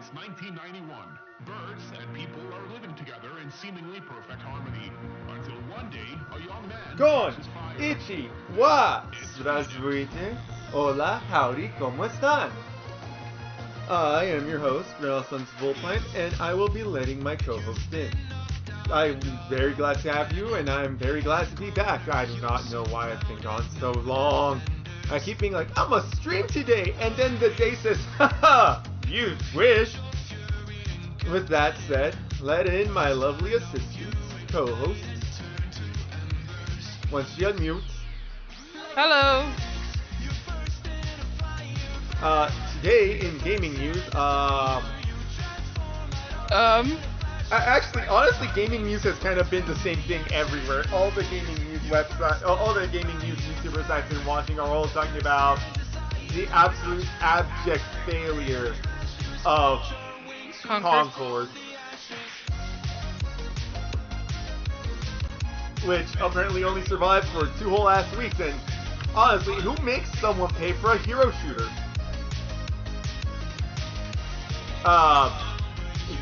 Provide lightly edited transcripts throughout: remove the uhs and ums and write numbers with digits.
It's 1991. Birds and people are living together in seemingly perfect harmony. Until one day, a young man Con, catches fire. Ichi, wa, здравствуйте, hola, howdy, ¿cómo están? I am your host, RenVul, and I will be letting my co-host in. I'm very glad to have you, and I'm very glad to be back. I do not know why I've been gone so long. I keep being like, I'm a stream today, and then the day says, haha, you wish. With that said, let in my lovely assistant, co-host. Once she unmutes. Hello. Today in gaming news, actually, honestly, gaming news has kind of been the same thing everywhere. All the gaming news websites, all the gaming news YouTubers I've been watching are all talking about the absolute abject failure of Concord. Which apparently only survived for 2 whole ass weeks, and honestly, who makes someone pay for a hero shooter?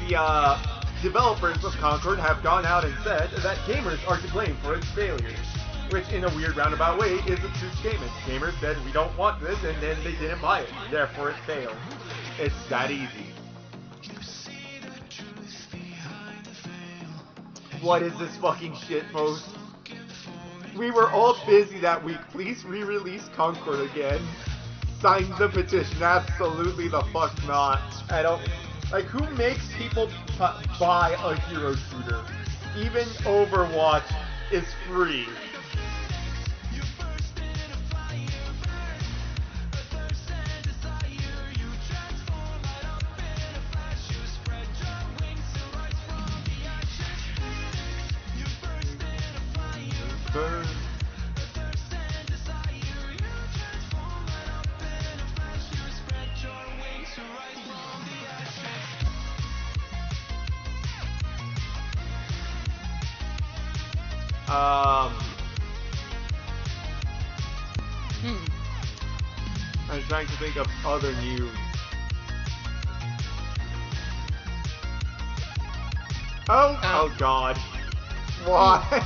The developers of Concord have gone out and said that gamers are to blame for its failure, which in a weird roundabout way is a true statement. Gamers said we don't want this, and then they didn't buy it, therefore it failed. It's that easy. What is this fucking shitpost? We were all busy that week. Please re-release Concord again. Sign the petition. Absolutely the fuck not. I don't... Like, who makes people buy a hero shooter? Even Overwatch is free. I'm trying to think of other news. Oh god. Why?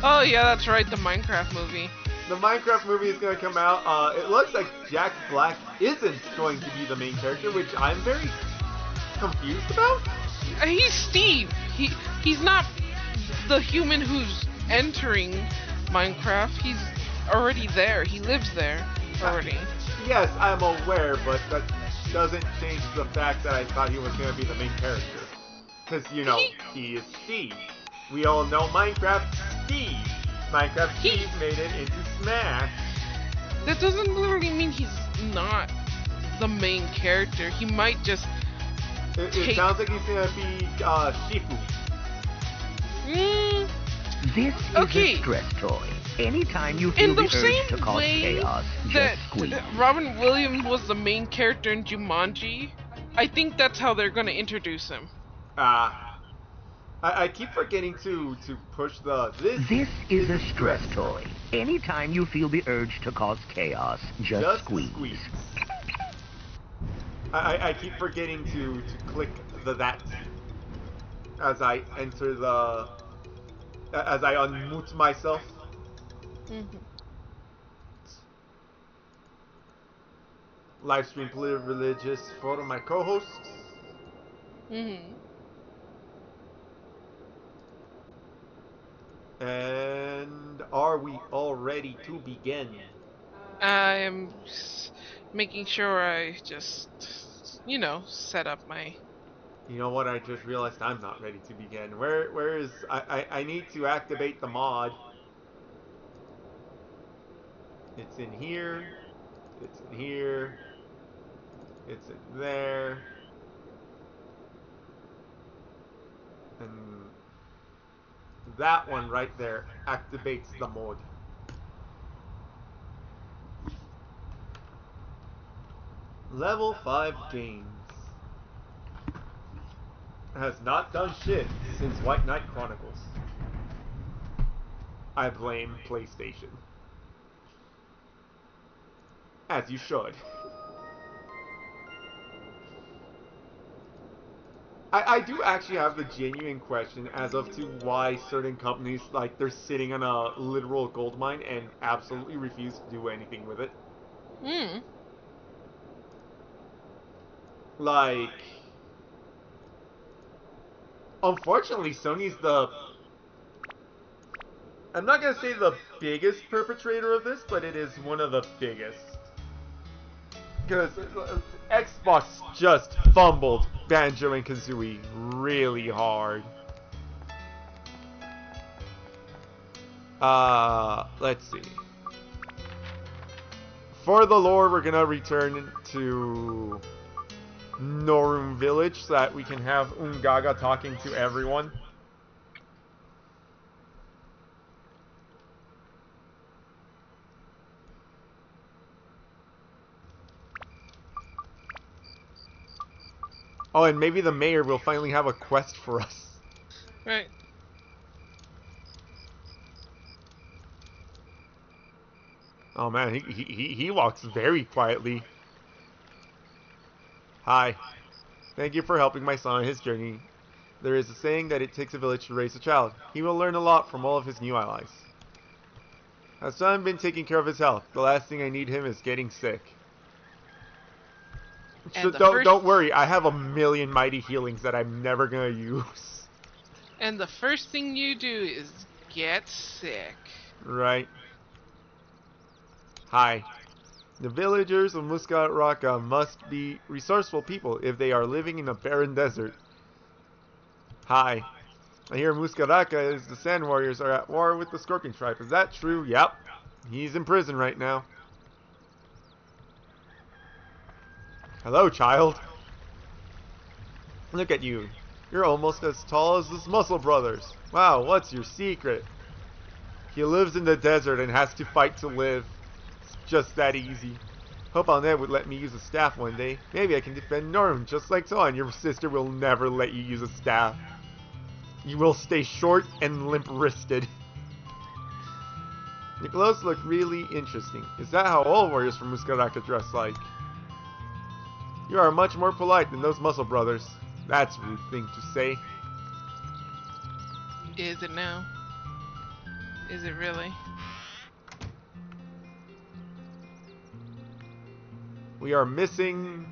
Oh yeah, that's right, the Minecraft movie. The Minecraft movie is going to come out. It looks like Jack Black isn't going to be the main character, which I'm very confused about. He's Steve. He's not the human who's entering Minecraft. He's already there. He lives there already. Yes, I'm aware, but that doesn't change the fact that I thought he was going to be the main character. Because, you know, he is Steve. We all know Minecraft Steve. Minecraft Steve made it into Smash. That doesn't literally mean he's not the main character. He might just It sounds like he's going to be Shifu. This is a stress toy. Anytime you feel the urge to cause chaos, just squeeze. Robin Williams was the main character in Jumanji, I think that's how they're gonna introduce him. I keep forgetting to push the This is a stress toy. Anytime you feel the urge to cause chaos, just squeeze. I keep forgetting to click that as I enter the as I unmute myself. Livestream political religious for my co-hosts. And are we all ready to begin? I am making sure I just, set up my... You know what, I just realized I'm not ready to begin. Where is... I need to activate the mod. It's in here. It's in here. It's in there. And that one right there activates the mod. Level 5 games. Has not done shit since White Knight Chronicles. I blame PlayStation. As you should. I do actually have the genuine question as of to why certain companies, like, they're sitting on a literal gold mine and absolutely refuse to do anything with it. Hmm. Like, unfortunately, Sony's the... I'm not going to say the biggest perpetrator of this, but it is one of the biggest. Because Xbox just fumbled Banjo and Kazooie really hard. Let's see. For the lore, we're gonna return to Norum Village so that we can have Ungaga talking to everyone. Oh, and maybe the mayor will finally have a quest for us. Right. Oh man, he walks very quietly. Hi. Thank you for helping my son on his journey. There is a saying that it takes a village to raise a child. He will learn a lot from all of his new allies. Has son been taking care of his health? The last thing I need him is getting sick. And Don't worry, I have a million mighty healings that I'm never gonna use. And the first thing you do is get sick. Right. Hi. The villagers of Muscat Raqqa must be resourceful people if they are living in a barren desert. Hi. I hear Muscat Raqqa is the Sand Warriors are at war with the Scorpion Tribe. Is that true? Yep. He's in prison right now. Hello, child. Look at you. You're almost as tall as his muscle brothers. Wow, what's your secret? He lives in the desert and has to fight to live. It's just that easy. Hope Ned would let me use a staff one day. Maybe I can defend Norm just like Ton. Your sister will never let you use a staff. You will stay short and limp-wristed. Your clothes look really interesting. Is that how all warriors from Muscat Raqqa dress like? You are much more polite than those muscle brothers. That's a rude thing to say. Is it now? Is it really? We are missing...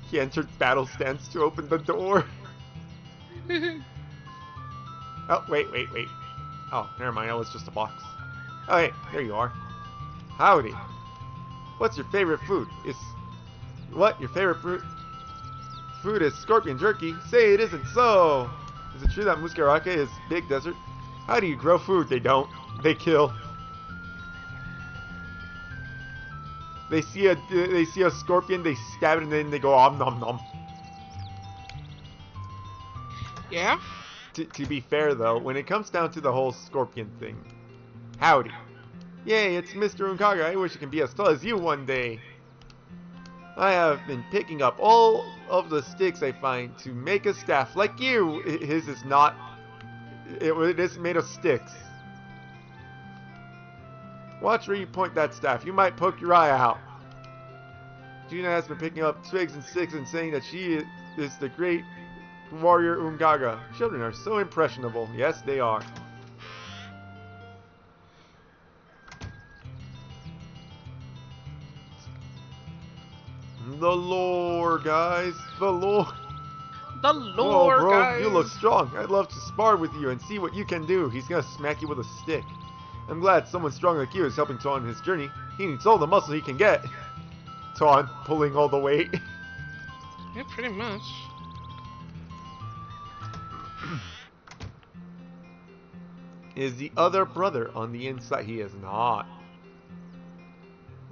He entered battle stance to open the door. Oh, wait. Oh, never mind, that was just a box. Oh, hey, there you are. Howdy. What's your favorite food? What? Your favorite food is scorpion jerky? Say it isn't so. Is it true that Muscat Raqqa is big desert? How do you grow food? They don't. They kill. They see a scorpion, they stab it, and then they go om nom nom. Yeah? To be fair though, when it comes down to the whole scorpion thing, howdy. Yay, it's Mr. Unkaga. I wish I can be as tall as you one day. I have been picking up all of the sticks I find to make a staff like you. His is not. It is made of sticks. Watch where you point that staff. You might poke your eye out. Gina has been picking up twigs and sticks and saying that she is the great warrior Ungaga. Children are so impressionable. Yes, they are. The lore, guys. The lore. The lore, Whoa, bro, guys. you look strong. I'd love to spar with you and see what you can do. He's gonna smack you with a stick. I'm glad someone strong like you is helping Ton on his journey. He needs all the muscle he can get. Ton pulling all the weight. Yeah, pretty much. Is the other brother on the inside? He is not.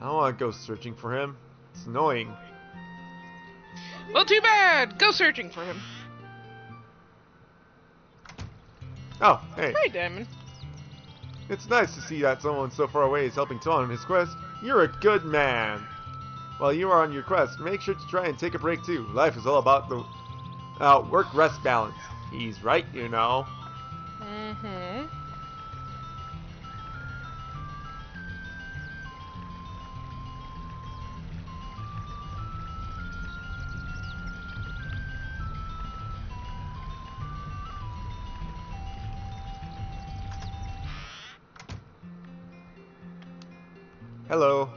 I don't want to go searching for him. It's annoying. Well, too bad. Go searching for him. Oh, hey. Hi, Damon. It's nice to see that someone so far away is helping Ton on his quest. You're a good man. While you are on your quest, make sure to try and take a break too. Life is all about the work-rest balance. He's right, you know. Mm-hmm. Hello.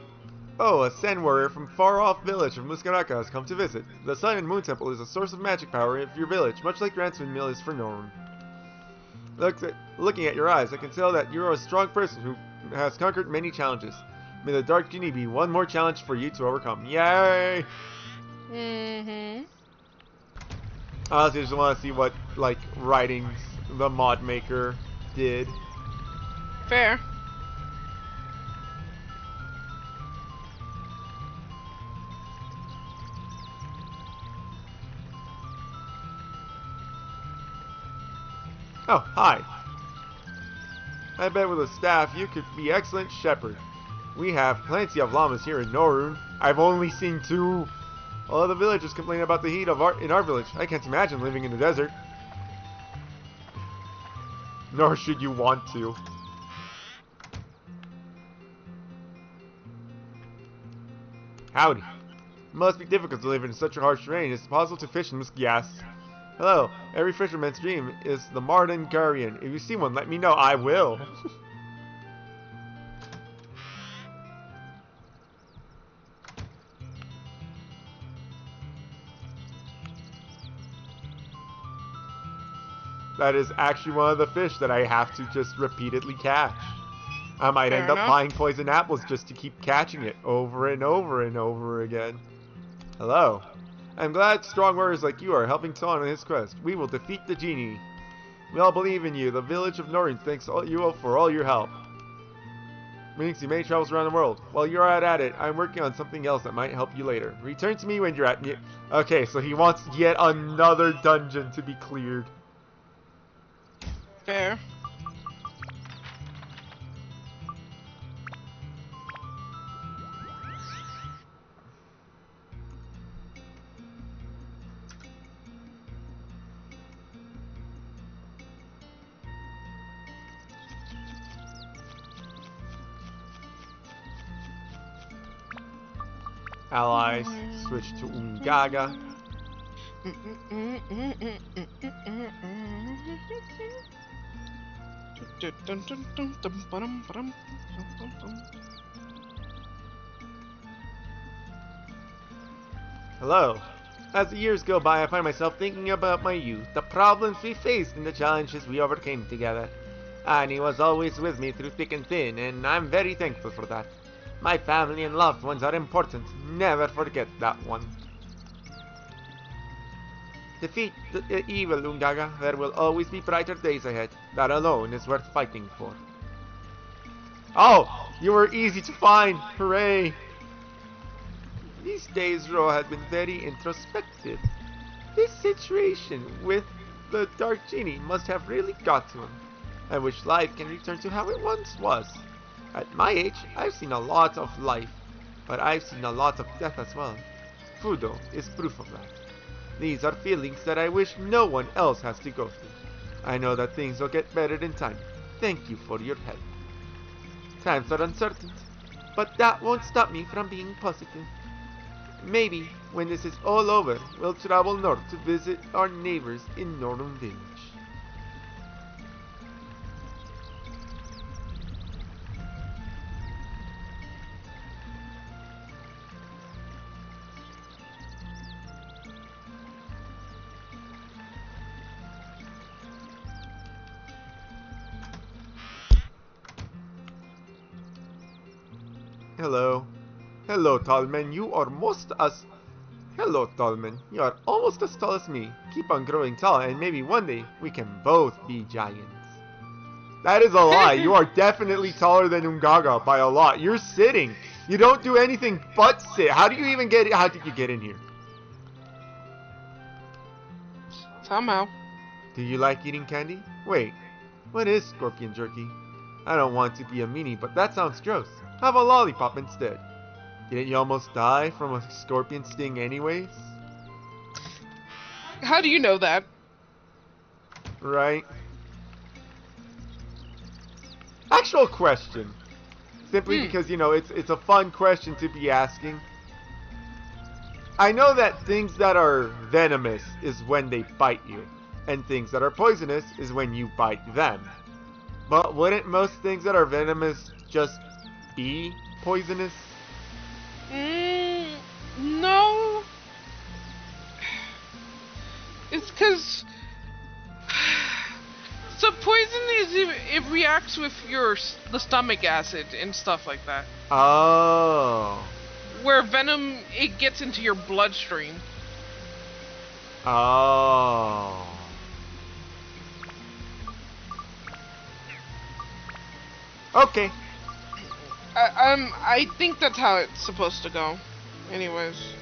Oh, a Sen warrior from far-off village of Muskaraka has come to visit. The Sun and Moon Temple is a source of magic power for your village, much like Grant's Windmill is for Norm. Looking at your eyes, I can tell that you are a strong person who has conquered many challenges. May the Dark Genie be one more challenge for you to overcome. Yay! Mm-hmm. Honestly, I just want to see what, like, writings the mod maker did. Fair. Oh, hi. I bet with a staff you could be excellent shepherd. We have plenty of llamas here in Norun. I've only seen 2. All the villagers complain about the heat in our village. I can't imagine living in the desert. Nor should you want to. Howdy. Must be difficult to live in such a harsh terrain. It's possible to fish in Musgias. Hello. Every fisherman's dream is the Marden Guardian. If you see one, let me know. I will. That is actually one of the fish that I have to just repeatedly catch. I might end up buying poison apples just to keep catching it over and over and over again. Hello. I'm glad strong warriors like you are helping Ton on his quest. We will defeat the genie. We all believe in you. The village of Noreen thanks you for all your help. Meaning many travels around the world. While you're at it, I'm working on something else that might help you later. Return to me when you're at me. Okay, so he wants yet another dungeon to be cleared. Fair. Allies switch to Ungaga. Hello. As the years go by, I find myself thinking about my youth, the problems we faced, and the challenges we overcame together. Annie was always with me through thick and thin, and I'm very thankful for that. My family and loved ones are important. Never forget that one. Defeat the evil, Ungaga. There will always be brighter days ahead. That alone is worth fighting for. Oh! You were easy to find! Hooray! These days, Ro has been very introspective. This situation with the Dark Genie must have really got to him. I wish life can return to how it once was. At my age, I've seen a lot of life, but I've seen a lot of death as well. Fudo is proof of that. These are feelings that I wish no one else has to go through. I know that things will get better in time. Thank you for your help. Times are uncertain, but that won't stop me from being positive. Maybe, when this is all over, we'll travel north to visit our neighbors in Northern Village. Hello. Hello, Tallman. You are most as... Hello, Tallman. You are almost as tall as me. Keep on growing tall, and maybe one day we can both be giants. That is a lie. You are definitely taller than Ungaga by a lot. You're sitting. You don't do anything but sit. How do you even get... How did you get in here? Somehow. Do you like eating candy? Wait. What is scorpion jerky? I don't want to be a meanie, but that sounds gross. Have a lollipop instead. Didn't you almost die from a scorpion sting anyways? How do you know that? Right. Actual question. Simply because, you know, it's a fun question to be asking. I know that things that are venomous is when they bite you, and things that are poisonous is when you bite them. But wouldn't most things that are venomous just be poisonous? No. It's because so poison is it reacts with the stomach acid and stuff like that. Oh. Where venom, it gets into your bloodstream. Oh. Okay. I think that's how it's supposed to go. Anyways.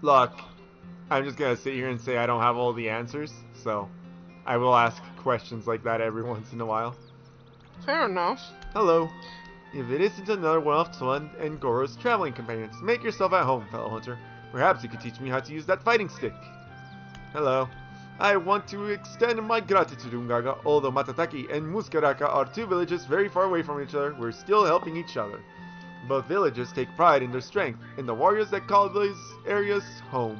Look, I'm just gonna sit here and say I don't have all the answers, so I will ask questions like that every once in a while. Fair enough. Hello. If it isn't another one of Twan and Goro's traveling companions, make yourself at home, fellow hunter. Perhaps you could teach me how to use that fighting stick. Hello. I want to extend my gratitude, Ungaga. Although Matataki and Muskaraka are two villages very far away from each other, we're still helping each other. Both villages take pride in their strength, in the warriors that call these areas home.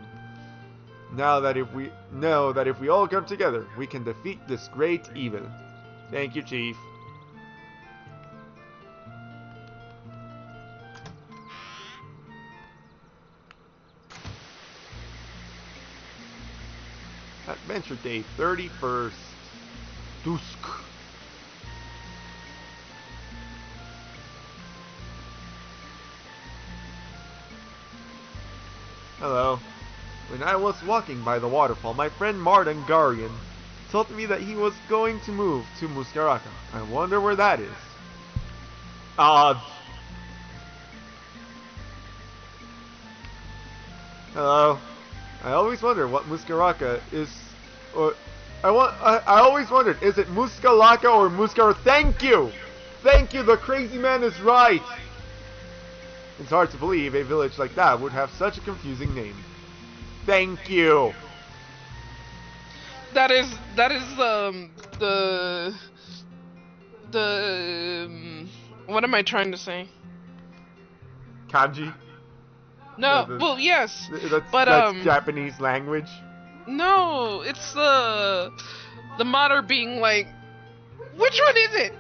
Now that if we all come together, we can defeat this great evil. Thank you, Chief. Adventure Day 31st. Dusk. Hello. When I was walking by the waterfall, my friend Martin Garian told me that he was going to move to Muskaraka. I wonder where that is. Hello. I always wonder what Muskaraka is, or I always wondered, is it Muskalaka or Muskar? Thank you! Thank you, the crazy man is right! It's hard to believe a village like that would have such a confusing name. Thank you! That is what am I trying to say? Kanji? No, No, well, yes, that's Japanese language. No, it's the mater being like, which one is it?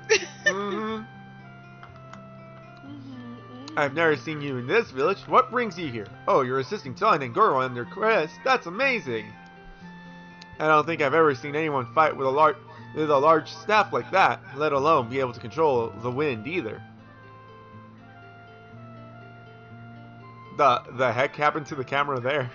I've never seen you in this village. What brings you here? Oh, you're assisting Tan and Goro on their quest. That's amazing. I don't think I've ever seen anyone fight with a large staff like that, let alone be able to control the wind either. The heck happened to the camera there?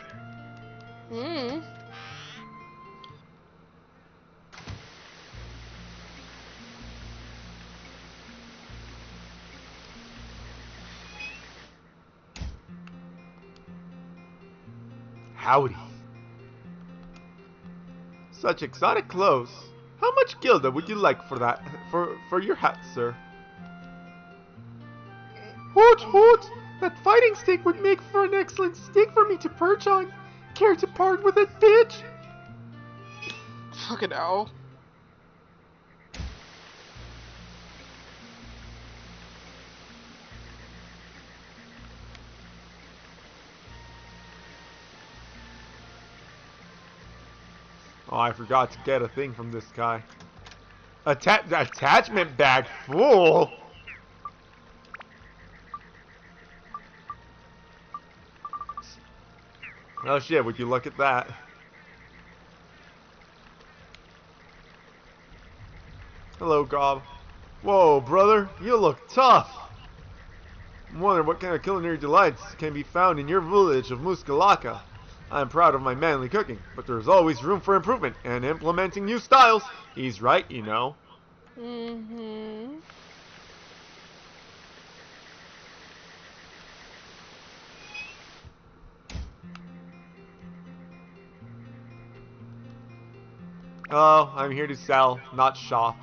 Howdy. Such exotic clothes. How much gilda would you like for that? For your hat, sir? Hoot hoot! That fighting stick would make for an excellent stick for me to perch on. Care to part with it, bitch? Fucking hell. Oh, I forgot to get a thing from this guy. Attachment bag full? Oh shit, would you look at that? Hello, Gob. Whoa, brother, you look tough. I'm wondering what kind of culinary delights can be found in your village of Muskalaka. I'm proud of my manly cooking, but there's always room for improvement and implementing new styles. He's right, you know. Oh, I'm here to sell, not shop.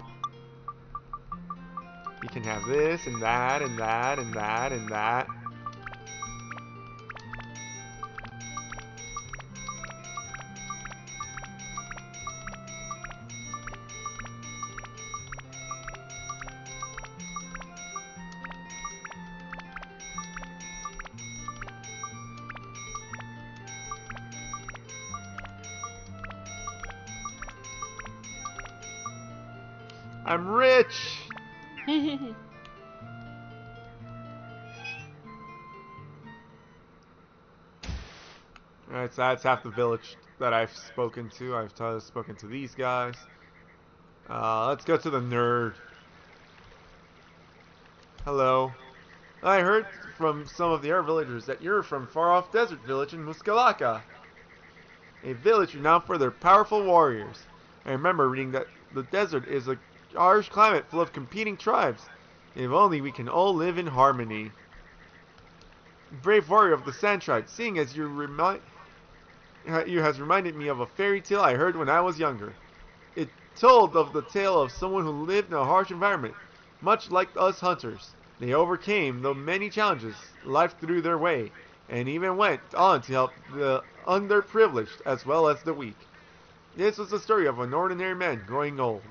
You can have this and that and that and that and that. I'm rich! Alright, so that's half the village that I've spoken to. I've spoken to these guys. Let's go to the nerd. Hello. I heard from some of the air villagers that you're from far-off desert village in Muskalaka. A village renowned for their powerful warriors. I remember reading that the desert is a harsh climate full of competing tribes. If only we can all live in harmony. Brave warrior of the Sand Tribe, seeing as you has reminded me of a fairy tale I heard when I was younger. It told of the tale of someone who lived in a harsh environment, much like us hunters. They overcame the many challenges life threw their way, and even went on to help the underprivileged as well as the weak. This was the story of an ordinary man growing old.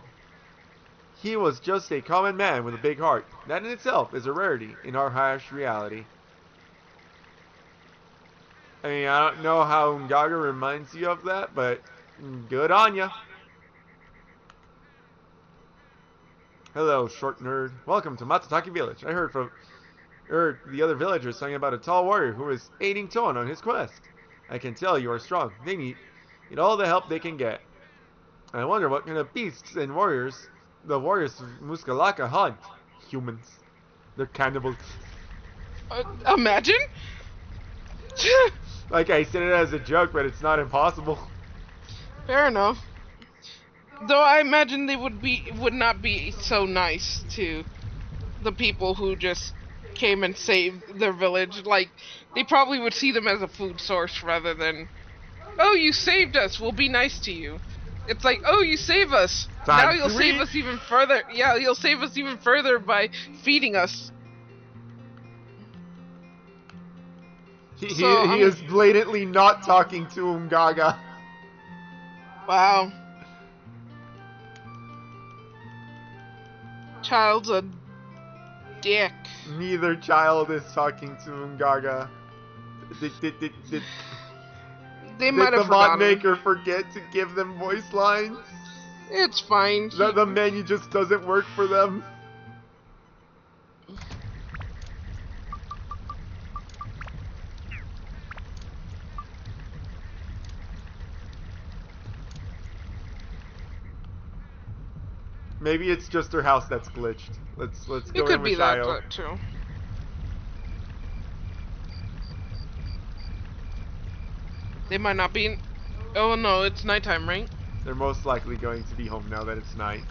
He was just a common man with a big heart. That in itself is a rarity in our harsh reality. I mean, I don't know how Ungaga reminds you of that, but good on ya. Hello, short nerd. Welcome to Matsutake Village. I heard the other villagers talking about a tall warrior who is aiding Toon on his quest. I can tell you are strong. They need all the help they can get. I wonder what kind of beasts and warriors the warriors of Muskalaka hunt. Humans. They're cannibals. Imagine? Like I said it as a joke, but it's not impossible. Fair enough. Though I imagine they would not be so nice to the people who just came and saved their village. Like, they probably would see them as a food source rather than, oh, you saved us, we'll be nice to you. It's like, oh, you save us. Now you'll save us even further. Yeah, you'll save us even further by feeding us. He is blatantly not talking to Ungaga. Wow. Child's a dick. Neither child is talking to Ungaga. They might have forgotten. Did the bot maker forget to give them voice lines? It's fine. The menu just doesn't work for them. Maybe it's just her house that's glitched. Let's go in with Shayo. It could be that too. They might not be. Oh no, it's nighttime, right? They're most likely going to be home now that it's night.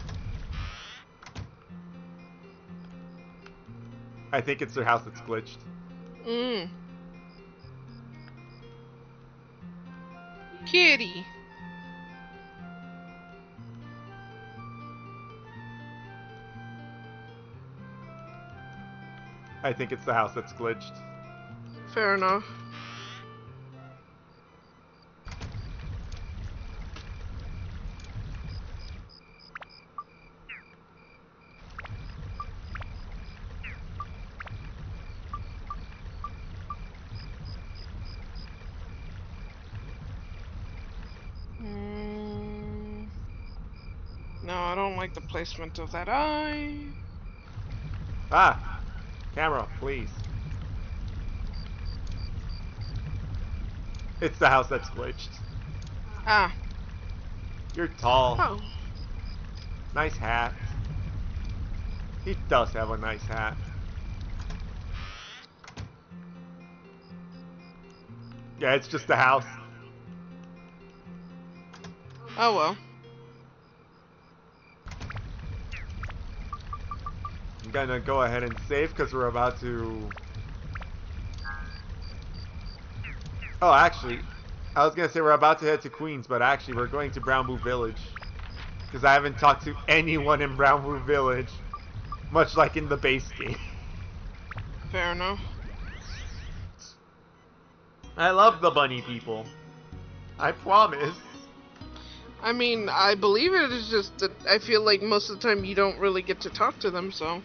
I think it's their house that's glitched. Kitty. I think it's the house that's glitched. Fair enough. No, I don't like the placement of that eye. Ah! Camera, please. It's the house that's glitched. Ah. You're tall. Oh. Nice hat. He does have a nice hat. Yeah, it's just the house. Oh well. I'm gonna go ahead and save because we're about to... Oh, actually, I was gonna say we're about to head to Queens, but actually we're going to Brownboo Village. Because I haven't talked to anyone in Brownboo Village. Much like in the base game. Fair enough. I love the bunny people. I promise. I mean, I believe it, is just that I feel like most of the time you don't really get to talk to them, so...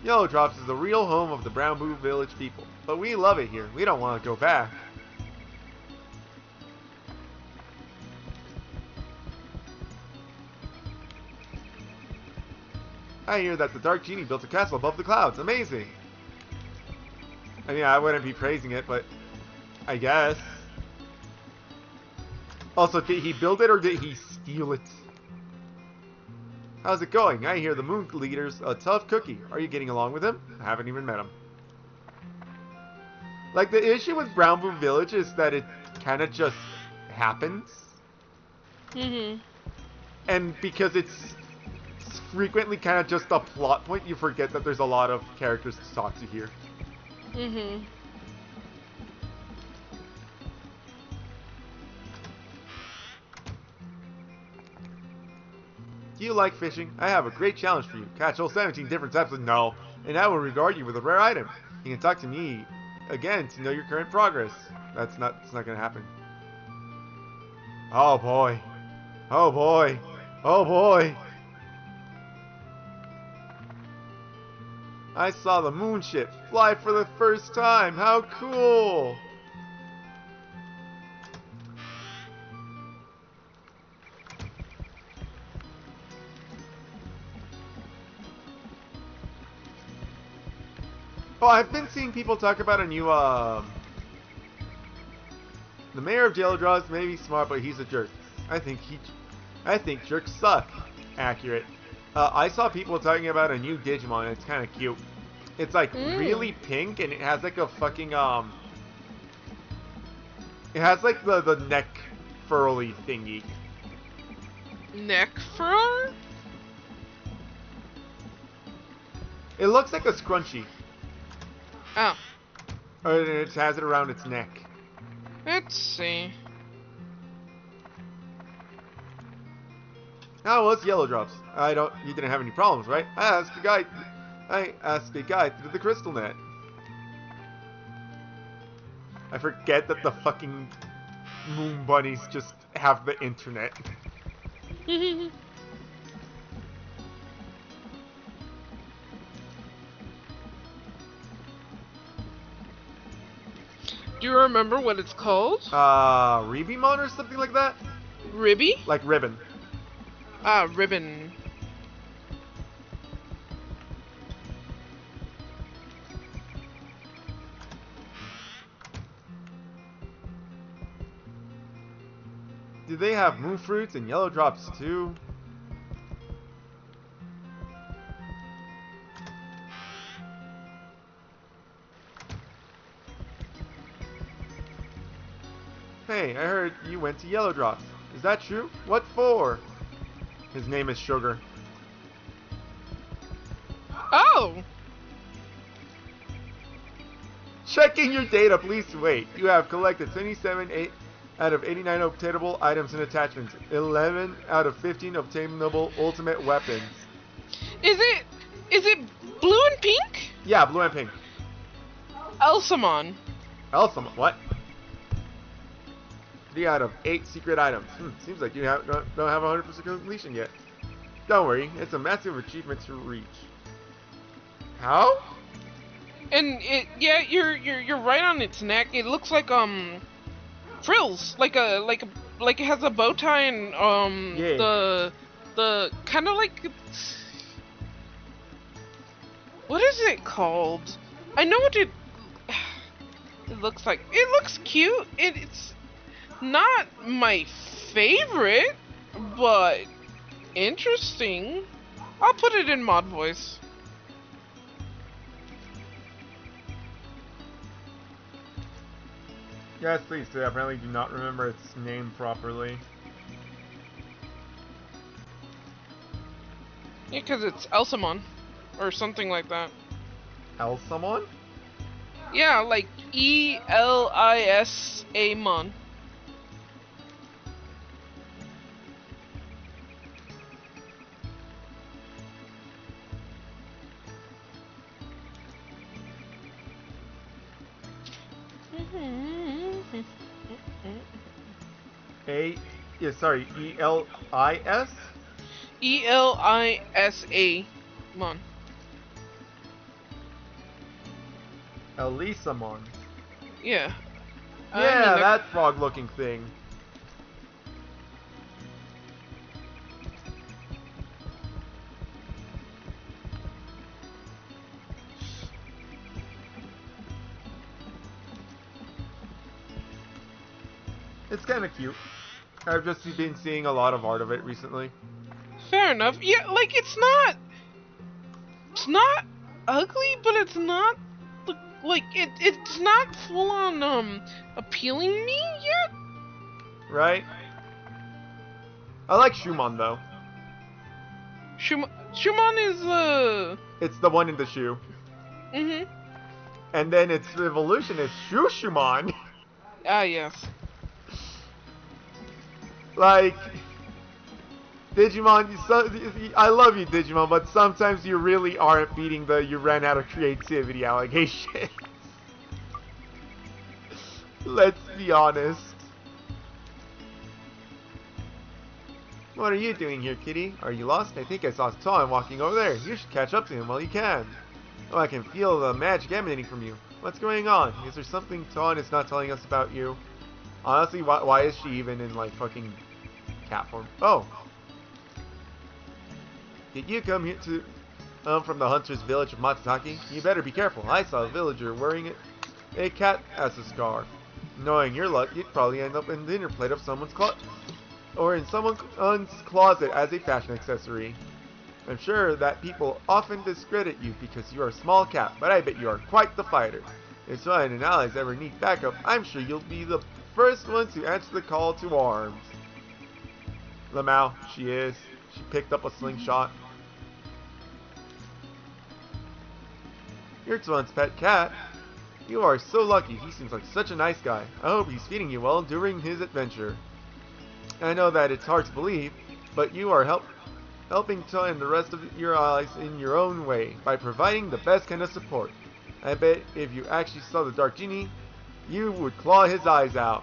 Yellow Drops is the real home of the Brownboo Village people. But we love it here. We don't want to go back. I hear that the Dark Genie built a castle above the clouds. Amazing. I mean, I wouldn't be praising it, but I guess. Also, did he build it or did he steal it? How's it going? I hear the Moon Leader's a tough cookie. Are you getting along with him? I haven't even met him. Like, the issue with RenVul Village is that it kind of just happens. And because it's frequently kind of just a plot point, you forget that there's a lot of characters to talk to here. Do you like fishing? I have a great challenge for you. Catch all 17 different types of no, and I will regard you with a rare item. You can talk to me again to know your current progress. It's not gonna happen. Oh boy. Oh boy. Oh boy. I saw the moon ship fly for the first time. How cool! Oh, I've been seeing people talk about a new, the mayor of Yellowdraws may be smart, but he's a jerk. I think jerks suck. Accurate. I saw people talking about a new Digimon, and it's kind of cute. It's like really pink, and it has like a fucking, it has like the neck furly thingy. Neck fur? It looks like a scrunchie. Oh. Or it has it around its neck. Let's see. How was Yellowdrops? You didn't have any problems, right? I asked a guy through the crystal net. I forget that the fucking moon bunnies just have the internet. Do you remember what it's called? Ribimon or something like that? Ribby? Like ribbon. Ah, ribbon. Do they have moon fruits and yellow drops too? Hey, I heard you went to Yellow Drops. Is that true? What for? His name is Sugar. Oh! Checking your data, please wait. You have collected 27 out of 89 obtainable items and attachments. 11 out of 15 obtainable ultimate weapons. Is it blue and pink? Yeah, blue and pink. Elsamon. Elsamon, what? 3 out of 8 secret items. Seems like you don't have 100% completion yet. Don't worry, it's a massive achievement to reach. How? And you're right on its neck. It looks like frills, like it has a bow tie and yeah. the kind of like, what is it called? I know what it looks like. It looks cute. It's not my favorite, but interesting. I'll put it in mod voice. Yes, please do. I apparently do not remember its name properly. Yeah, because it's Elsamon, or something like that. Elsamon? Yeah, like Elisamon. E-L-I-S? Elisa-mon. Elisamon. Yeah. Yeah, that frog-looking thing. It's kind of cute. I've just been seeing a lot of art of it recently. Fair enough. Yeah, like it's not ugly, but it's not like it's not full on appealing me yet. Right? I like Shumon though. Shumon is It's the one in the shoe. Mhm. And then its evolution is Shumon. Ah, yes. Like, Digimon, I love you, Digimon, but sometimes you really aren't beating the you ran out of creativity allegation. Let's be honest. What are you doing here, kitty? Are you lost? I think I saw Ton walking over there. You should catch up to him while you can. Oh, I can feel the magic emanating from you. What's going on? Is there something Ton is not telling us about you? Honestly, why is she even in, like, fucking cat form? Oh. Did you come here to from the hunter's village of Matsuzaki? You better be careful. I saw a villager wearing a cat as a scarf. Knowing your luck, you'd probably end up in the dinner plate of someone's or in someone's closet as a fashion accessory. I'm sure that people often discredit you because you are a small cat, but I bet you are quite the fighter. If Swan and allies ever need backup, I'm sure you'll be the first one to answer the call to arms. Lamau, she is. She picked up a slingshot. You're Tuan's pet cat. You are so lucky. He seems like such a nice guy. I hope he's feeding you well during his adventure. I know that it's hard to believe, but you are helping Tuan and the rest of your allies in your own way by providing the best kind of support. I bet if you actually saw the Dark Genie, you would claw his eyes out.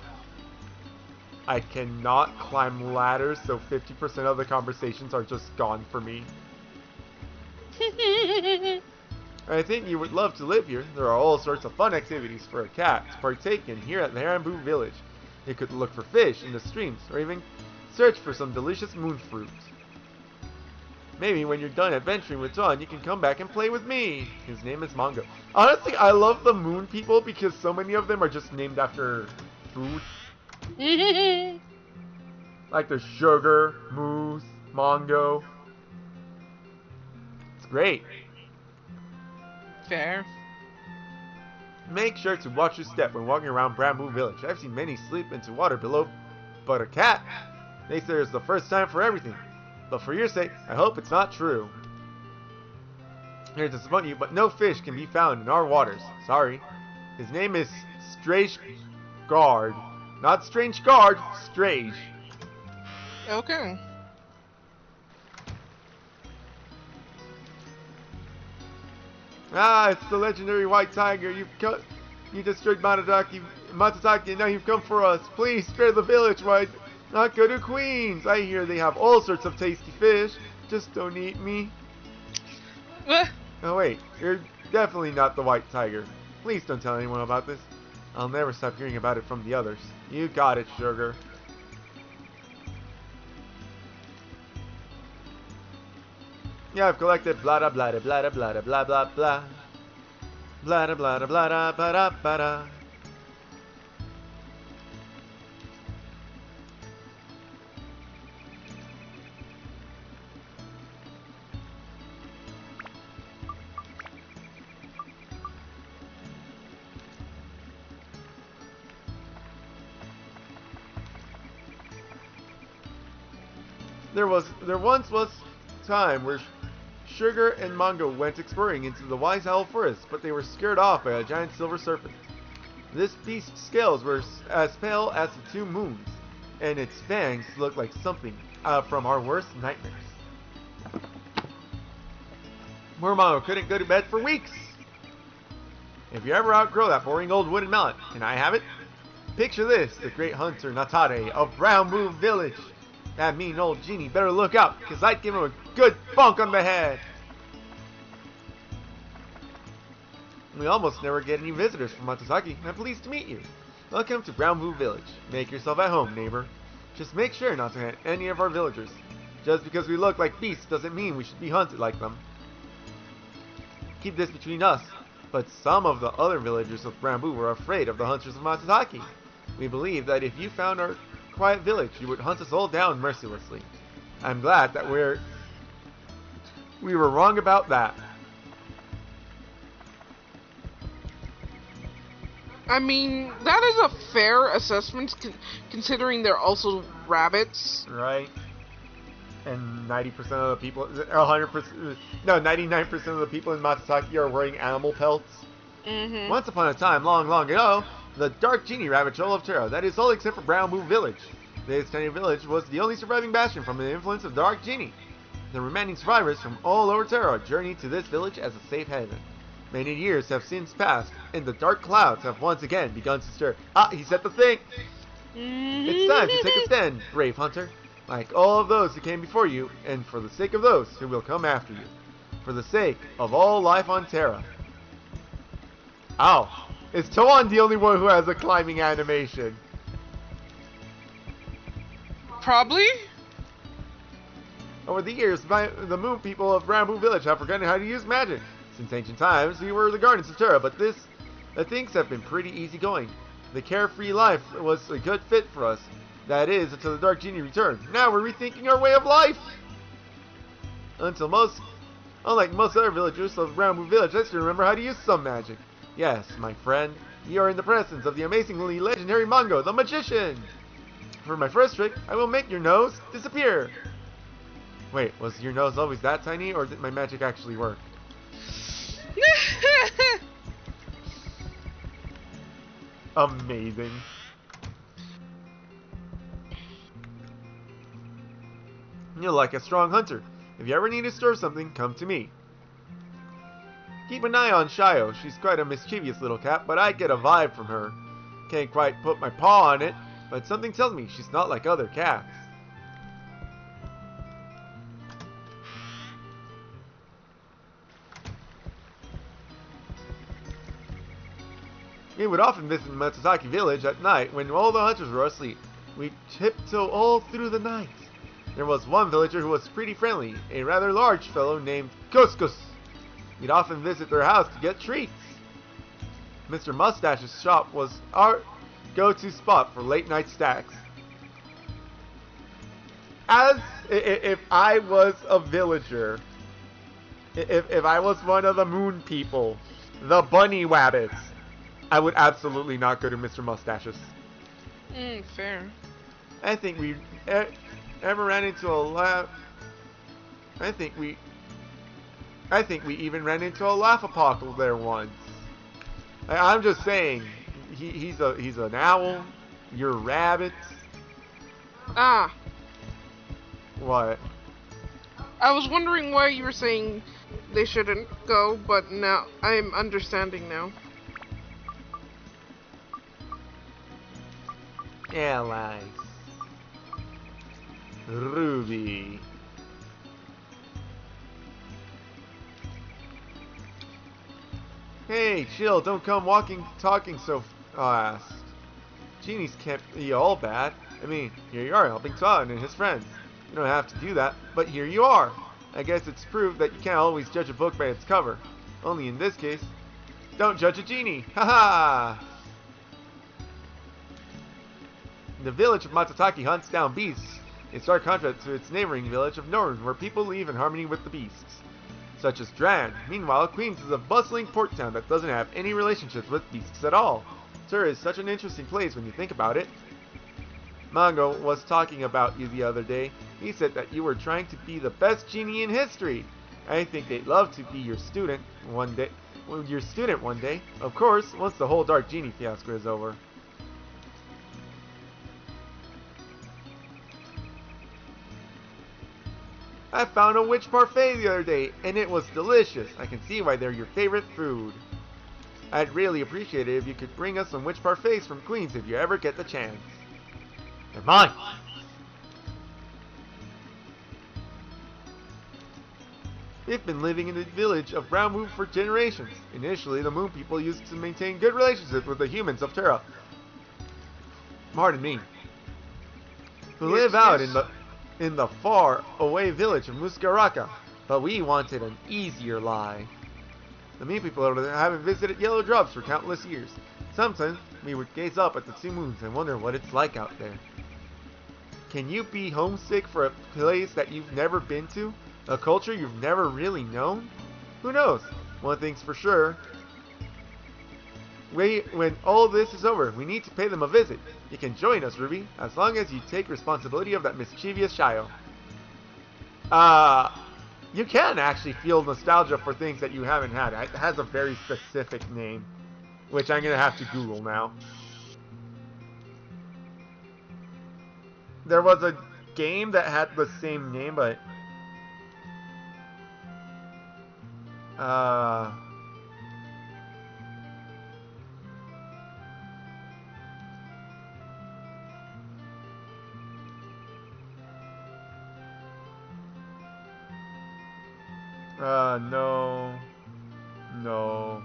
I cannot climb ladders, so 50% of the conversations are just gone for me. I think you would love to live here. There are all sorts of fun activities for a cat to partake in here at the RenVul village. You could look for fish in the streams, or even search for some delicious moon fruit. Maybe when you're done adventuring with Tuan, you can come back and play with me. His name is Mongo. Honestly, I love the moon people because so many of them are just named after food. Like there's Sugar, Moose, Mongo. It's great. Fair. Make sure to watch your step when walking around RenVul village. I've seen many sleep into water below, but a cat, they say there's the first time for everything. But for your sake, I hope it's not true. Here to disappoint you, but no fish can be found in our waters. Sorry. His name is Strange Guard. Not Strange Guard, Strange. Okay. Ah, it's the legendary white tiger. You destroyed Matsuzaki, and now you've come for us. Please spare the village, why not go to Queens? I hear they have all sorts of tasty fish. Just don't eat me. Oh wait, you're definitely not the white tiger. Please don't tell anyone about this. I'll never stop hearing about it from the others. You got it, Sugar. Yeah, I've collected blah blah blah blah blah blah blah blah blah blah blah blah blah blah blah blah. There once was time where Sugar and Mongo went exploring into the Wise Owl Forest, but they were scared off by a giant silver serpent. This beast's scales were as pale as the two moons, and its fangs looked like something from our worst nightmares. Poor Mongo couldn't go to bed for weeks. If you ever outgrow that boring old wooden mallet, can I have it? Picture this, the great hunter Natade of RenVul village. That mean old genie better look out, because I'd give him a good bonk on the head. We almost never get any visitors from Matsuzaki. I'm pleased to meet you. Welcome to RenVul village. Make yourself at home, neighbor. Just make sure not to hurt any of our villagers. Just because we look like beasts doesn't mean we should be hunted like them. Keep this between us. But some of the other villagers of RenVul were afraid of the hunters of Matsuzaki. We believe that if you found our quiet village, you would hunt us all down mercilessly. I'm glad that we were wrong about that. I mean, that is a fair assessment, considering they're also rabbits. Right. And 90% of the people, 100%, no, 99% of the people in Matsutake are wearing animal pelts. Mm-hmm. Once upon a time, long, long ago, the Dark Genie ravaged all of Terra. That is all except for RenVul Village. This tiny village was the only surviving bastion from the influence of Dark Genie. The remaining survivors from all over Terra journeyed to this village as a safe haven. Many years have since passed, and the dark clouds have once again begun to stir. Ah, he said the thing! It's time to take a stand, brave hunter. Like all of those who came before you, and for the sake of those who will come after you. For the sake of all life on Terra. Ow! Is Toan the only one who has a climbing animation? Probably? Over the years, the moon people of RenVul Village have forgotten how to use magic. Since ancient times, we were the guardians of Terra, but things have been pretty easygoing. The carefree life was a good fit for us. That is, until the Dark Genie returned. Now we're rethinking our way of life! Unlike most other villagers of RenVul Village, I still remember how to use some magic. Yes, my friend, you are in the presence of the amazingly legendary Mongo, the Magician! For my first trick, I will make your nose disappear! Wait, was your nose always that tiny, or did my magic actually work? Amazing. You're like a strong hunter. If you ever need to stir something, come to me. Keep an eye on Shio. She's quite a mischievous little cat, but I get a vibe from her. Can't quite put my paw on it, but something tells me she's not like other cats. We would often visit Matsutake Village at night when all the hunters were asleep. We'd tiptoe all through the night. There was one villager who was pretty friendly, a rather large fellow named Couscous. We'd often visit their house to get treats. Mr. Mustache's shop was our go-to spot for late-night stacks. If I was a villager, if I was one of the moon people, the bunny wabbits, I would absolutely not go to Mr. Mustache's. Fair. I think we ever ran into a I think we even ran into a Laugh-A-Pockle there once. I'm just saying, he's an owl. You're rabbits. Ah. What? I was wondering why you were saying they shouldn't go, but now I'm understanding now. Allies. Ruby. Hey, chill, don't come talking so fast. Genies can't be all bad. I mean, here you are helping Todd and his friends. You don't have to do that, but here you are. I guess it's proof that you can't always judge a book by its cover. Only in this case, don't judge a genie. Haha! The village of Matsutake hunts down beasts, in stark contrast to its neighboring village of Norn, where people live in harmony with the beasts, such as Dran. Meanwhile, Queens is a bustling port town that doesn't have any relationships with beasts at all. Terra is such an interesting place when you think about it. Mongo was talking about you the other day. He said that you were trying to be the best genie in history. I think they'd love to be your student one day. Of course, once the whole Dark Genie fiasco is over. I found a witch parfait the other day, and it was delicious. I can see why they're your favorite food. I'd really appreciate it if you could bring us some witch parfaits from Queens if you ever get the chance. They're mine! We've been living in the village of RenVul for generations. Initially, the moon people used to maintain good relationships with the humans of Terra. Pardon me. Who live out in the far away village of Muskaraka, but we wanted an easier lie. The mean people over there haven't visited Yellow Drops for countless years. Sometimes we would gaze up at the two moons and wonder what it's like out there. Can you be homesick for a place that you've never been to? A culture you've never really known? Who knows? One thing's for sure. When all this is over, we need to pay them a visit. You can join us, Ruby, as long as you take responsibility of that mischievous child. You can actually feel nostalgia for things that you haven't had. It has a very specific name, which I'm going to have to Google now. There was a game that had the same name, but... no. No.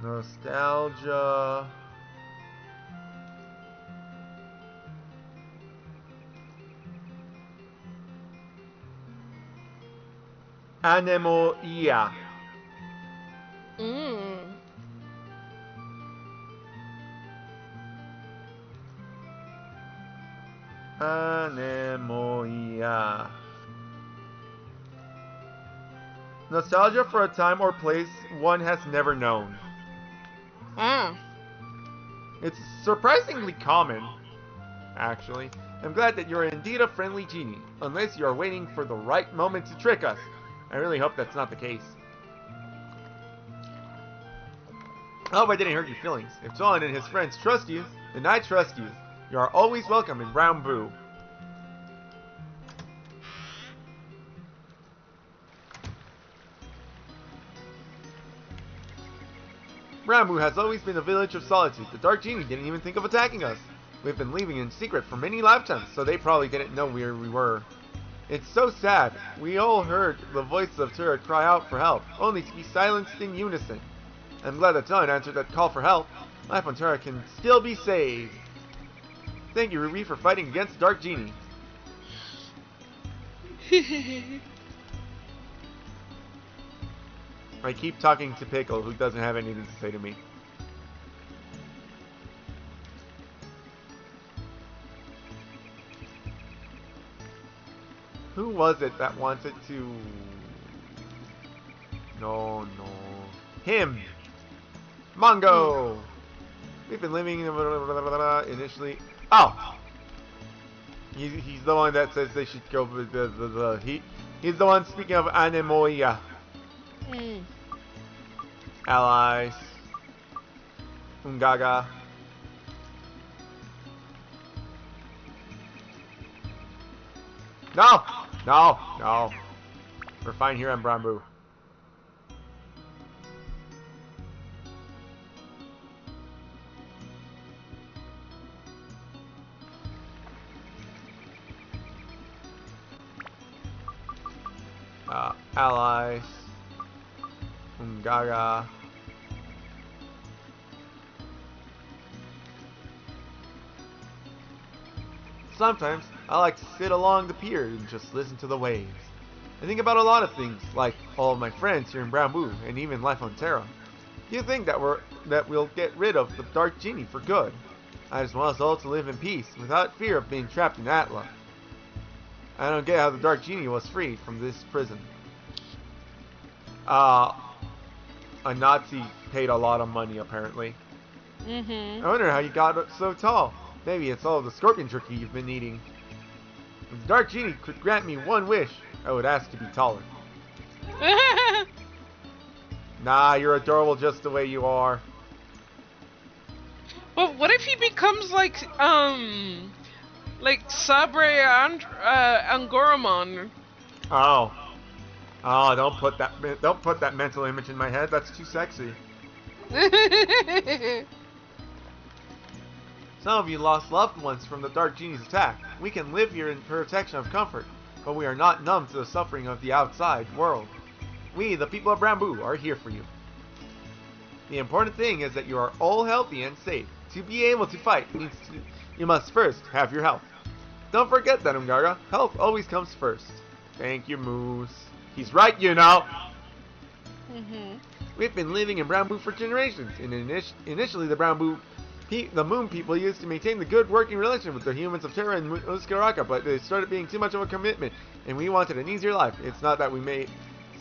Nostalgia. Anemoia. Anemoia. Nostalgia for a time or place one has never known. It's surprisingly common, actually. I'm glad that you're indeed a friendly genie, unless you are waiting for the right moment to trick us. I really hope that's not the case. I hope I didn't hurt your feelings. If John and his friends trust you, then I trust you. You are always welcome in RenVul. RenVul has always been a village of solitude. The Dark Genie didn't even think of attacking us. We've been living in secret for many lifetimes, so they probably didn't know where we were. It's so sad. We all heard the voice of Terra cry out for help, only to be silenced in unison. I'm glad that John answered that call for help. Life on Terra can still be saved. Thank you, Ruby, for fighting against the Dark Genie. I keep talking to Pickle, who doesn't have anything to say to me. Who was it that wanted to... No. Him! Mongo! We've been living initially... Oh! He's the one that says they should go with he's the one speaking of Anemoia. Allies. Ungaga. No! We're fine here on RenVul. Allies. Ungaga. Sometimes I like to sit along the pier and just listen to the waves. I think about a lot of things, like all of my friends here in RenVul and even life on Terra. Do you think that we'll get rid of the Dark Genie for good? I just want us all to live in peace without fear of being trapped in Atla. I don't get how the Dark Genie was freed from this prison. A Nazi paid a lot of money, apparently. I wonder how you got so tall. Maybe it's all the scorpion jerky you've been eating. If the Dark Genie could grant me one wish, I would ask to be taller. Nah, you're adorable just the way you are. Well, what if he becomes like Sabre Angoramon? Oh, don't put that mental image in my head. That's too sexy. Some of you lost loved ones from the Dark Genie's attack. We can live here in protection of comfort, but we are not numb to the suffering of the outside world. We, the people of RenVul, are here for you. The important thing is that you are all healthy and safe. To be able to fight, you must first have your health. Don't forget that, Umgaga. Health always comes first. Thank you, Moose. He's right, you know. We've been living in Brown Boo for generations. And initially, the Moon people used to maintain the good working relation with the humans of Terra and Uskaraka, but it started being too much of a commitment, and we wanted an easier life. It's not like we made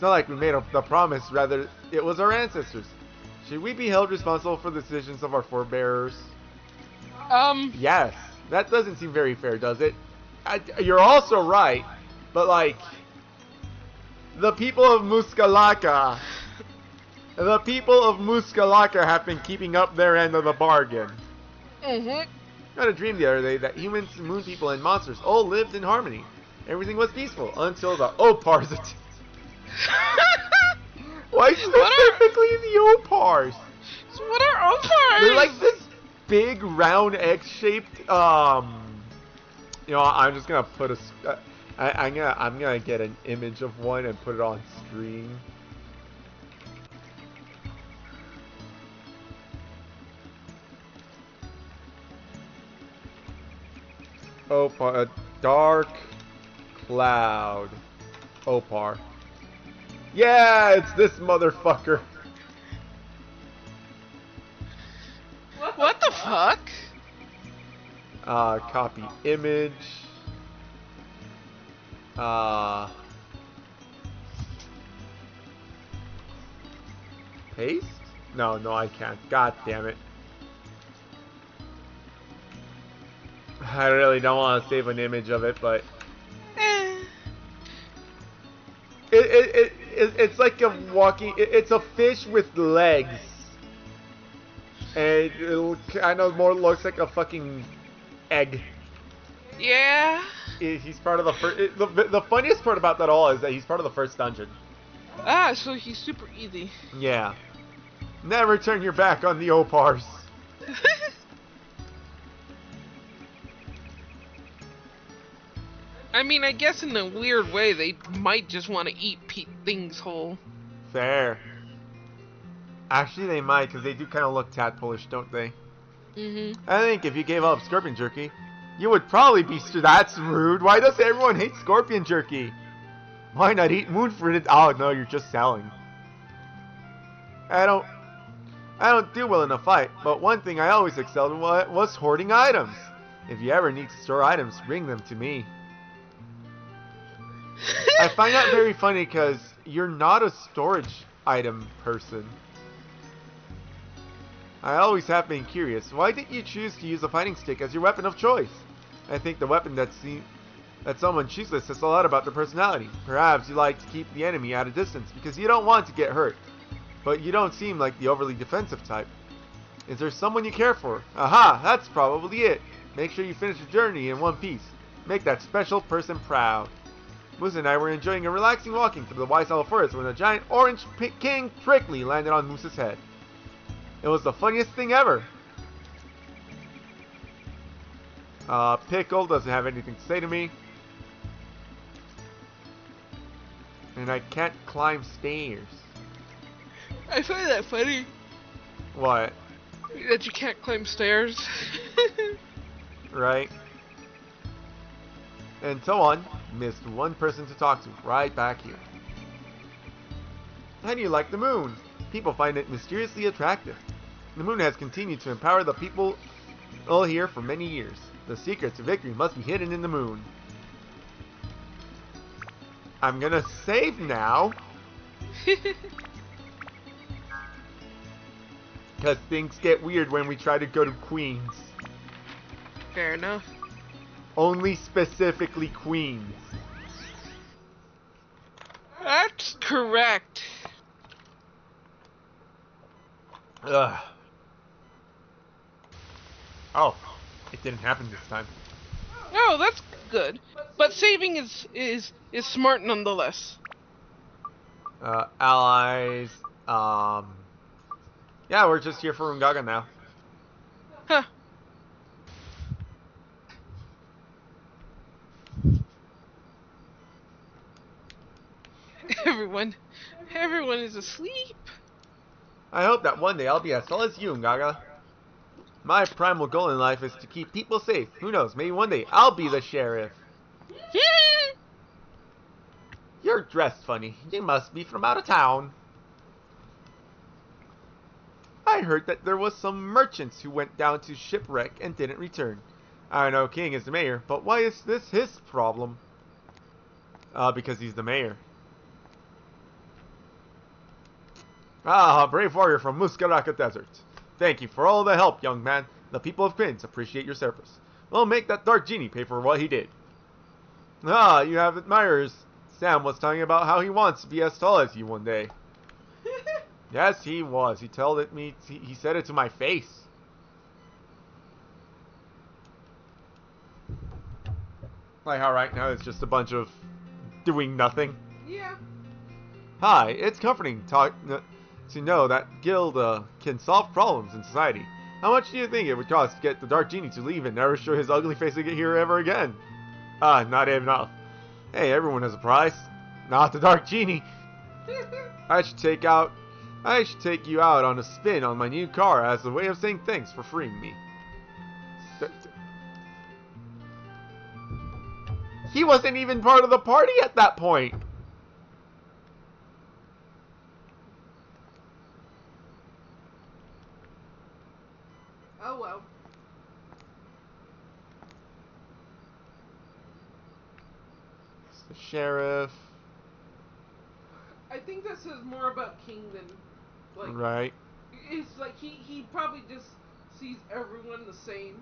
the promise. Rather, it was our ancestors. Should we be held responsible for the decisions of our forebears? Yes. That doesn't seem very fair, does it? You're also right, but like, the people of Muskalaka have been keeping up their end of the bargain. I had a dream the other day that humans, moon people, and monsters all lived in harmony. Everything was peaceful until the Opars. Why specifically the Opars? So what are Opars? They're like this big, round, egg-shaped. You know, I'm just gonna put I'm gonna get an image of one and put it on screen. Opar, a dark cloud. Opar. Yeah, it's this motherfucker. What the fuck? Copy image. Paste? No, I can't. God damn it. I really don't want to save an image of it, but it's like a walking. It's a fish with legs, and it kind of more looks like a fucking egg. Yeah. He's part of the first. The funniest part about that all is that he's part of the first dungeon. Ah, so he's super easy. Yeah. Never turn your back on the Opars. I mean, I guess in a weird way, they might just want to eat things whole. Fair. Actually, they might, because they do kind of look tadpoleish, don't they? I think if you gave up scorpion jerky, you would probably be... That's rude. Why does everyone hate scorpion jerky? Why not eat moon fruit? Oh, no, you're just selling. I don't do well in a fight, but one thing I always excelled in was hoarding items. If you ever need to store items, bring them to me. I find that very funny because you're not a storage item person. I always have been curious. Why didn't you choose to use a fighting stick as your weapon of choice? I think the weapon that someone chooses says a lot about their personality. Perhaps you like to keep the enemy at a distance because you don't want to get hurt. But you don't seem like the overly defensive type. Is there someone you care for? Aha! That's probably it. Make sure you finish the journey in one piece. Make that special person proud. Moose and I were enjoying a relaxing walking through the Whiteside Forest when a giant orange king prickly landed on Moose's head. It was the funniest thing ever. Pickle doesn't have anything to say to me. And I can't climb stairs. I find that funny. What? That you can't climb stairs. Right? And so on. Missed one person to talk to right back here. How do you like the moon? People find it mysteriously attractive. The moon has continued to empower the people all here for many years. The secret to victory must be hidden in the moon. I'm gonna save now. Because things get weird when we try to go to Queens. Fair enough. Only specifically Queens. That's correct. Ugh. Oh, it didn't happen this time. Oh, that's good. But saving is smart nonetheless. Allies. Yeah, we're just here for Ungaga now. Huh. Everyone is asleep. I hope that one day I'll be as tall as you, Gaga. My primal goal in life is to keep people safe. Who knows, maybe one day I'll be the sheriff. You're dressed funny. You must be from out of town. I heard that there was some merchants who went down to shipwreck and didn't return. I know King is the mayor, but why is this his problem? Because he's the mayor. Ah, a brave warrior from Muskaraka Desert. Thank you for all the help, young man. The people of Queens appreciate your service. We'll make that dark genie pay for what he did. Ah, you have admirers. Sam was talking about how he wants to be as tall as you one day. Yes, he was. He told it me. He said it to my face. Like how right now it's just a bunch of doing nothing. Yeah. Hi, it's comforting to know that Guild can solve problems in society. How much do you think it would cost to get the Dark Genie to leave and never show his ugly face here ever again? Ah, not enough. Hey, everyone has a price. Not the Dark Genie. I should take you out on a spin on my new car as a way of saying thanks for freeing me. He wasn't even part of the party at that point. Oh well. It's the sheriff. I think that says more about King than like. Right. It's like he probably just sees everyone the same.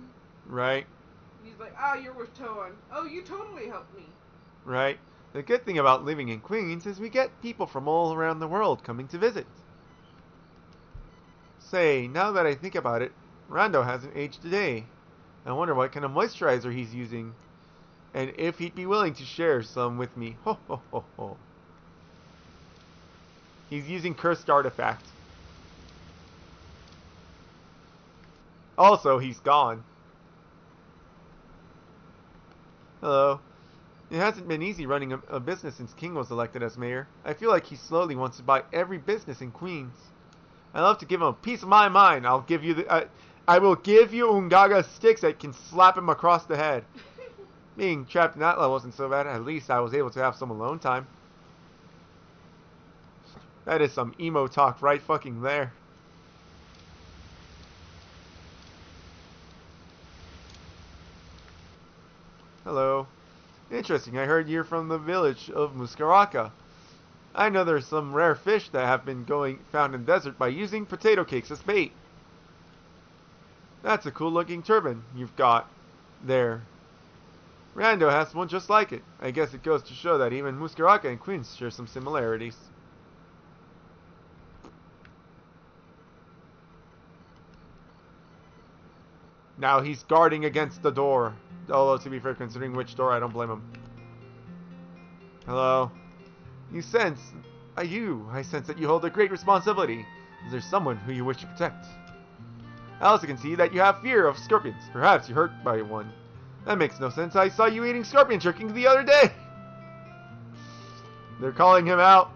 Right. He's like, ah, you're with Toan. Oh, you totally helped me. Right. The good thing about living in Queens is we get people from all around the world coming to visit. Say, now that I think about it, Rando hasn't aged a day. I wonder what kind of moisturizer he's using. And if he'd be willing to share some with me. Ho ho ho ho. He's using Cursed Artifact. Also, he's gone. Hello. It hasn't been easy running a business since King was elected as mayor. I feel like he slowly wants to buy every business in Queens. I love to give him a piece of my mind. I will give you Ungaga sticks that can slap him across the head. Being trapped in that level wasn't so bad. At least I was able to have some alone time. That is some emo talk right fucking there. Hello. Interesting, I heard you're from the village of Muskaraka. I know there's some rare fish that have been found in the desert by using potato cakes as bait. That's a cool looking turban you've got there. Rando has one just like it. I guess it goes to show that even Muskaraka and Queens share some similarities. Now he's guarding against the door. Although, to be fair, considering which door, I don't blame him. Hello? I sense that you hold a great responsibility. Is there someone who you wish to protect? I also can see that you have fear of scorpions. Perhaps you're hurt by one. That makes no sense. I saw you eating scorpion chicken the other day. They're calling him out.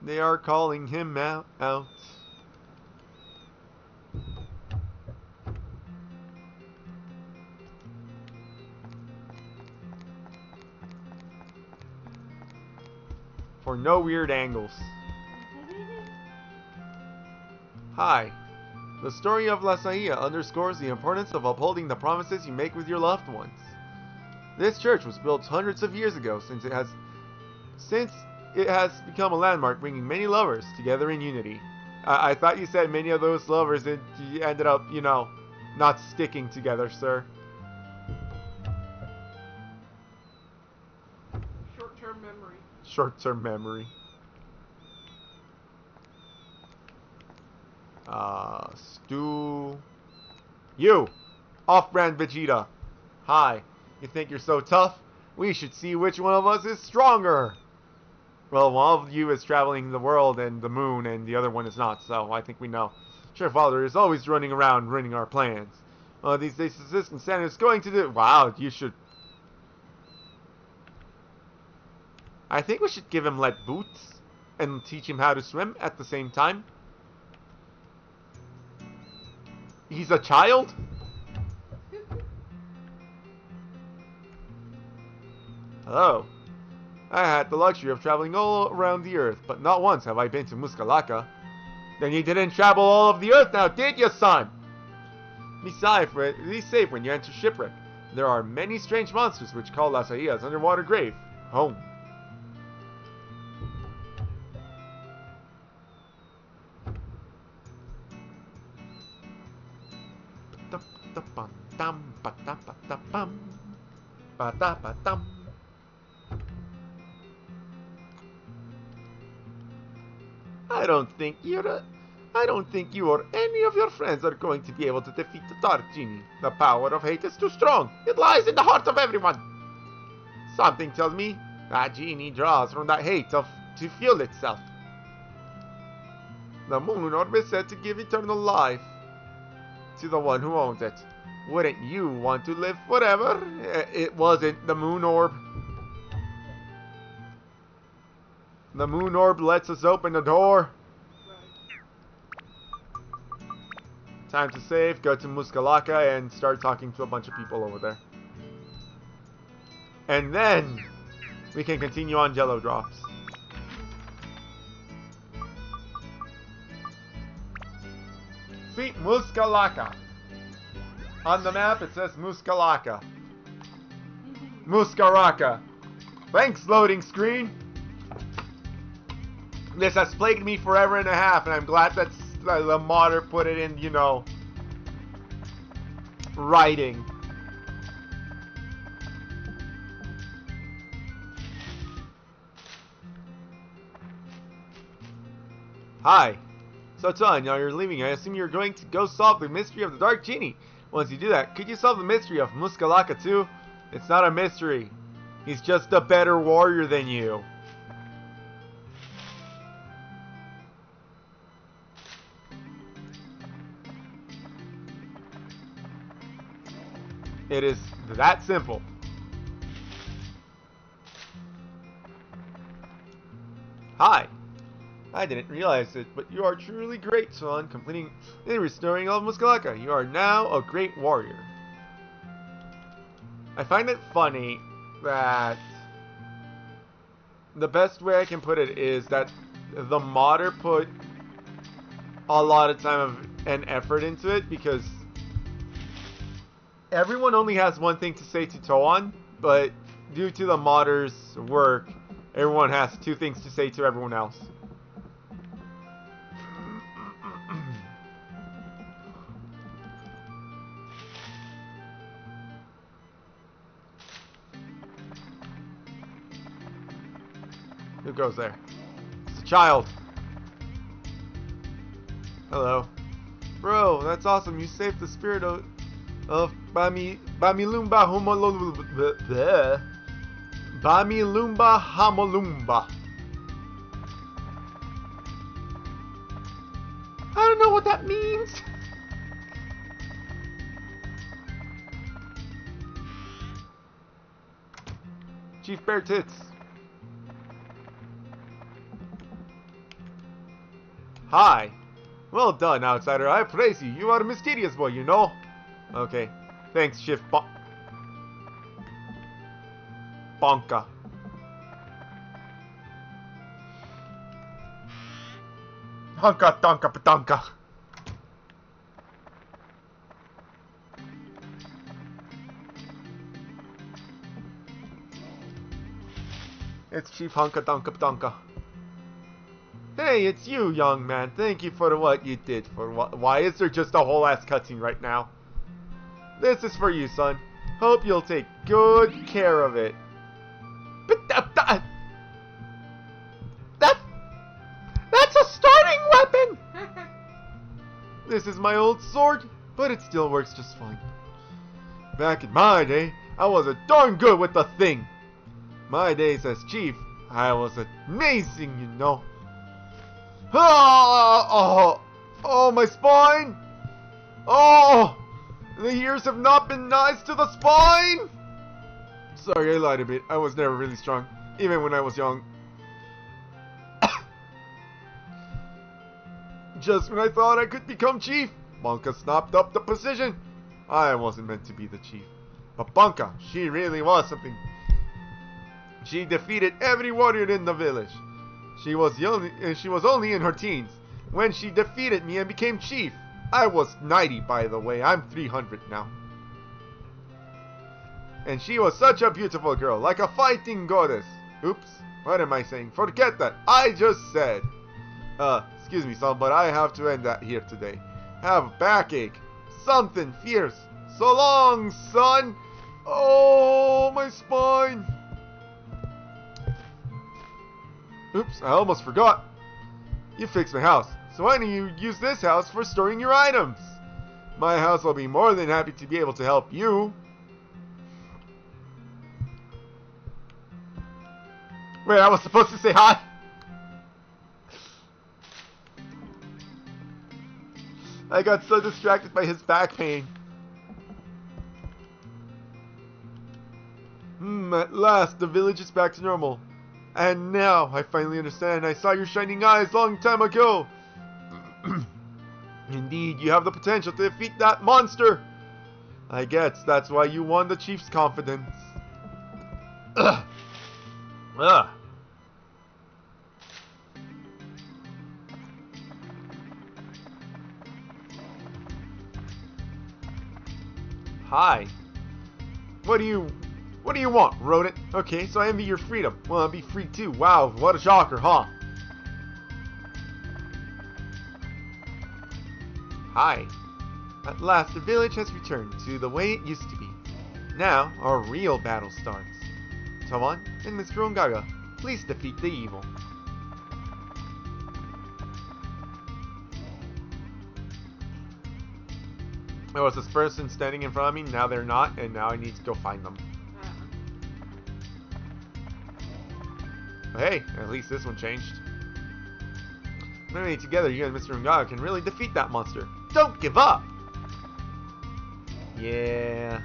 They are calling him out. For no weird angles. Hi. The story of La Saia underscores the importance of upholding the promises you make with your loved ones. This church was built hundreds of years ago since it has become a landmark, bringing many lovers together in unity. I thought you said many of those lovers ended up, not sticking together, sir. Short-term memory. Short-term memory. Stu. You! Off-brand Vegeta. Hi. You think you're so tough? We should see which one of us is stronger. Well, one of you is traveling the world and the moon, and the other one is not, so I think we know. Sure, Father is always running around ruining our plans. Oh, these days assistant center is going to do. Wow, you should. I think we should give him lead boots and teach him how to swim at the same time. He's a child? Hello. I had the luxury of traveling all around the earth, but not once have I been to Muskalaka. Then you didn't travel all of the earth now, did you, son? Be safe when you enter shipwreck. There are many strange monsters which call Las Ahia's underwater grave home. I don't think you or any of your friends are going to be able to defeat the Dark Genie. The power of hate is too strong. It lies in the heart of everyone. Something tells me that genie draws from that hate to fuel itself. The moon orb is said to give eternal life to the one who owns it. Wouldn't you want to live forever? It wasn't the moon orb. The moon orb lets us open the door. Time to save, go to Muskalaka, and start talking to a bunch of people over there. And then we can continue on Jello Drops. See, Muskalaka. On the map it says Muskalaka. Muskaraka. Thanks, loading screen. This has plagued me forever and a half, and I'm glad that the modder put it in, you know, writing. Hi. So Ton, now you're leaving. I assume you're going to go solve the mystery of the Dark Genie. Once you do that, could you solve the mystery of Muskalaka too? It's not a mystery. He's just a better warrior than you. It is that simple. Hi. I didn't realize it, but you are truly great, son, completing and restoring all of Muskalaka. You are now a great warrior. I find it funny that the best way I can put it is that the modder put a lot of time and effort into it, because everyone only has one thing to say to Toan, but due to the modder's work, everyone has two things to say to everyone else. Who goes there? It's a child. Hello. Bro, that's awesome. You saved the spirit of Bamilumba Homolumba. Bamilumba Homolumba. I don't know what that means. Chief Bear Tits. Hi. Well done, outsider. I praise you. You are a mysterious boy, you know. Okay. Thanks, Chief Bonka. Honka donka patonka. It's Chief Honka donka patonka. Hey, it's you, young man. Thank you for what you did. Why is there just a whole ass cutscene right now? This is for you, son. Hope you'll take good care of it. That's a starting weapon! This is my old sword, but it still works just fine. Back in my day, I was a darn good with the thing. My days as chief, I was amazing, you know. Oh, my spine! Oh, The years have not been nice to the spine! Sorry, I lied a bit. I was never really strong, even when I was young. Just when I thought I could become chief, Banka snapped up the position. I wasn't meant to be the chief. But Banka, she really was something. She defeated every warrior in the village. She was only in her teens when she defeated me and became chief. I was 90, by the way. I'm 300 now. And she was such a beautiful girl, like a fighting goddess. Oops, what am I saying? Forget that. I just said. Excuse me, son, but I have to end that here today. Have a backache. Something fierce. So long, son. Oh, my spine. Oops, I almost forgot. You fixed my house, so why don't you use this house for storing your items? My house will be more than happy to be able to help you. Wait, I was supposed to say hi? I got so distracted by his back pain. At last, the village is back to normal. And now, I finally understand. I saw your shining eyes long time ago. Indeed, you have the potential to defeat that monster. I guess that's why you won the chief's confidence. Ugh. Ugh. Hi. What do you want, rodent? Okay, so I envy your freedom. Well, I'll be free too. Wow, what a shocker, huh? Hi. At last, the village has returned to the way it used to be. Now, our real battle starts. Tawan and Mr. Ongaga, please defeat the evil. There was this person standing in front of me, now they're not, and now I need to go find them. But hey, at least this one changed. Maybe together you and Mr. Ongaga can really defeat that monster. Don't give up! Yeah.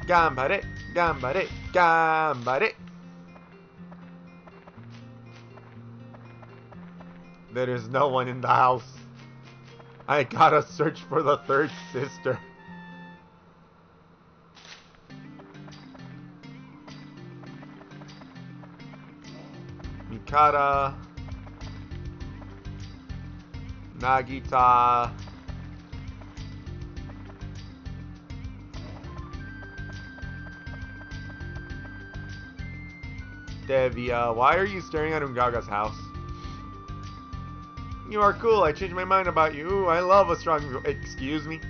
Gambare, gambare, gambare. There is no one in the house. I gotta search for the third sister. Mikata. Nagita. Devia. Why are you staring at Ungaga's house? You are cool. I changed my mind about you. Ooh, I love a strong... Excuse me?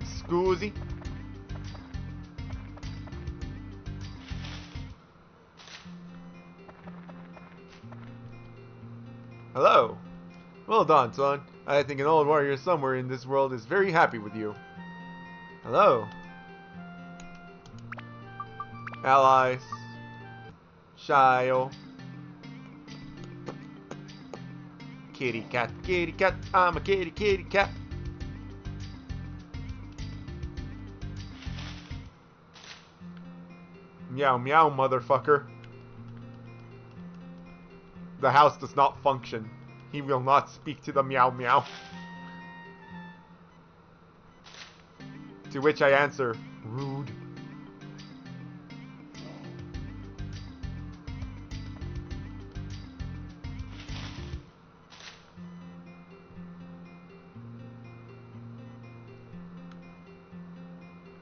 Scusi? Hello. Well done, son. I think an old warrior somewhere in this world is very happy with you. Hello. Allies. Shio. Kitty cat, I'm a kitty cat. Meow meow, motherfucker. The house does not function. He will not speak to the meow meow. To which I answer, rude.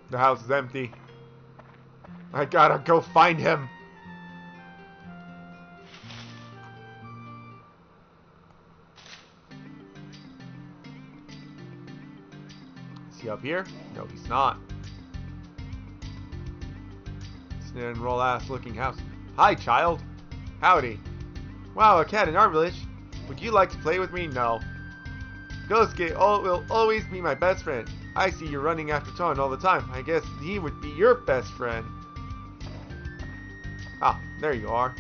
The house is empty. I gotta go find him. Is he up here? No, he's not. Snare and roll ass looking house. Hi, child. Howdy. Wow, a cat in our village. Would you like to play with me? No. Gosuke will always be my best friend. I see you running after Ton all the time. I guess he would be your best friend. Ah, there you are.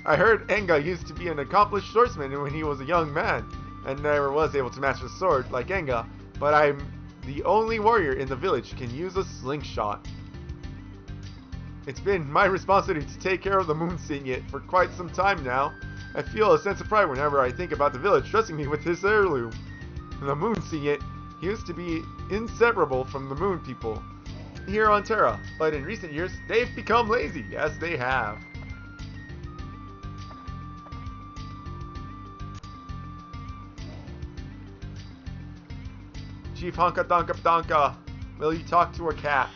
I heard Enga used to be an accomplished swordsman when he was a young man, and never was able to master the sword like Enga, but I'm the only warrior in the village who can use a slingshot. It's been my responsibility to take care of the moon singing for quite some time now. I feel a sense of pride whenever I think about the village trusting me with this heirloom. The moon singing used to be inseparable from the moon people here on Terra, but in recent years they've become lazy, yes they have. Chief Honka Donka Donka, will you talk to a cat?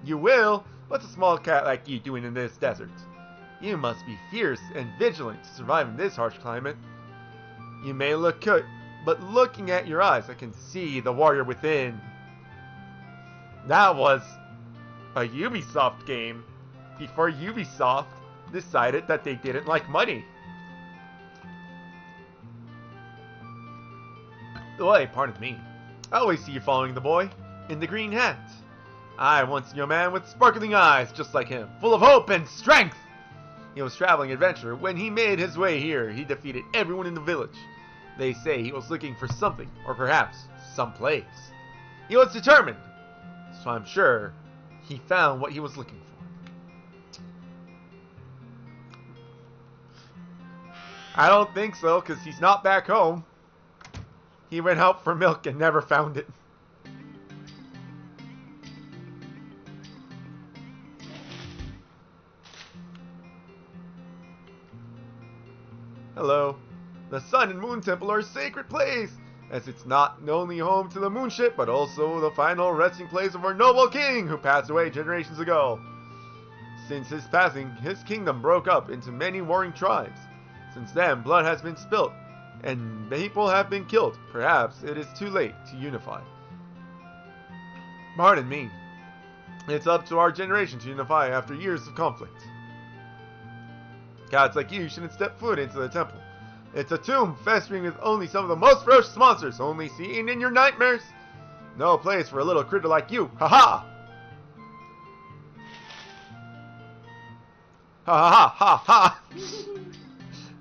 You will? What's a small cat like you doing in this desert? You must be fierce and vigilant to survive in this harsh climate. You may look good, but looking at your eyes, I can see the warrior within. That was a Ubisoft game before Ubisoft decided that they didn't like money. Wait, pardon me. I always see you following the boy in the green hat. I once knew a man with sparkling eyes just like him, full of hope and strength. He was traveling adventure. When he made his way here, he defeated everyone in the village. They say he was looking for something, or perhaps someplace. He was determined, so I'm sure he found what he was looking for. I don't think so, because he's not back home. He went out for milk and never found it. Hello. The Sun and Moon Temple are a sacred place, as it's not only home to the moonship, but also the final resting place of our noble king who passed away generations ago. Since his passing, his kingdom broke up into many warring tribes. Since then, blood has been spilt, and people have been killed. Perhaps it is too late to unify. Pardon me. It's up to our generation to unify after years of conflict. Gods like you shouldn't step foot into the temple. It's a tomb festering with only some of the most ferocious monsters only seen in your nightmares. No place for a little critter like you. Ha ha! Ha ha ha ha!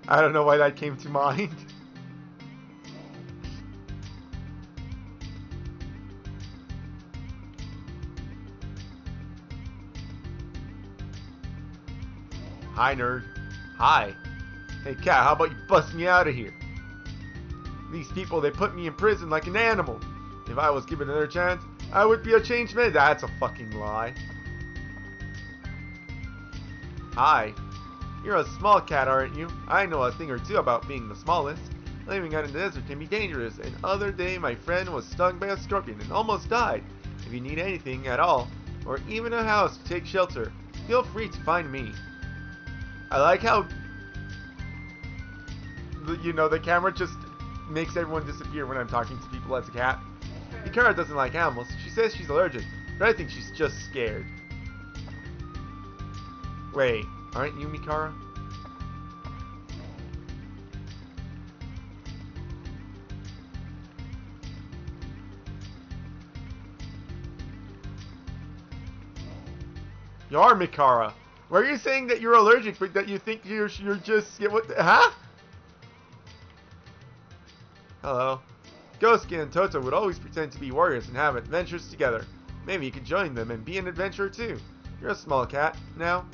I don't know why that came to mind. Hi, nerd. Hi. Hey, cat, how about you bust me out of here? These people, they put me in prison like an animal. If I was given another chance, I would be a changed man. That's a fucking lie. Hi. You're a small cat, aren't you? I know a thing or two about being the smallest. Living out in the desert can be dangerous. And the other day, my friend was stung by a scorpion and almost died. If you need anything at all, or even a house to take shelter, feel free to find me. I like how, you know, the camera just makes everyone disappear when I'm talking to people as a cat. Mikara doesn't like animals. She says she's allergic, but I think she's just scared. Wait, aren't you Mikara? You are Mikara. Why are you saying that you're allergic, but that you think you're just... What the, huh? Hello. Ghoski and Toto would always pretend to be warriors and have adventures together. Maybe you could join them and be an adventurer too. You're a small cat now.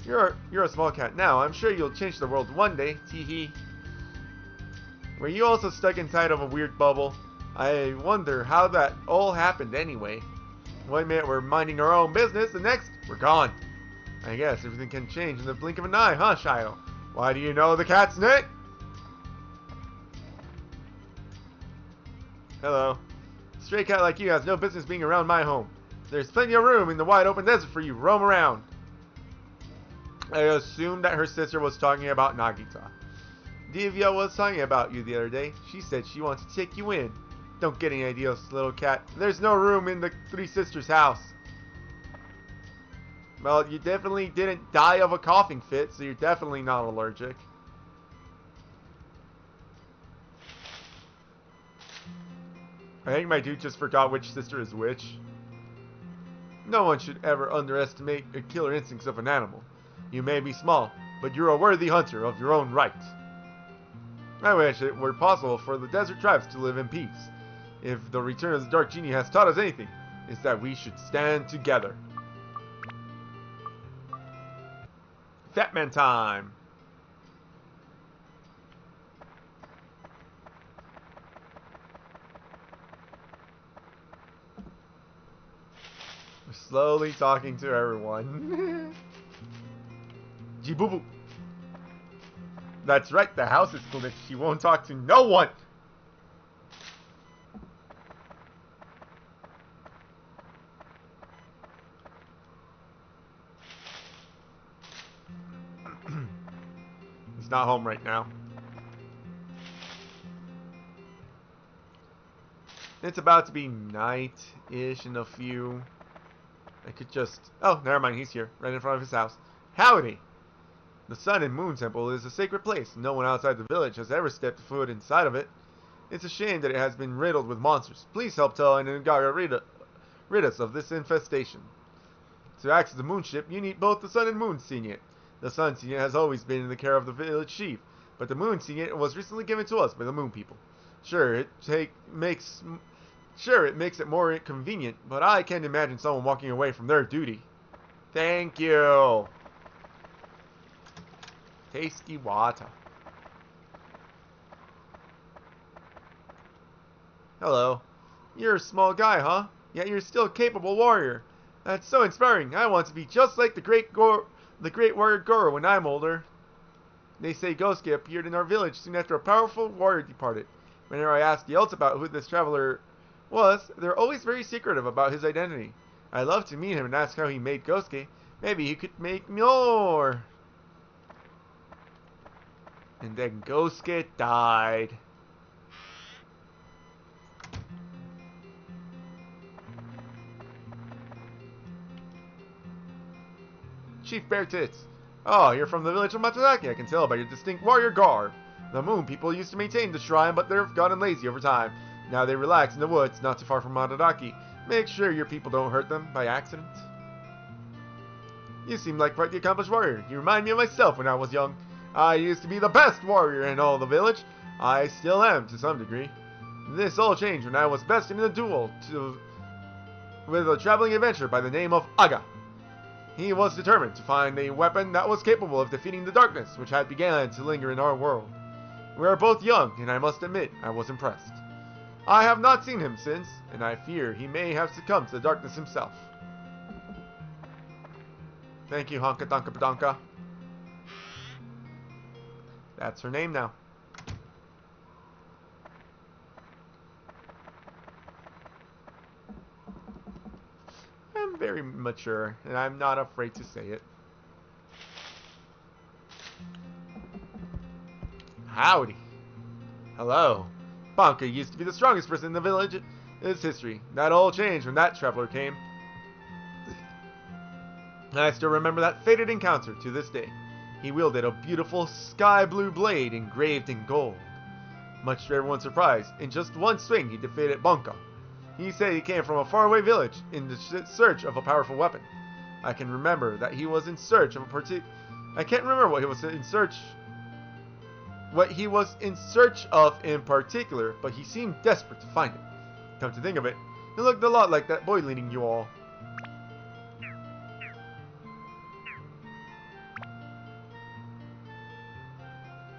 You're a small cat now. I'm sure you'll change the world one day. Teehee. Were you also stuck inside of a weird bubble? I wonder how that all happened anyway. One minute we're minding our own business, the next we're gone. I guess everything can change in the blink of an eye, huh, Shio? Why do you know the cat's name? Hello. A stray cat like you has no business being around my home. There's plenty of room in the wide open desert for you. Roam around. I assumed that her sister was talking about Nagita. Divya was talking about you the other day. She said she wants to take you in. Don't get any ideas, little cat. There's no room in the Three Sisters' house. Well, you definitely didn't die of a coughing fit, so you're definitely not allergic. I think my dude just forgot which sister is which. No one should ever underestimate the killer instincts of an animal. You may be small, but you're a worthy hunter of your own right. I wish it were possible for the desert tribes to live in peace. If the return of the Dark Genie has taught us anything, it's that we should stand together. Fat Man time! We're slowly talking to everyone. G-boo-boo. That's right, the house is glitched. She won't talk to no one. He's not home right now. It's about to be night-ish in a few. I could just... Oh, never mind, he's here, right in front of his house. Howdy! The Sun and Moon Temple is a sacred place. No one outside the village has ever stepped foot inside of it. It's a shame that it has been riddled with monsters. Please help tell Anagaga rid us of this infestation. To access the moonship, you need both the Sun and Moon Signet. The Sun Signet has always been in the care of the village chief, but the Moon Signet was recently given to us by the Moon people. Sure, it makes it more convenient, but I can't imagine someone walking away from their duty. Thank you. Tasty water. Hello. You're a small guy, huh? Yet you're still a capable warrior. That's so inspiring. I want to be just like the great warrior Goro when I'm older. They say Gosuke appeared in our village soon after a powerful warrior departed. Whenever I ask the else about who this traveler was, they're always very secretive about his identity. I'd love to meet him and ask how he made Gosuke. Maybe he could make more. And then Gosuke died. Chief Bear Tits. Oh, you're from the village of Matadaki. I can tell by your distinct warrior garb. The Moon people used to maintain the shrine, but they've gotten lazy over time. Now they relax in the woods, not too far from Matadaki. Make sure your people don't hurt them by accident. You seem like quite the accomplished warrior. You remind me of myself when I was young. I used to be the best warrior in all the village. I still am, to some degree. This all changed when I was bested in a duel with a traveling adventurer by the name of Aga. He was determined to find a weapon that was capable of defeating the darkness which had begun to linger in our world. We are both young, and I must admit I was impressed. I have not seen him since, and I fear he may have succumbed to the darkness himself. Thank you, Honka Donka Badonka. That's her name now. I'm very mature, and I'm not afraid to say it. Howdy. Hello. Banka used to be the strongest person in the village in its history. That all changed when that traveler came. I still remember that fated encounter to this day. He wielded a beautiful sky blue blade engraved in gold. Much to everyone's surprise, in just one swing he defeated Banka. He said he came from a faraway village in the search of a powerful weapon. I can remember that he was in search of I can't remember what he was in search of in particular, but he seemed desperate to find it. Come to think of it, he looked a lot like that boy leading you all.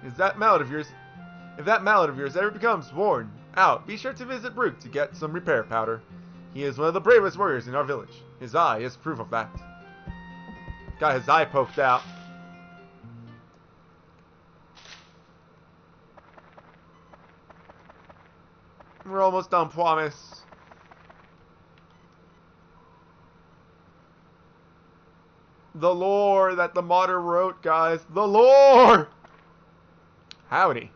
If that mallet of yours ever becomes worn out, be sure to visit Brook to get some repair powder. He is one of the bravest warriors in our village. His eye is proof of that. Got his eye poked out. We're almost done, promise. The lore that the modder wrote, guys. The lore! Howdy.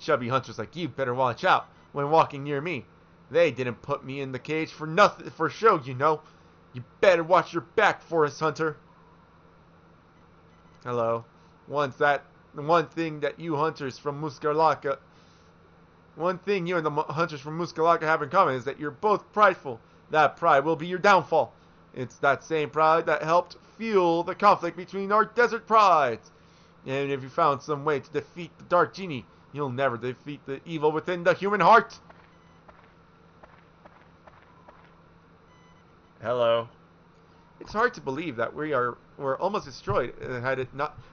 Chubby hunters like you better watch out when walking near me. They didn't put me in the cage for nothing, for show, you know. You better watch your back, forest hunter. Hello. One thing you and the hunters from Muskalaka have in common is that you're both prideful. That pride will be your downfall. It's that same pride that helped fuel the conflict between our desert prides. And if you found some way to defeat the Dark Genie, you'll never defeat the evil within the human heart. Hello. It's hard to believe that we're almost destroyed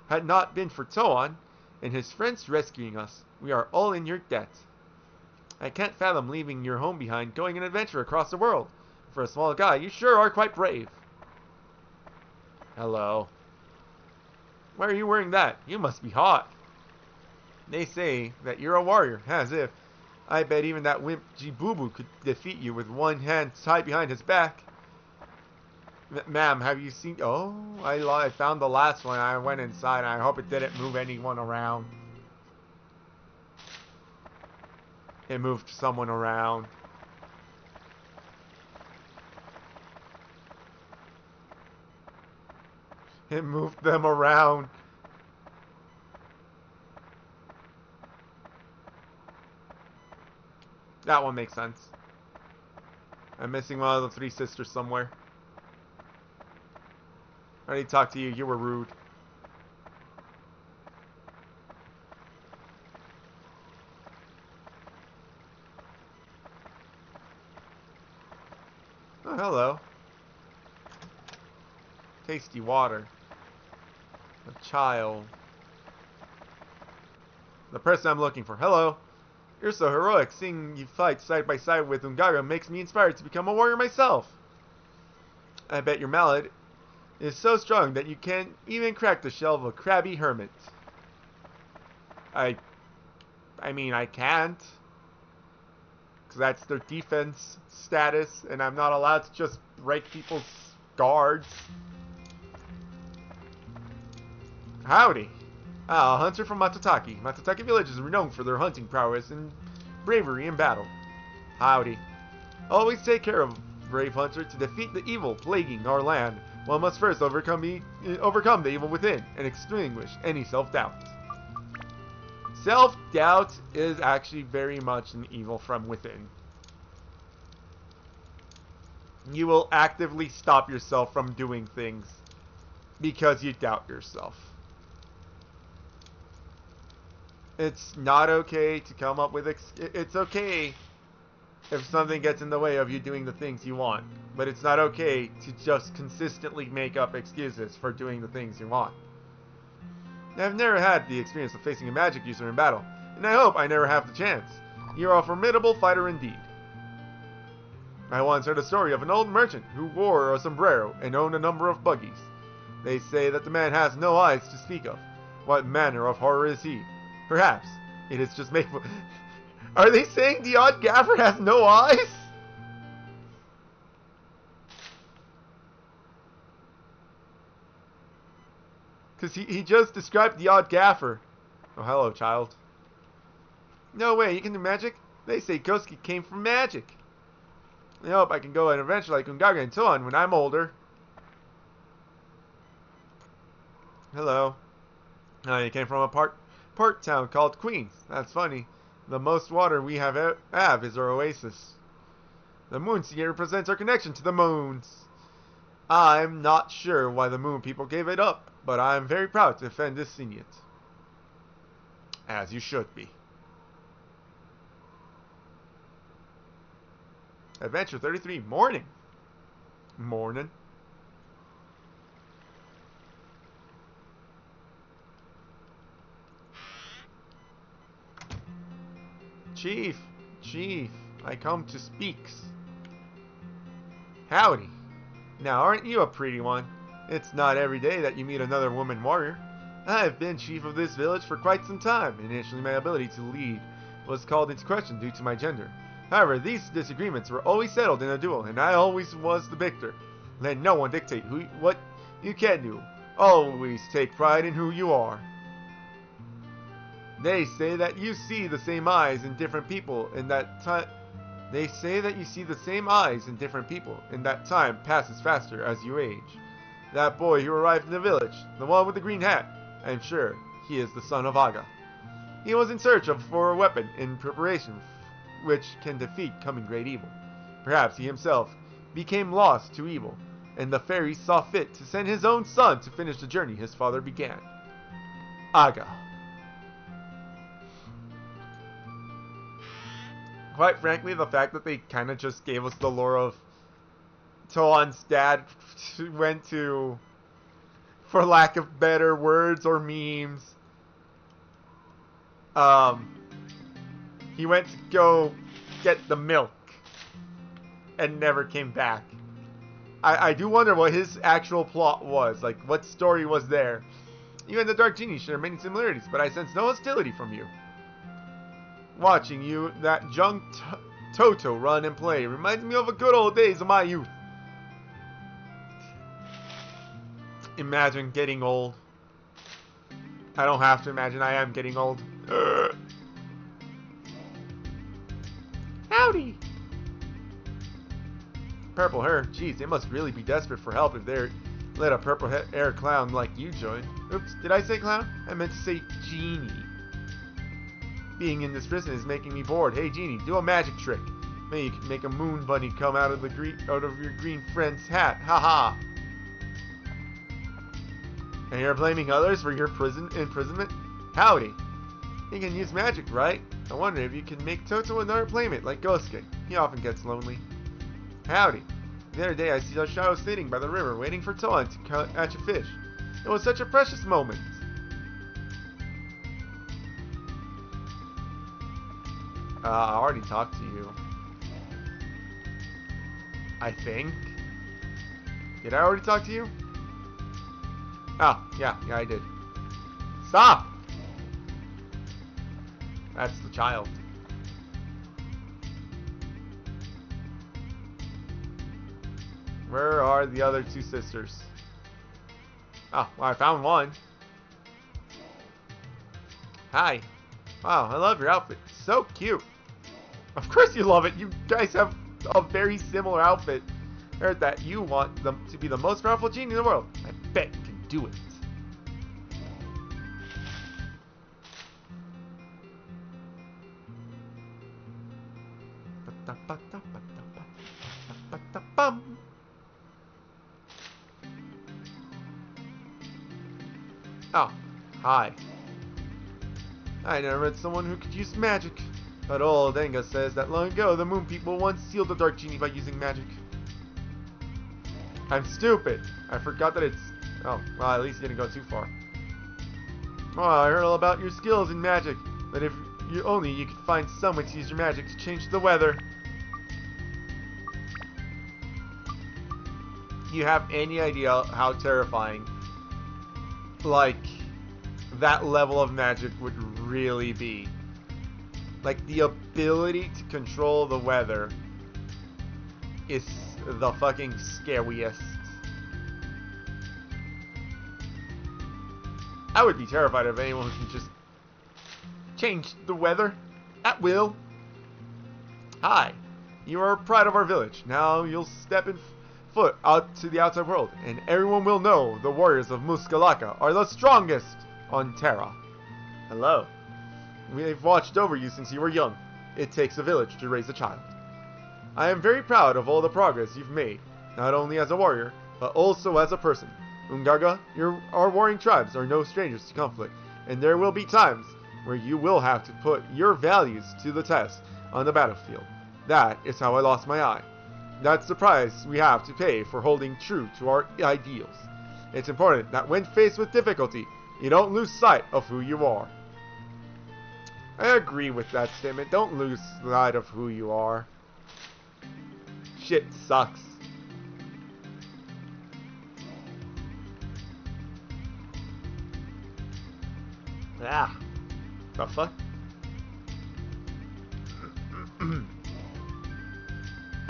had not been for Toan and his friends rescuing us. We are all in your debt. I can't fathom leaving your home behind, going an adventure across the world. For a small guy, you sure are quite brave. Hello. Why are you wearing that? You must be hot. They say that you're a warrior, as if. I bet even that wimp Jibubu could defeat you with one hand tied behind his back. Ma'am, have you seen... Oh, I found the last one. I went inside. I hope it didn't move anyone around. It moved someone around. It moved them around. That one makes sense. I'm missing one of the three sisters somewhere. I already talked to you. You were rude. Oh, hello. Tasty water. A child. The person I'm looking for. Hello. You're so heroic. Seeing you fight side by side with Ungaga makes me inspired to become a warrior myself. I bet your mallet is so strong that you can't even crack the shell of a crabby hermit. I mean, I can't. Because that's their defense status, and I'm not allowed to just break people's guards. Howdy. A hunter from Matataki. Matataki village is renowned for their hunting prowess and bravery in battle. Howdy. Always take care of brave hunter. To defeat the evil plaguing our land, one must first overcome the evil within and extinguish any self-doubt. Self-doubt is actually very much an evil from within. You will actively stop yourself from doing things because you doubt yourself. It's not okay to come up with... It's okay if something gets in the way of you doing the things you want. But it's not okay to just consistently make up excuses for doing the things you want. I've never had the experience of facing a magic user in battle, and I hope I never have the chance. You're a formidable fighter indeed. I once heard a story of an old merchant who wore a sombrero and owned a number of buggies. They say that the man has no eyes to speak of. What manner of horror is he? Perhaps it is just make... Are they saying the odd gaffer has no eyes? Because he just described the odd gaffer. Oh, hello, child. No way, you can do magic? They say Koski came from magic. I hope I can go an adventure like Ungaga and Toan when I'm older. Hello. You came from a port town called Queens. That's funny. The most water we have is our oasis. The moon sea represents our connection to the moons. I'm not sure why the moon people gave it up, but I'm very proud to defend this Signet. As you should be. Adventure 33, morning. Morning. Chief, I come to speaks. Howdy. Now, aren't you a pretty one? It's not every day that you meet another woman warrior. I've been chief of this village for quite some time. Initially, my ability to lead was called into question due to my gender. However, these disagreements were always settled in a duel, and I always was the victor. Let no one dictate what you can do. Always take pride in who you are. They say that you see the same eyes in different people, and that time... They say that you see the same eyes in different people, and that time passes faster as you age. That boy who arrived in the village, the one with the green hat, I'm sure he is the son of Aga. He was in search for a weapon in preparation which can defeat coming great evil. Perhaps he himself became lost to evil. and the fairy saw fit to send his own son to finish the journey his father began. Aga. Quite frankly, the fact that they kind of just gave us the lore of Toan's dad went to, for lack of better words or memes, he went to go get the milk and never came back. I do wonder what his actual plot was, like what story was there. You and the Dark Genie share many similarities, but I sense no hostility from you. Watching you, that young Toto run and play reminds me of the good old days of my youth. Imagine getting old. I don't have to imagine, I am getting old. Howdy! Purple hair, geez, they must really be desperate for help if they're let a purple hair clown like you join. Oops, did I say clown? I meant to say genie. Being in this prison is making me bored. Hey genie, do a magic trick. Maybe you can make a moon bunny come out of your green friend's hat. Haha. And you're blaming others for your imprisonment? Howdy. You can use magic, right? I wonder if you can make Toto another playmate like Gosuke. He often gets lonely. Howdy. The other day I see a shadow sitting by the river waiting for Toan to catch a fish. It was such a precious moment. I already talked to you. I think. Did I already talk to you? Oh, yeah, I did. Stop! That's the child. Where are the other two sisters? Oh, well, I found one. Hi. Wow, I love your outfit. So cute. Of course you love it. You guys have a very similar outfit. Heard that you want them to be the most powerful genie in the world. I bet you can do it. Oh, hi. I never met someone who could use magic. But old Enga says that long ago the moon people once sealed the dark genie by using magic. I'm stupid. I forgot that it's... Oh, well, at least you didn't go too far. Oh, I heard all about your skills in magic. But if you only you could find someone to use your magic to change the weather. Do you have any idea how terrifying, like, that level of magic would really be? Like, the ability to control the weather is the fucking scariest. I would be terrified of anyone who can just change the weather at will. Hi, you are pride of our village. Now you'll step in foot out to the outside world, and everyone will know the warriors of Muskalaka are the strongest on Terra. Hello. We've watched over you since you were young. It takes a village to raise a child. I am very proud of all the progress you've made, not only as a warrior, but also as a person. Ungaga, our warring tribes are no strangers to conflict, and there will be times where you will have to put your values to the test on the battlefield. That is how I lost my eye. That's the price we have to pay for holding true to our ideals. It's important that when faced with difficulty, you don't lose sight of who you are. I agree with that statement. Don't lose sight of who you are. Shit sucks. Ah. The fuck?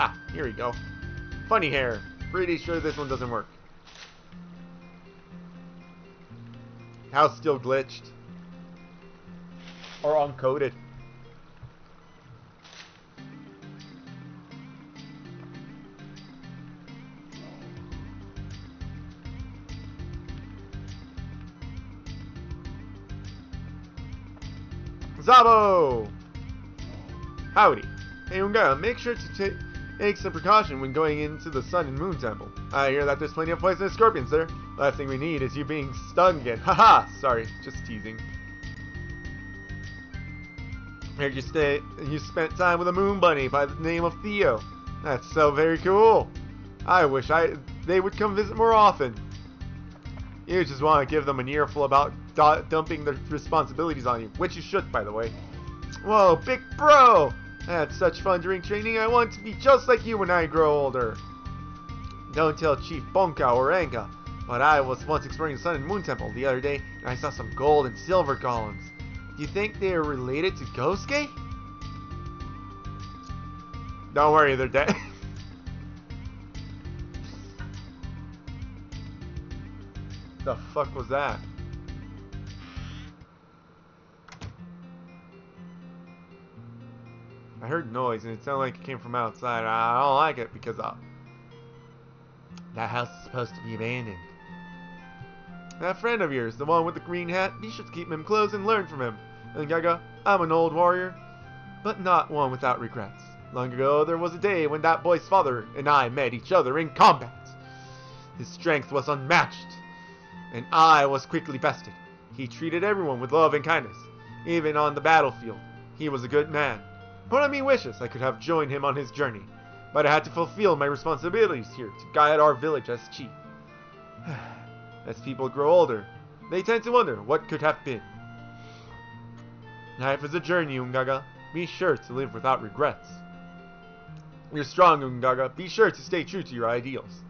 Ah, here we go. Funny hair. Pretty sure this one doesn't work. House still glitched. Or uncoded. Zabo! Howdy. Hey Unga, make sure to Take some precaution when going into the Sun and Moon Temple. I hear that there's plenty of poisonous scorpions there. Last thing we need is you being stung again. Haha! Sorry, just teasing. Heard you spent time with a moon bunny by the name of Theo. That's so very cool. I wish they would come visit more often. You just want to give them an earful about dumping their responsibilities on you, which you should, by the way. Whoa, big bro! I had such fun during training. I want to be just like you when I grow older. Don't tell Chief Bonka or Anka, but I was once exploring the Sun and Moon Temple the other day, and I saw some gold and silver golems. Do you think they are related to Gosuke? Don't worry, they're dead. The fuck was that? I heard noise and it sounded like it came from outside. I don't like it because that house is supposed to be abandoned. That friend of yours, the one with the green hat, be sure to keep him close and learn from him. And Gaga, I'm an old warrior, but not one without regrets. Long ago, there was a day when that boy's father and I met each other in combat. His strength was unmatched, and I was quickly bested. He treated everyone with love and kindness, even on the battlefield. He was a good man. Part of me wishes I could have joined him on his journey, but I had to fulfill my responsibilities here to guide our village as chief. As people grow older, they tend to wonder what could have been. Life is a journey, Ungaga. Be sure to live without regrets. You're strong, Ungaga. Be sure to stay true to your ideals.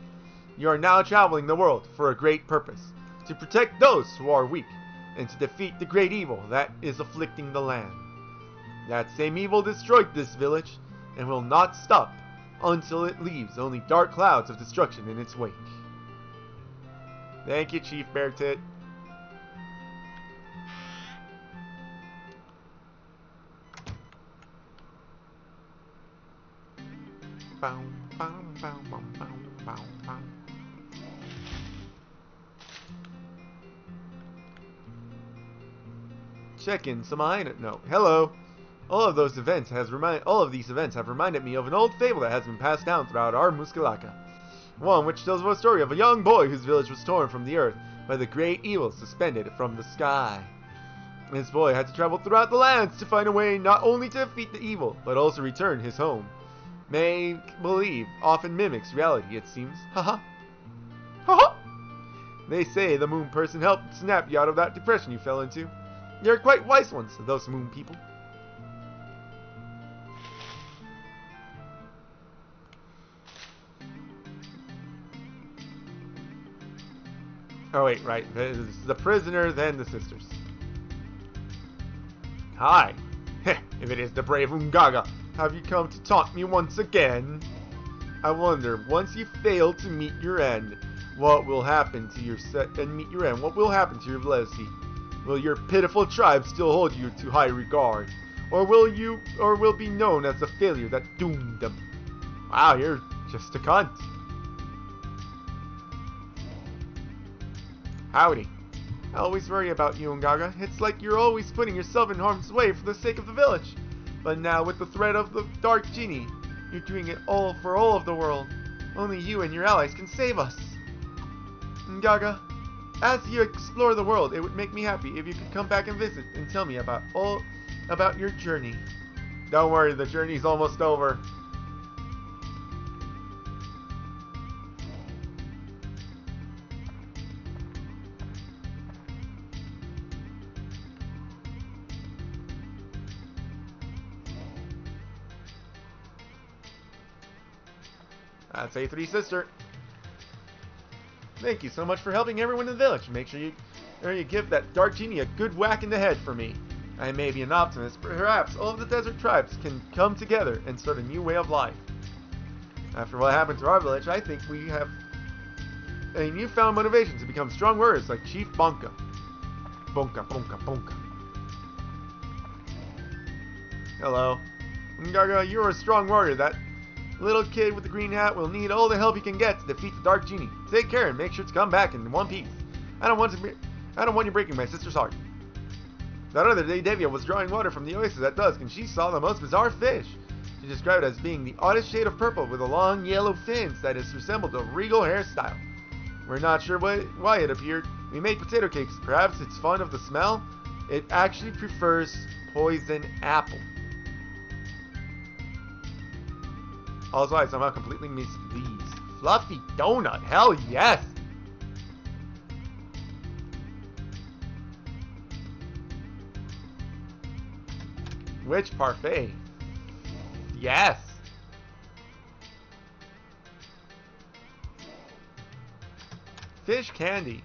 You are now traveling the world for a great purpose, to protect those who are weak, and to defeat the great evil that is afflicting the land. That same evil destroyed this village, and will not stop until it leaves only dark clouds of destruction in its wake. Thank you, Chief Beartit. Check in some minor note. Hello. All of these events have reminded me of an old fable that has been passed down throughout our Muskalaka. One which tells of a story of a young boy whose village was torn from the earth by the great evil suspended from the sky. This boy had to travel throughout the lands to find a way not only to defeat the evil, but also return his home. Make believe often mimics reality, it seems. Haha. Haha. They say the moon person helped snap you out of that depression you fell into. You're quite wise ones, those moon people. Oh wait, right. There's the prisoner, then the sisters. Hi. If it is the brave Ungaga, have you come to taunt me once again? I wonder, once you fail to meet your end, what will happen to your What will happen to your legacy? Will your pitiful tribe still hold you to high regard, or will be known as a failure that doomed them? Wow, you're just a cunt. Howdy. I always worry about you, Ungaga. It's like you're always putting yourself in harm's way for the sake of the village. But now with the threat of the Dark Genie, you're doing it all for all of the world. Only you and your allies can save us. Ungaga, as you explore the world, it would make me happy if you could come back and visit and tell me about your journey. Don't worry, the journey's almost over. That's A3 sister. Thank you so much for helping everyone in the village. Make sure you give that Dark Genie a good whack in the head for me. I may be an optimist, but perhaps all of the desert tribes can come together and start a new way of life. After what happened to our village, I think we have a newfound motivation to become strong warriors like Chief Bonka. Bonka, bonka, bonka. Hello. Ungaga, you're a strong warrior. That little kid with the green hat will need all the help he can get to defeat the Dark Genie. Take care and make sure to come back in one piece. I don't want you breaking my sister's heart. That other day, Devia was drawing water from the oasis at dusk, and she saw the most bizarre fish. She described it as being the oddest shade of purple with a long yellow fins that is resembled a regal hairstyle. We're not sure why it appeared. We made potato cakes. Perhaps it's fond of the smell? It actually prefers poison apple. Also, I somehow completely missed these. Fluffy donut. Hell yes! Which parfait? Yes! Fish candy.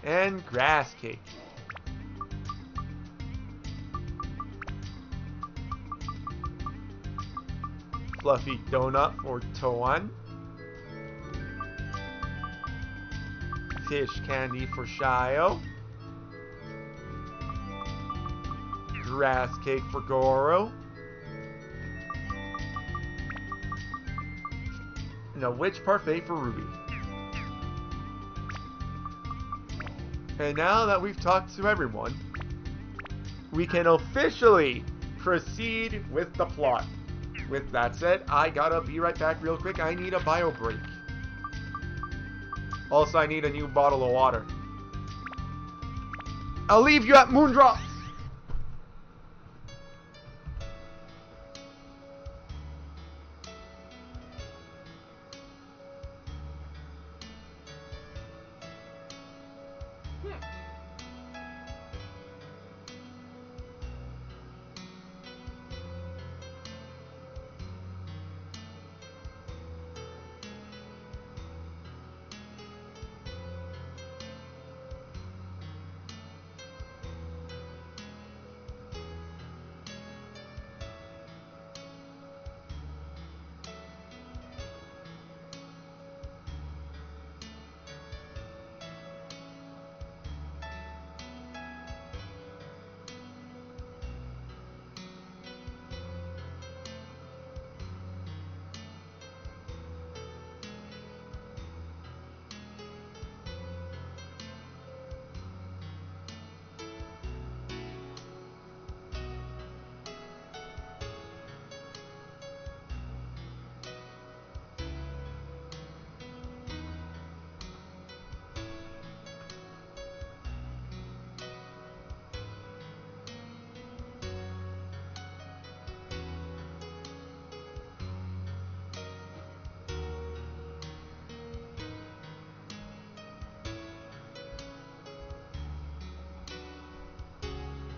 And grass cake. Fluffy donut for Toan. Fish candy for Shio. Grass cake for Goro. And a witch parfait for Ruby. And now that we've talked to everyone, we can officially proceed with the plot. With that said, I gotta be right back real quick. I need a bio break. Also, I need a new bottle of water. I'll leave you at Moondrop!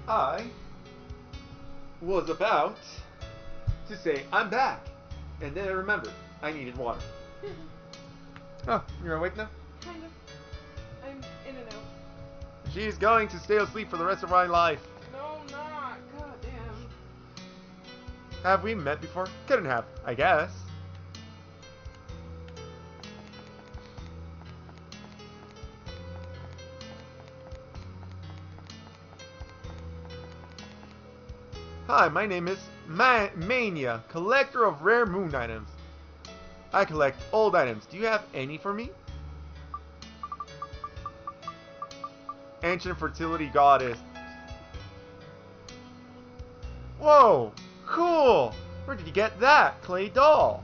I was about to say, I'm back. And then I remembered I needed water. Oh, you're awake now? Kind of. I'm in and out. She's going to stay asleep for the rest of my life. No, I'm not. God damn. Have we met before? Couldn't have, I guess. Hi, my name is Mania, collector of rare moon items. I collect old items. Do you have any for me? Ancient fertility goddess. Whoa, cool! Where did you get that? Clay doll.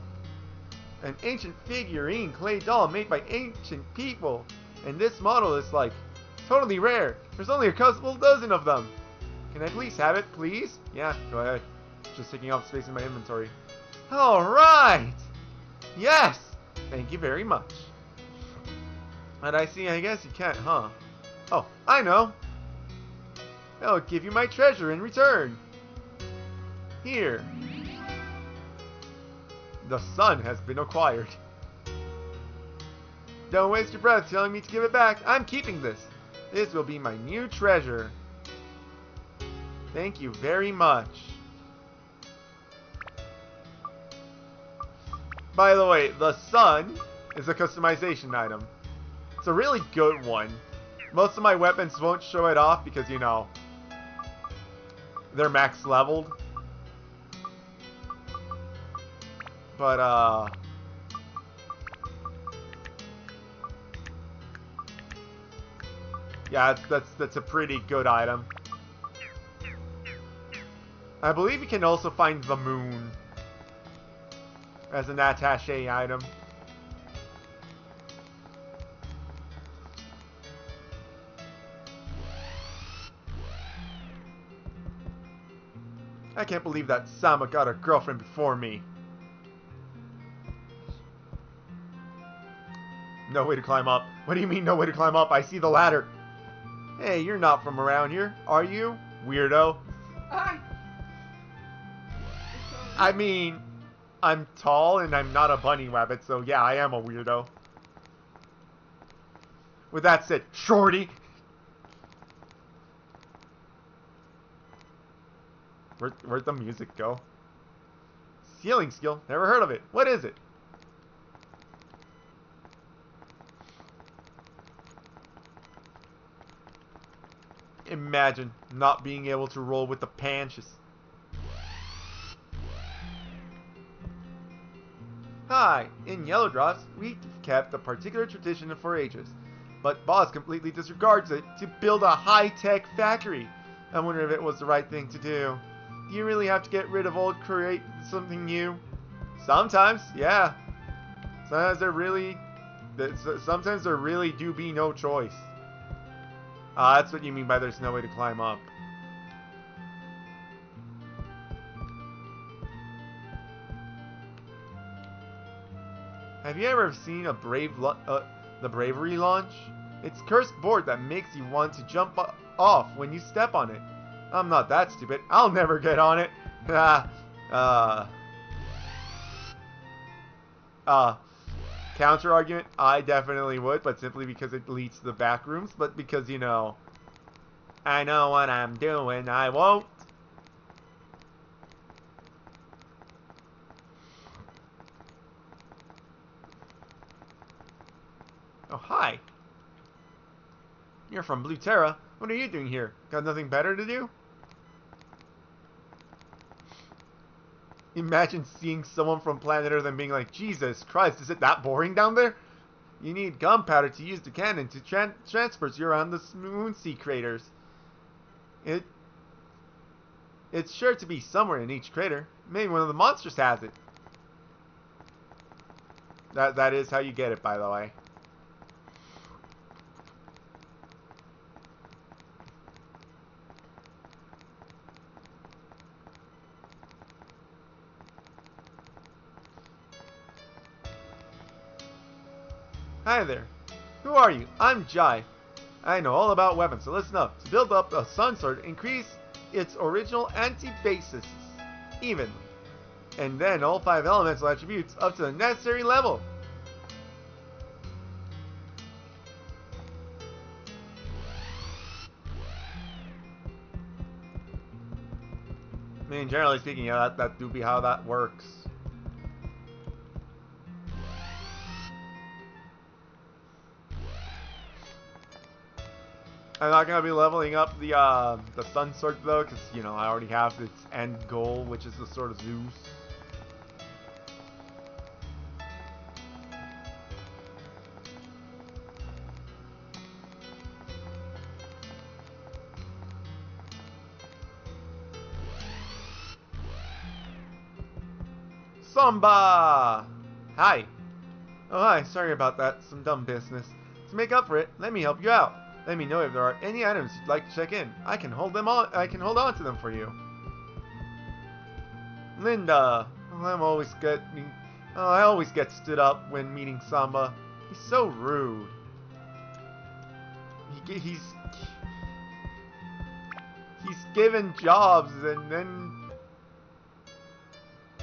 An ancient figurine clay doll made by ancient people. And this model is like totally rare. There's only a couple dozen of them. Can I please have it, please? Yeah, go ahead. Just taking up space in my inventory. Alright! Yes! Thank you very much. And I see, I guess you can't, huh? Oh, I know! I'll give you my treasure in return. Here. The sun has been acquired. Don't waste your breath telling me to give it back. I'm keeping this. This will be my new treasure. Thank you very much. By the way, the sun is a customization item. It's a really good one. Most of my weapons won't show it off because, you know, they're max leveled. But, yeah, that's a pretty good item. I believe you can also find the moon as an attaché item. I can't believe that Sama got a girlfriend before me. No way to climb up. What do you mean no way to climb up? I see the ladder. Hey, you're not from around here, are you? Weirdo. I mean, I'm tall and I'm not a bunny rabbit, so yeah, I am a weirdo. With that said, shorty. Where'd the music go? Sealing skill? Never heard of it. What is it? Imagine not being able to roll with the punches. Hi, in Yellow Drops, we've kept a particular tradition for ages, but Boss completely disregards it to build a high-tech factory. I wonder if it was the right thing to do. Do you really have to get rid of old, create something new? Sometimes, yeah. Sometimes there really do be no choice. That's what you mean by there's no way to climb up. Have you ever seen a the bravery launch? It's a cursed board that makes you want to jump off when you step on it. I'm not that stupid. I'll never get on it. Counter argument, I definitely would, but simply because it leads to the back rooms, but because, you know, I know what I'm doing, I won't. Oh, hi. You're from Blue Terra. What are you doing here? Got nothing better to do? Imagine seeing someone from planet Earth and being like, Jesus Christ, is it that boring down there? You need gunpowder to use the cannon to transport you around the Moonsea craters. It's sure to be somewhere in each crater. Maybe one of the monsters has it. That is how you get it, by the way. Hi there. Who are you? I'm Jai. I know all about weapons, so listen up. To build up a Sun Sword, increase its original anti-basis evenly. And then all 5 elemental attributes up to the necessary level. I mean, generally speaking, yeah, that do be how that works. I'm not gonna be leveling up the Sun Sword though, because you know I already have its end goal, which is the Sword of Zeus. Samba! Hi. Oh hi, sorry about that. Some dumb business. To make up for it, let me help you out. Let me know if there are any items you'd like to check in. I can hold on to them for you. Linda, I always get stood up when meeting Samba. He's so rude. He's given jobs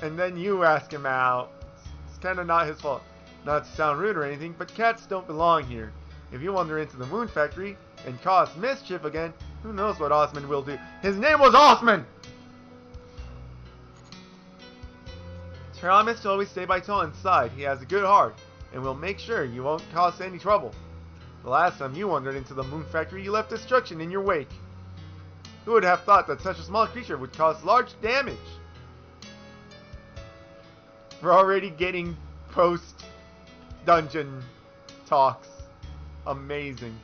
and then you ask him out. It's kind of not his fault. Not to sound rude or anything, but cats don't belong here. If you wander into the Moon Factory and cause mischief again, who knows what Osman will do. His name was Osman! Promise to always stay by Tolan's side. He has a good heart, and will make sure you won't cause any trouble. The last time you wandered into the Moon Factory, you left destruction in your wake. Who would have thought that such a small creature would cause large damage? We're already getting post-dungeon talks. Amazing.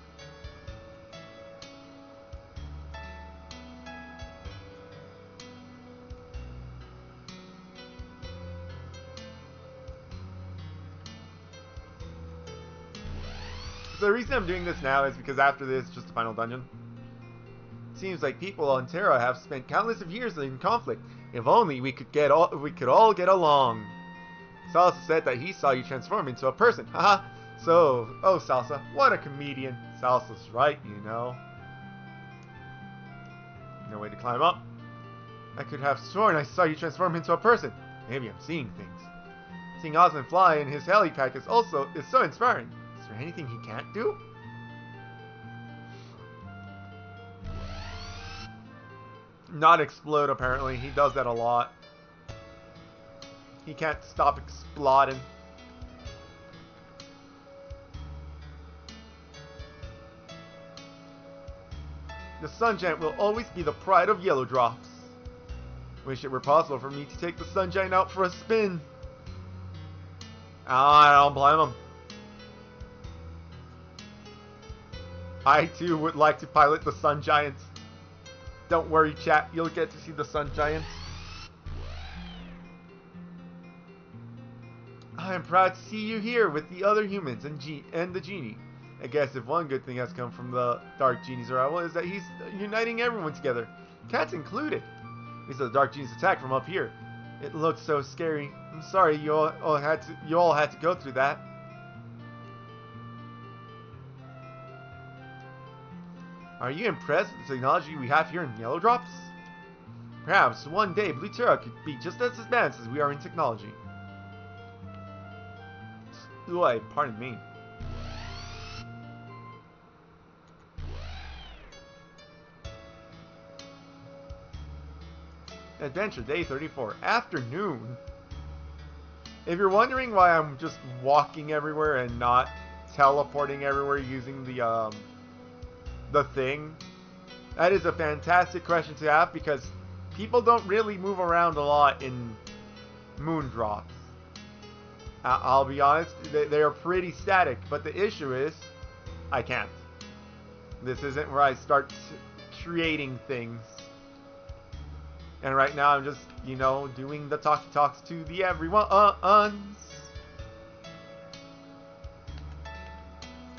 the reason I'm doing this now is because after this, just the final dungeon. Seems like people on Terra have spent countless of years in conflict. If only we could all get along. Salsa said that he saw you transform into a person. Haha. So, oh Salsa, what a comedian. Salsa's right, you know. No way to climb up. I could have sworn I saw you transform into a person. Maybe I'm seeing things. Seeing Osmond fly in his helipack is so inspiring. Is there anything he can't do? Not explode, apparently. He does that a lot. He can't stop exploding. The Sun Giant will always be the pride of Yellow Drops. Wish it were possible for me to take the Sun Giant out for a spin. I don't blame him. I too would like to pilot the Sun Giants. Don't worry, chat. You'll get to see the Sun Giants. I am proud to see you here with the other humans and the genie. I guess if one good thing has come from the Dark Genie's arrival is that he's uniting everyone together, cats included. We saw the Dark Genie's attack from up here. It looked so scary. I'm sorry you all had to go through that. Are you impressed with the technology we have here in Yellow Drops? Perhaps one day Blue Terra could be just as advanced as we are in technology. Ooh, pardon me. Adventure Day 34, afternoon. If you're wondering why I'm just walking everywhere and not teleporting everywhere using the thing, that is a fantastic question to have because people don't really move around a lot in Moondrops. I'll be honest, they are pretty static, but the issue is, I can't. This isn't where I start creating things. And right now I'm just, you know, doing the talks to the everyone's.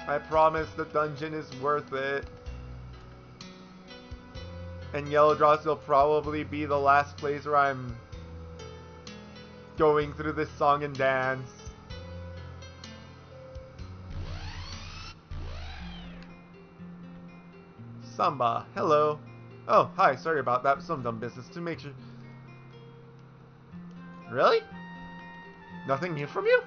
I promise the dungeon is worth it. And Yellow Drops will probably be the last place where I'm going through this song and dance. Samba, hello. Oh, hi, sorry about that. Some dumb business to make sure. Really? Nothing new from you?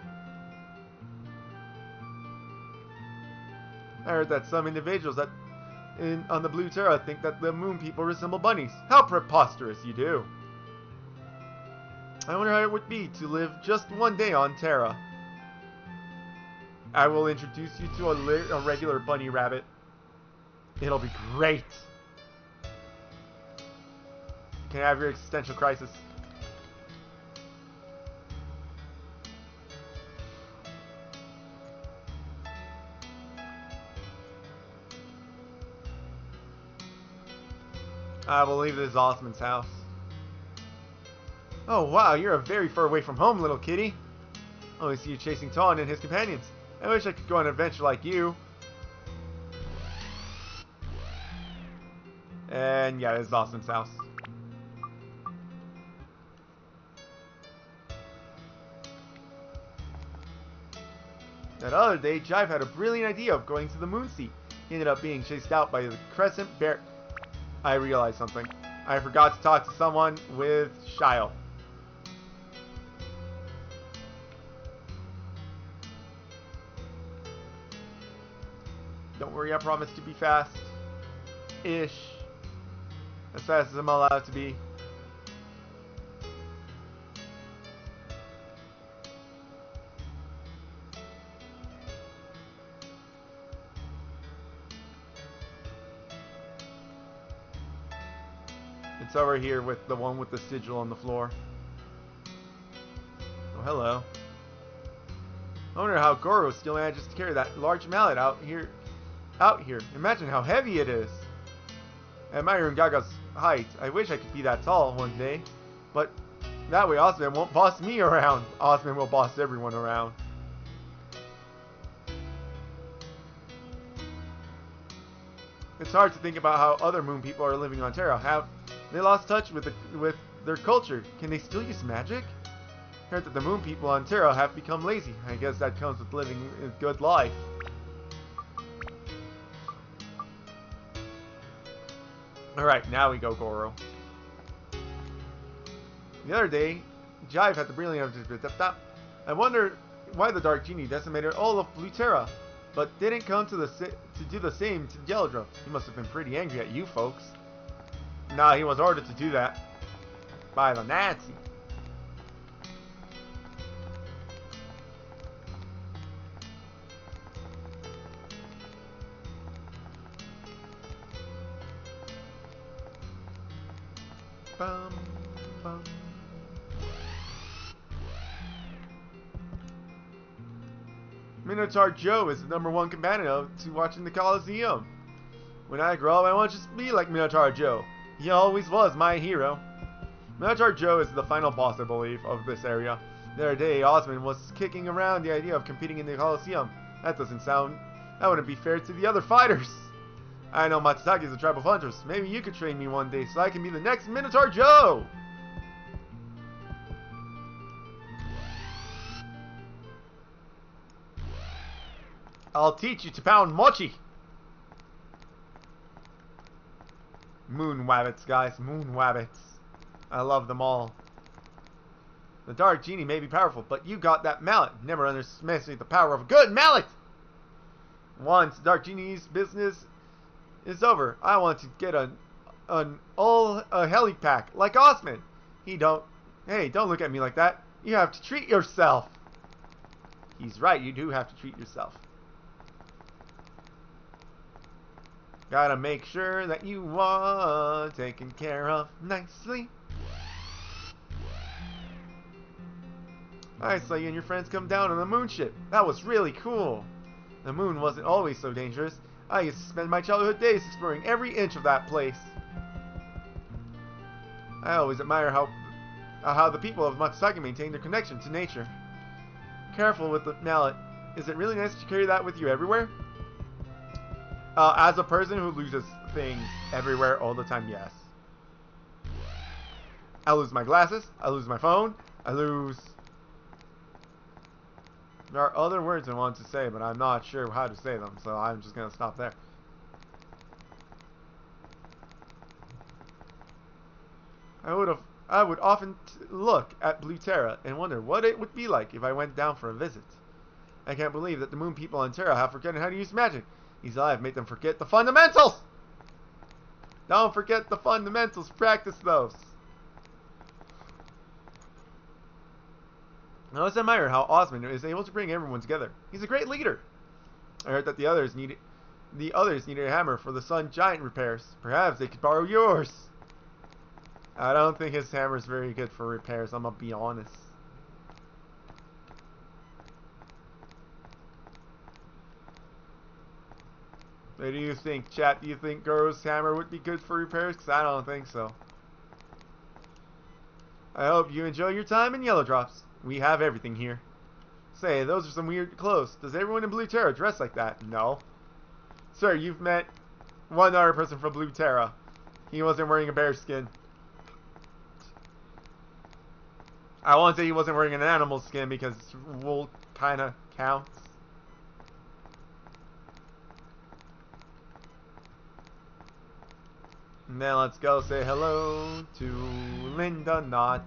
I heard that some individuals on the Blue Terra think that the moon people resemble bunnies. How preposterous you do. I wonder how it would be to live just one day on Terra. I will introduce you to a regular bunny rabbit. It'll be great. Can I have your existential crisis? I believe this is Osmond's house. Oh wow, you're very far away from home, little kitty. I only see you chasing Ton and his companions. I wish I could go on an adventure like you. And yeah, this is Osmond's house. That other day, Jive had a brilliant idea of going to the moon seat. He ended up being chased out by the Crescent Bear. I realized something. I forgot to talk to someone with Shile. Don't worry, I promise to be fast. Ish. As fast as I'm allowed to be. It's over here with the one with the sigil on the floor. Oh, hello. I wonder how Goro still manages to carry that large mallet out here. Imagine how heavy it is. Admiring Gaga's height, I wish I could be that tall one day. But that way Osmond won't boss me around. Osmond will boss everyone around. It's hard to think about how other moon people are living on Terra. Have they lost touch with their culture? Can they still use magic? Heard that the moon people on Terra have become lazy. I guess that comes with living a good life. Alright, now we go, Goro. The other day, Jive had the brilliant idea. I wonder why the Dark Genie decimated all of Blue Terra, but didn't come to do the same to Yellow Drops. He must have been pretty angry at you folks. Nah, he was ordered to do that by the Nazi. Bum, bum. Minotaur Joe is the #1 companion to watching the Coliseum. When I grow up, I want to just be like Minotaur Joe. He always was my hero. Minotaur Joe is the final boss, I believe, of this area. The other day, Osmond was kicking around the idea of competing in the Coliseum. That wouldn't be fair to the other fighters. I know Matsutake is a tribe of hunters. Maybe you could train me one day so I can be the next Minotaur Joe! I'll teach you to pound mochi! Moon wabbits, guys. Moon wabbits. I love them all. The Dark Genie may be powerful, but you got that mallet. Never underestimate the power of a good mallet! Once Dark Genie's business is over, I want to get a heli pack like Osman. Hey, don't look at me like that. You have to treat yourself. He's right, you do have to treat yourself. Gotta make sure that you are taken care of nicely. I saw you and your friends come down on the moon ship. That was really cool. The moon wasn't always so dangerous. I used to spend my childhood days exploring every inch of that place. I always admire how the people of Matsutake maintain their connection to nature. Careful with the mallet. Is it really nice to carry that with you everywhere? As a person who loses things everywhere all the time, yes. I lose my glasses. I lose my phone. There are other words I want to say, but I'm not sure how to say them, so I'm just going to stop there. I would often look at Blue Terra and wonder what it would be like if I went down for a visit. I can't believe that the moon people on Terra have forgotten how to use magic. These lives made them forget the fundamentals! Don't forget the fundamentals, practice those. I always admire how Osmond is able to bring everyone together. He's a great leader. I heard that the others needed a hammer for the Sun Giant repairs. Perhaps they could borrow yours. I don't think his hammer is very good for repairs, I'm gonna be honest. What do you think, chat? Do you think Goro's hammer would be good for repairs? Because I don't think so. I hope you enjoy your time in Yellow Drops. We have everything here. Say, those are some weird clothes. Does everyone in Blue Terra dress like that? No. Sir, you've met one other person from Blue Terra. He wasn't wearing a bear skin. I won't say he wasn't wearing an animal skin because wool kinda counts. And then let's go say hello to Linda Knott.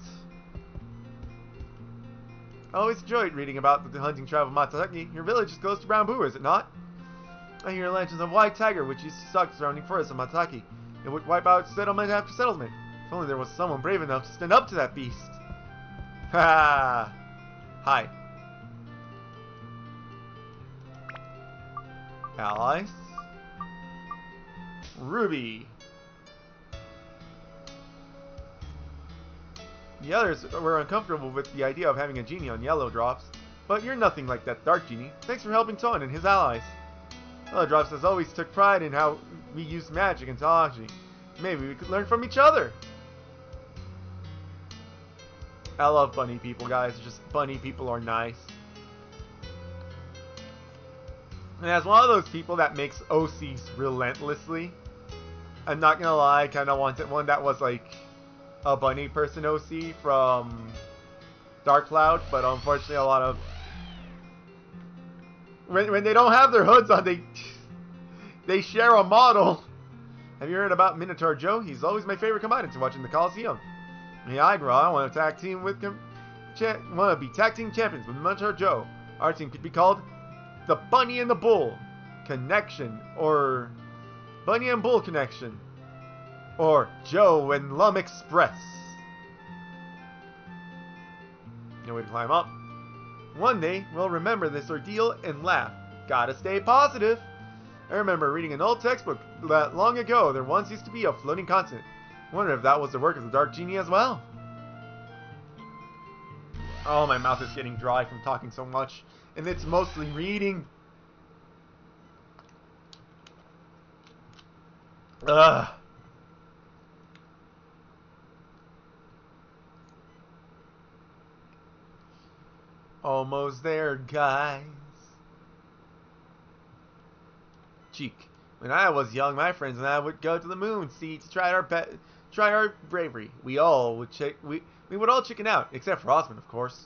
I always enjoyed reading about the hunting tribe of Matsutake. Your village is close to Brown Boo, is it not? I hear legends of White Tiger, which used to stalk the surrounding forests of Matsutake. It would wipe out settlement after settlement. If only there was someone brave enough to stand up to that beast. Ha! Hi. Allies. Ruby. The others were uncomfortable with the idea of having a genie on Yellow Drops, but you're nothing like that Dark Genie. Thanks for helping Ton and his allies. Yellow Drops has always took pride in how we use magic and technology. Maybe we could learn from each other. I love bunny people, guys. Just bunny people are nice. And as one of those people that makes OCs relentlessly, I'm not gonna lie, I kind of wanted one that was like a bunny person OC from Dark Cloud, but unfortunately a lot of... When they don't have their hoods on, they share a model. Have you heard about Minotaur Joe? He's always my favorite combatant to watch in the Coliseum. Yeah, I want to tag team with him. Want to be tag team champions with Minotaur Joe. Our team could be called the Bunny and the Bull Connection, or Bunny and Bull Connection, or Joe and Lum Express. No way to climb up. One day, we'll remember this ordeal and laugh. Gotta stay positive. I remember reading an old textbook that long ago there once used to be a floating continent. Wonder if that was the work of the Dark Genie as well. Oh, my mouth is getting dry from talking so much. And it's mostly reading. Ugh. Almost there, guys. Cheek. When I was young, my friends and I would go to the moon to try our bravery. We would all chicken out, except for Osmond, of course.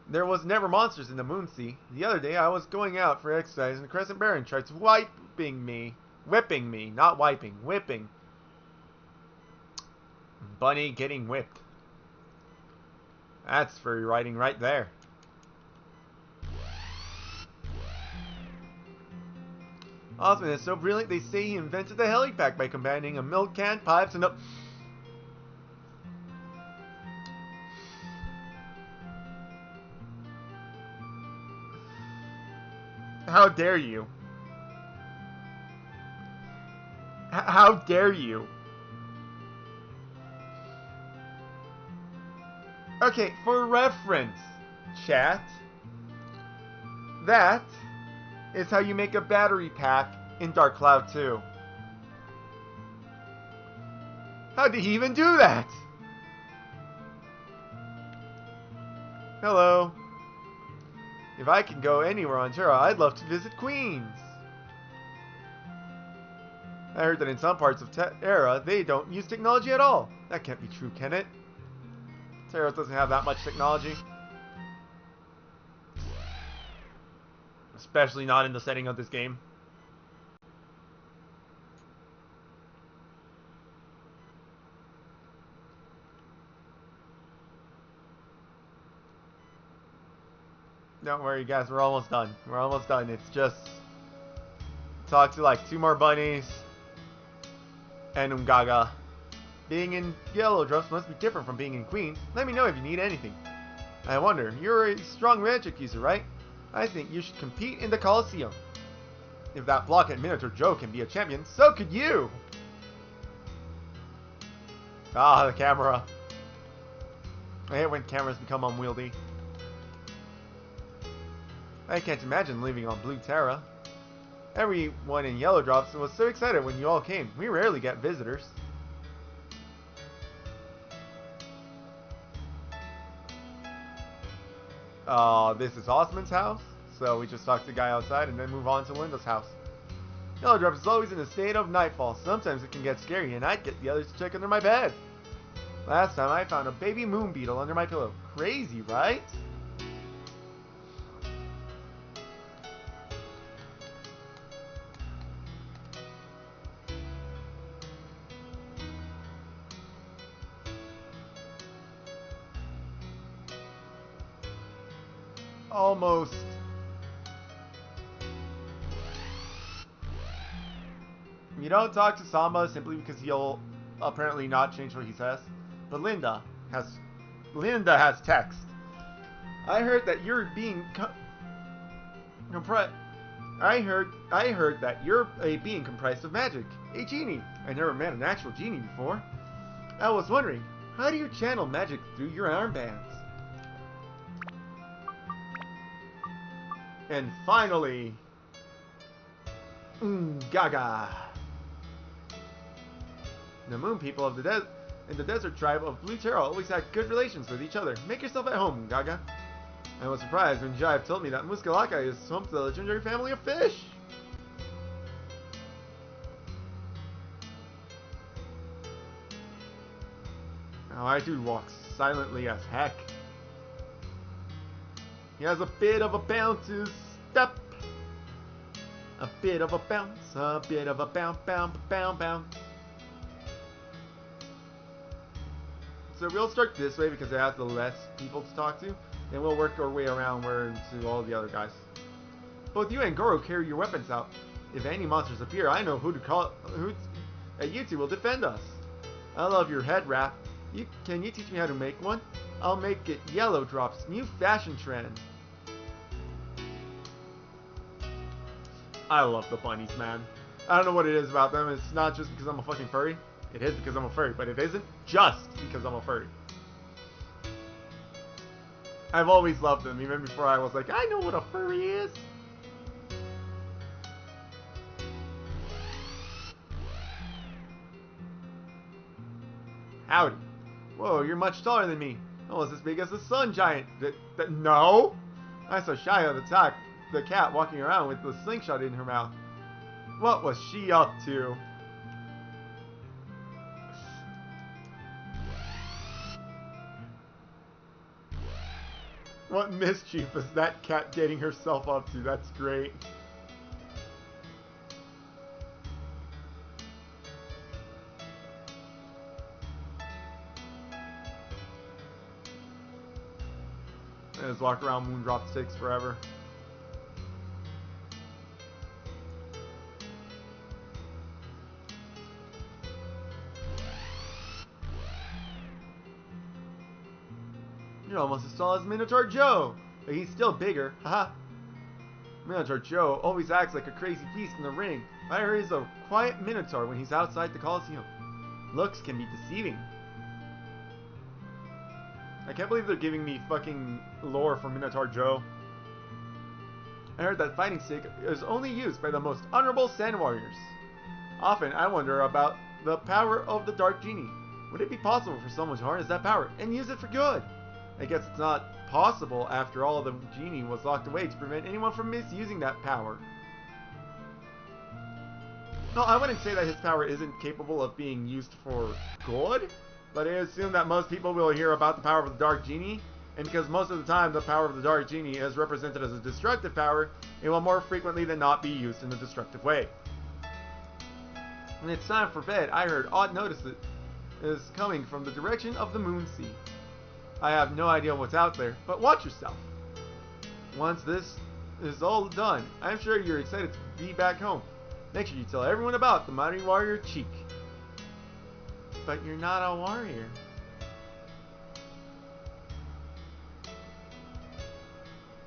There was never monsters in the moon sea. The other day, I was going out for exercise, and the Crescent Baron tried to whipping me, not wiping, whipping. Bunny getting whipped. That's furry writing right there. Osmond is so brilliant, they say he invented the helipack by combining a milk can, pipes, and a... How dare you? How dare you? Okay, for reference, chat, that is how you make a battery pack in Dark Cloud 2. How did he even do that? Hello. If I can go anywhere on Terra, I'd love to visit Queens. I heard that in some parts of Terra, they don't use technology at all. That can't be true, can it? Terra doesn't have that much technology. Especially not in the setting of this game. Don't worry, guys. We're almost done. We're almost done. It's just... talk to like 2 more bunnies. And Umgaga. Being in Yellow Drops must be different from being in Queens. Let me know if you need anything. I wonder, you're a strong magic user, right? I think you should compete in the Coliseum. If that blockhead Minotaur Joe can be a champion, so could you! Ah, the camera. I hate when cameras become unwieldy. I can't imagine living on Blue Terra. Everyone in Yellow Drops was so excited when you all came. We rarely get visitors. This is Osmond's house, so we just talk to the guy outside and then move on to Linda's house. Yellow Drops is always in a state of nightfall. Sometimes it can get scary, and I'd get the others to check under my bed. Last time I found a baby moon beetle under my pillow. Crazy, right? Almost. You don't talk to Samba simply because he'll apparently not change what he says. But Linda has text. I heard that you're being I heard that you're a being comprised of magic, a genie. I never met an actual genie before. I was wondering, how do you channel magic through your armbands? And finally, Gaga. The moon people of the desert tribe of Blue Terra always had good relations with each other. Make yourself at home, Gaga. I was surprised when Jive told me that Muskalaka is home to the legendary family of fish. Oh, that dude walks silently as heck. He has a bit of a bounce to step. A bit of a bounce, a bit of a bounce, bounce, bounce, bounce. So we'll start this way because it has the less people to talk to. Then we'll work our way around where to all the other guys. Both you and Goro carry your weapons out. If any monsters appear, I know who to call. You two will defend us. I love your head wrap. Can you teach me how to make one? I'll make it Yellow Drop's new fashion trend. I love the bunnies, man. I don't know what it is about them. It's not just because I'm a fucking furry. It is because I'm a furry, but it isn't just because I'm a furry. I've always loved them, even before I was like, I know what a furry is. Howdy. Whoa, you're much taller than me. Almost as big as the sun giant. No! I saw Shia the cat walking around with the slingshot in her mouth. What was she up to? What mischief is that cat getting herself up to? That's great. I just walk around Moondrop Sticks forever. You're almost as tall as Minotaur Joe, but he's still bigger. Haha. Minotaur Joe always acts like a crazy beast in the ring. I heard he's a quiet Minotaur when he's outside the Coliseum. Looks can be deceiving. I can't believe they're giving me fucking lore for Minotaur Joe. I heard that fighting stick is only used by the most honorable Sand Warriors. Often I wonder about the power of the Dark Genie. Would it be possible for someone to harness that power and use it for good? I guess it's not possible after all the genie was locked away to prevent anyone from misusing that power. No, I wouldn't say that his power isn't capable of being used for good, but I assume that most people will hear about the power of the Dark Genie, and because most of the time the power of the Dark Genie is represented as a destructive power, it will more frequently than not be used in a destructive way. When it's time for bed, I heard odd notices is coming from the direction of the Moon Sea. I have no idea what's out there, but watch yourself. Once this is all done, I'm sure you're excited to be back home. Make sure you tell everyone about the Mighty Warrior Cheek. But you're not a warrior.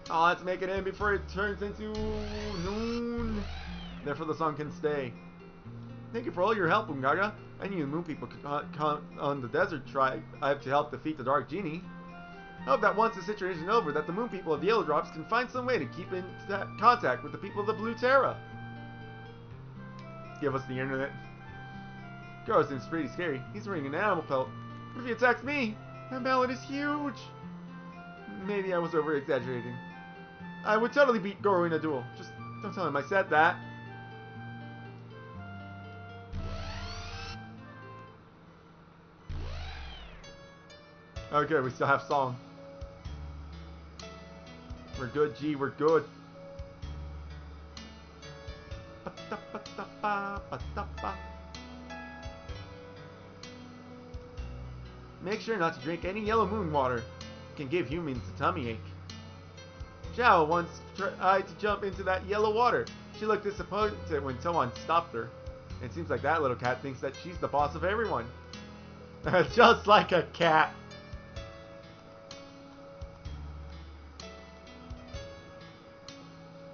Oh, let's make it in before it turns into noon. Therefore the sun can stay. Thank you for all your help, Ungaga. I knew the moon people could count on the desert tribe to help defeat the Dark Genie. I hope that once the situation is over, that the moon people of the Yellow Drops can find some way to keep in contact with the people of the Blue Terra. Give us the internet. Goro seems pretty scary. He's wearing an animal pelt. What if he attacks me? That mallet is huge. Maybe I was over-exaggerating. I would totally beat Goro in a duel. Just don't tell him I said that. Okay, we still have song. We're good, G, we're good. Make sure not to drink any yellow moon water. It can give humans a tummy ache. Zhao once tried to jump into that yellow water. She looked disappointed when someone stopped her. It seems like that little cat thinks that she's the boss of everyone. Just like a cat.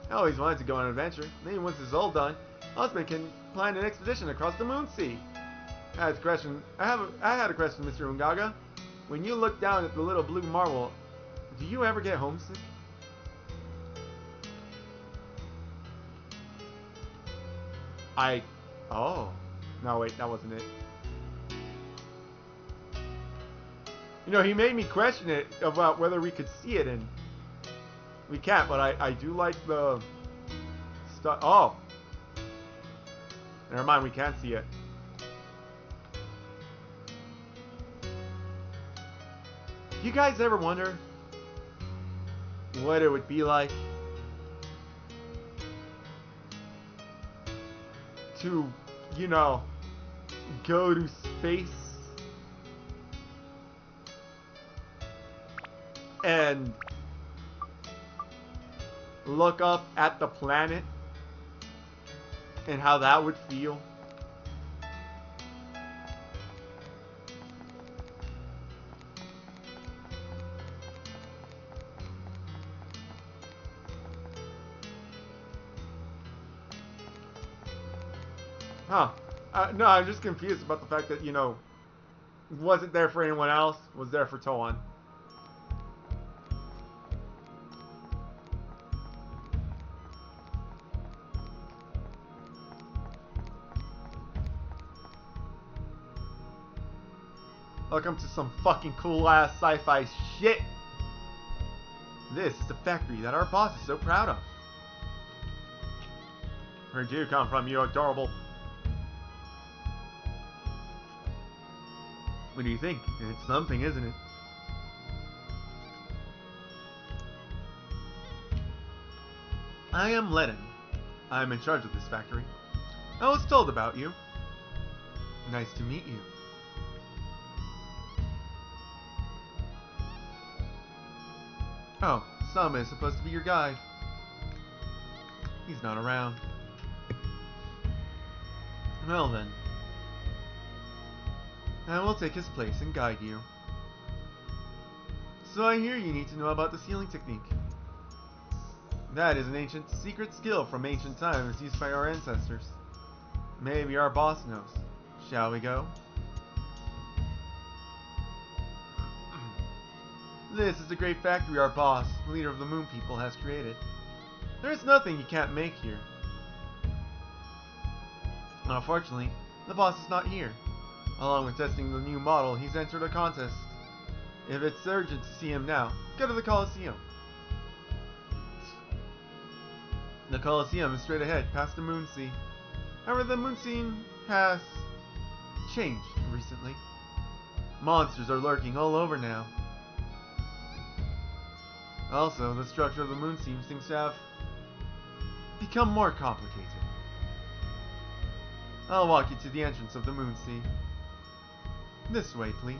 I always wanted to go on an adventure. Maybe once this is all done, husband can plan an expedition across the Moon Sea. I had a question, Mr. Ungaga. When you look down at the little blue marble, do you ever get homesick? Oh. No, wait, that wasn't it. You know, he made me question it about whether we could see it, and we can't, but I do like the stuff. Oh. Never mind, we can't see it. You guys ever wonder what it would be like to, you know, go to space and look up at the planet and how that would feel? Huh. No, I'm just confused about the fact that, you know, wasn't there for anyone else, was there for Toan. Welcome to some fucking cool ass sci-fi shit. This is the factory that our boss is so proud of. Where'd you come from, you adorable? What do you think? It's something, isn't it? I am Lennon. I am in charge of this factory. I was told about you. Nice to meet you. Oh, Sama is supposed to be your guide. He's not around. Well then. I will take his place and guide you. So I hear you need to know about the sealing technique. That is an ancient secret skill from ancient times used by our ancestors. Maybe our boss knows. Shall we go? This is the great factory our boss, leader of the Moon People, has created. There is nothing you can't make here. Unfortunately, the boss is not here. Along with testing the new model, he's entered a contest. If it's urgent to see him now, go to the Coliseum. The Coliseum is straight ahead, past the Moon Sea. However, the Moon Sea has changed recently. Monsters are lurking all over now. Also, the structure of the Moon Sea seems to have become more complicated. I'll walk you to the entrance of the Moon Sea. This way, please.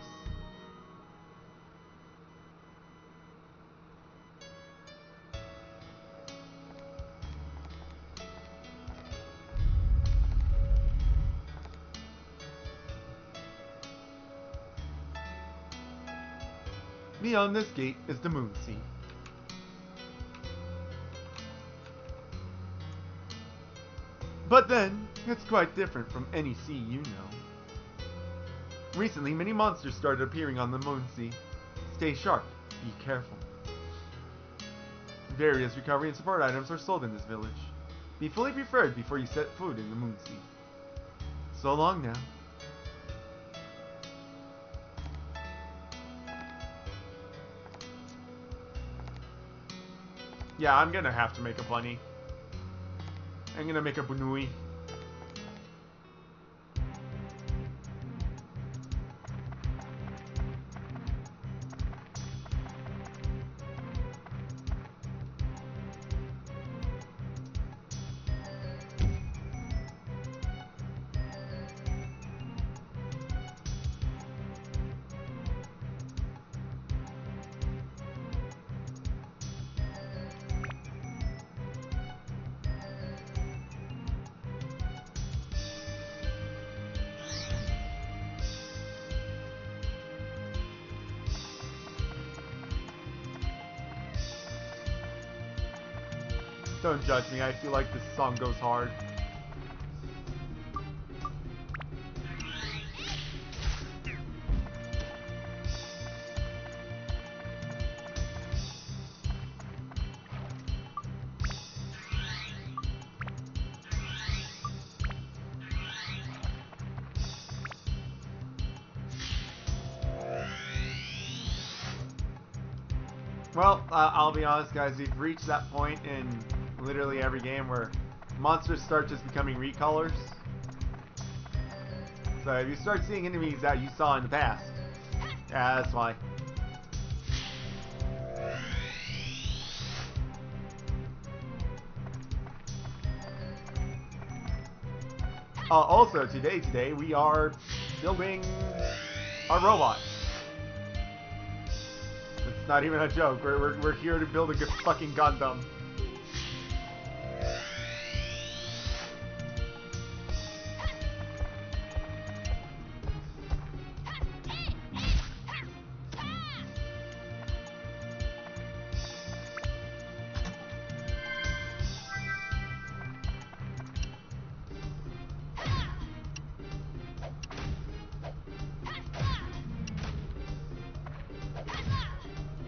Beyond this gate is the Moon Sea. But then, it's quite different from any sea you know. Recently, many monsters started appearing on the Moon Sea. Stay sharp, be careful. Various recovery and support items are sold in this village. Be fully prepared before you set foot in the Moon Sea. So long now. Yeah, I'm gonna have to make a bunny. I'm gonna make a bunui. Don't judge me, I feel like this song goes hard. Well, I'll be honest guys, we've reached that point in literally every game where monsters start just becoming recolors. So if you start seeing enemies that you saw in the past, yeah, that's why. Also, today, we are building our robot. It's not even a joke. We're here to build a good fucking Gundam.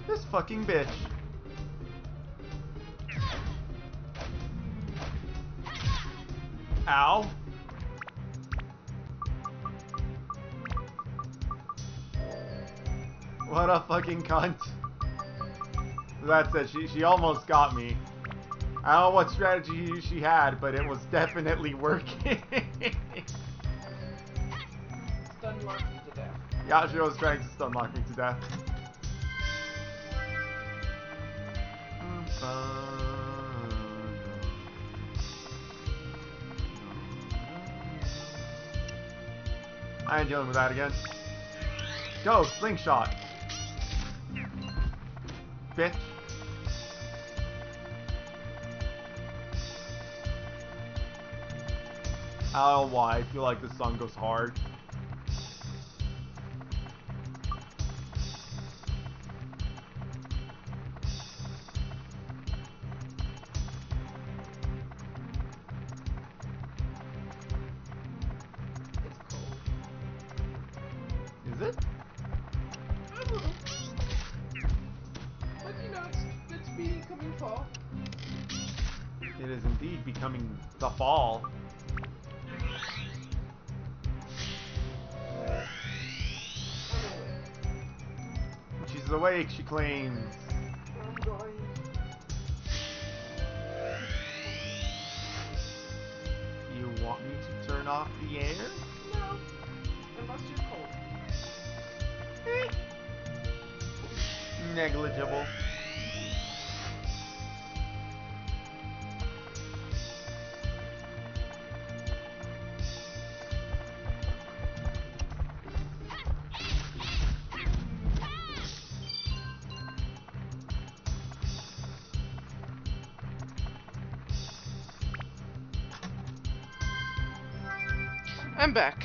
This fucking bitch. Ow. What a fucking cunt. That's it. She almost got me. I don't know what strategy she had, but it was definitely working. Stun lock me to death. Yeah, she was trying to stun lock me to death. I ain't dealing with that again. Go, slingshot. Bitch. I don't know why, I feel like this song goes hard. Is it? I don't know. But you know, it's becoming fall. It is indeed becoming the fall. She's awake, she claims. I'm going. You want me to turn off the air? No. Unless you're cold. Negligible. I'm back.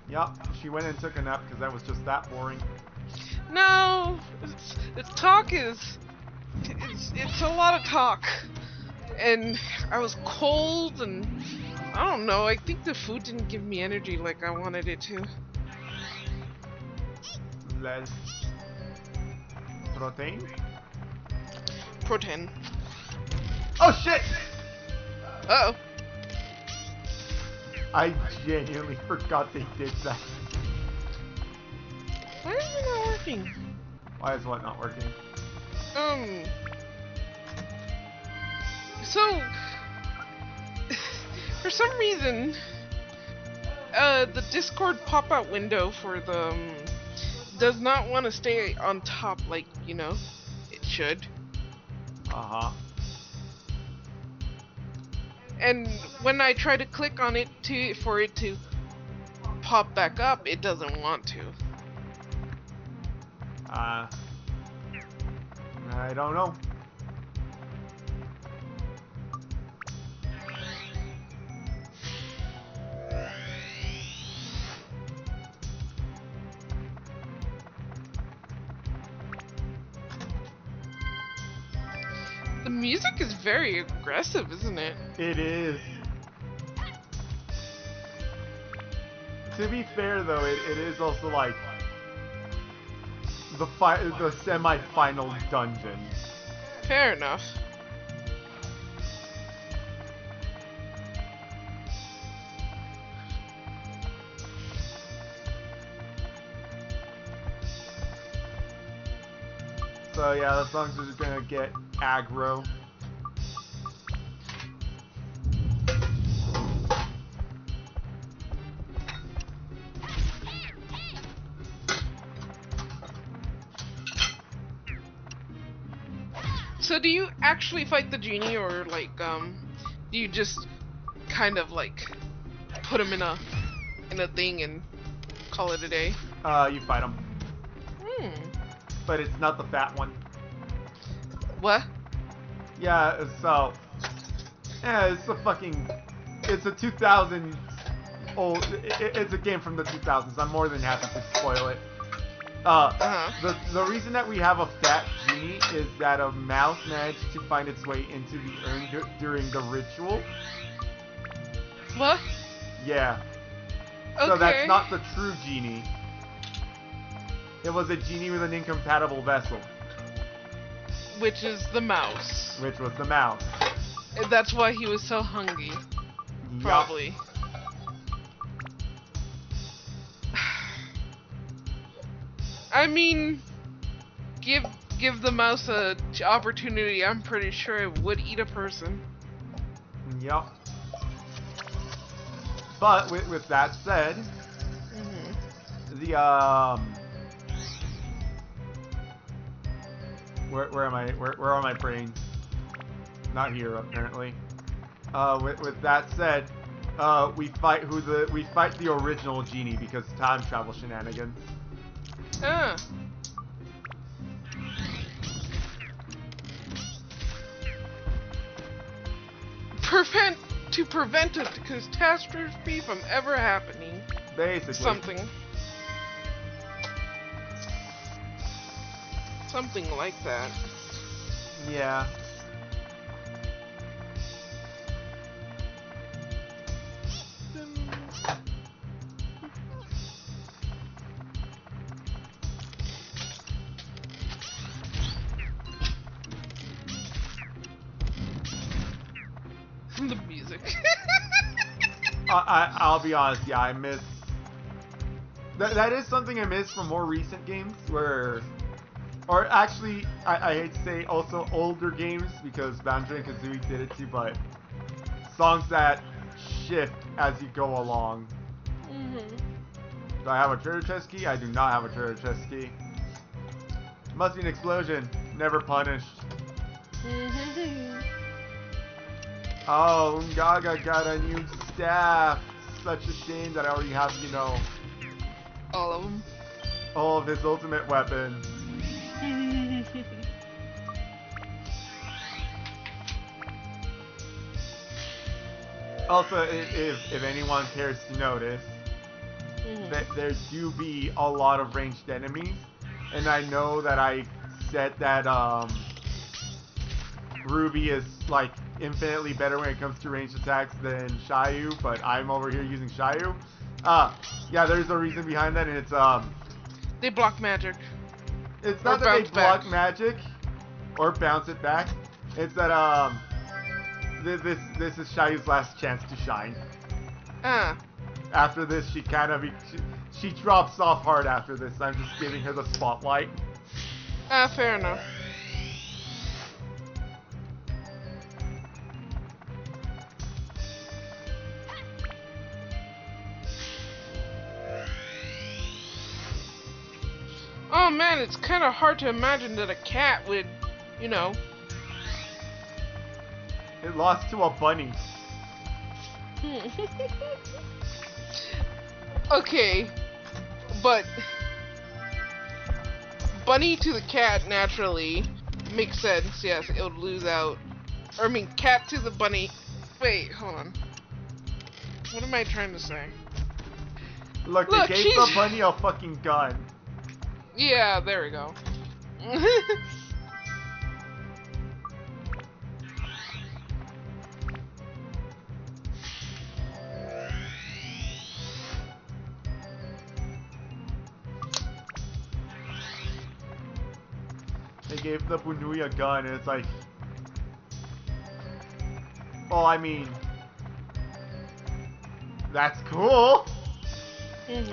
Yup, she went and took a nap because that was just that boring. No, it's talk is it's a lot of talk, and I was cold and I don't know. I think the food didn't give me energy like I wanted it to. Less protein? Protein. Oh shit! Uh oh. I genuinely forgot they did that. Why is it not working? Why is what not working? So for some reason, the Discord pop-out window for the does not want to stay on top like, you know, it should. Uh-huh. And when I try to click on it for it to pop back up, it doesn't want to. I don't know. The music is very aggressive, isn't it? It is. To be fair, though, it is also like the semi-final dungeon. Fair enough. So yeah, the songs are just gonna get aggro. So do you actually fight the genie, or like, do you just kind of like put him in a thing and call it a day? You fight him. But it's not the fat one. What? Yeah, so... Yeah, it's a 2000 old... It's a game from the 2000s. I'm more than happy to spoil it. The reason that we have a fat genie is that a mouse managed to find its way into the urn during the ritual. What? Yeah. Okay. So that's not the true genie. It was a genie with an incompatible vessel. Which is the mouse. Which was the mouse. And that's why he was so hungry. Probably. I mean, give the mouse a opportunity. I'm pretty sure it would eat a person. Yep. But with that said, the where am I? Where are my brains? Not here apparently. With that said, we fight the original genie because time travel shenanigans. To prevent a catastrophe from ever happening. Basically. Something like that. Yeah. The music. I'll be honest, yeah, I miss... That is something I miss from more recent games, where... Or actually, I hate to say also older games, because Banjo and Kazooie did it too, but... Songs that shift as you go along. Do I have a treasure chest key? I do not have a treasure chest key. Must be an explosion. Never punished. Oh, Gaga got a new staff. Such a shame that I already have, you know... All of them? All of his ultimate weapons. Also, if anyone cares to notice, that there do be a lot of ranged enemies. And I know that I said that, Ruby is, like, infinitely better when it comes to ranged attacks than Shayu, but I'm over here using Shayu. Yeah, there's a reason behind that, and it's, they block magic. It's not that they block magic, or bounce it back. It's that, this is Shayu's last chance to shine. After this, she kind of, she drops off hard after this. I'm just giving her the spotlight. Fair enough. Oh man, it's kind of hard to imagine that a cat would, you know... It lost to a bunny. Okay, but... Bunny to the cat, naturally, makes sense, yes, it would lose out. Or, I mean, cat to the bunny... Wait, hold on. What am I trying to say? Look, they gave the bunny a fucking gun. Yeah, there we go. They gave the Bunui a gun, and it's like... Well, I mean... That's cool! And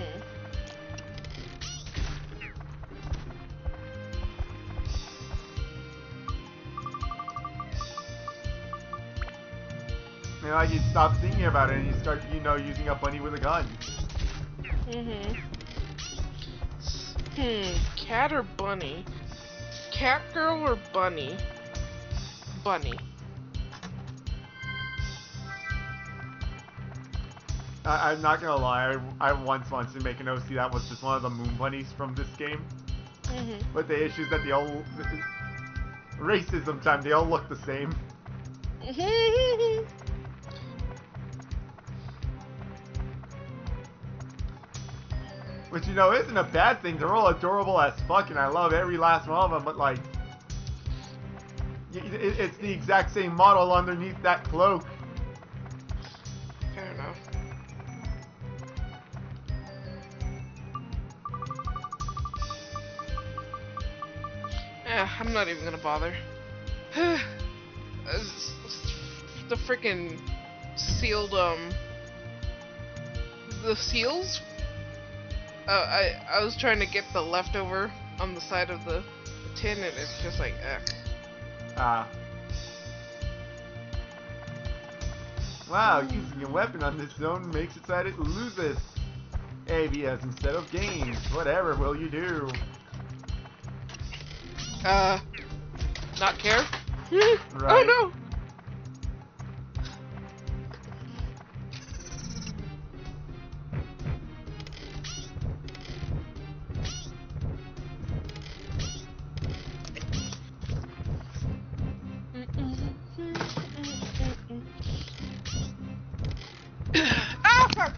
like you stop thinking about it and you start, you know, using a bunny with a gun. Cat or bunny? Cat girl or bunny? Bunny. I'm not gonna lie, I once wanted to make an OC that was just one of the moon bunnies from this game. But the issue is that they all... racism time, they all look the same. Which, you know, isn't a bad thing. They're all adorable as fuck, and I love every last one of them, but, like... it's the exact same model underneath that cloak. Fair enough. I'm not even gonna bother. The freaking sealed, the seals? I was trying to get the leftover on the side of the tin, and it's just like, Wow, using a weapon on this zone makes it so that it loses ABS instead of gains. Whatever will you do? Not care? Right. Oh no! Ah, fuck!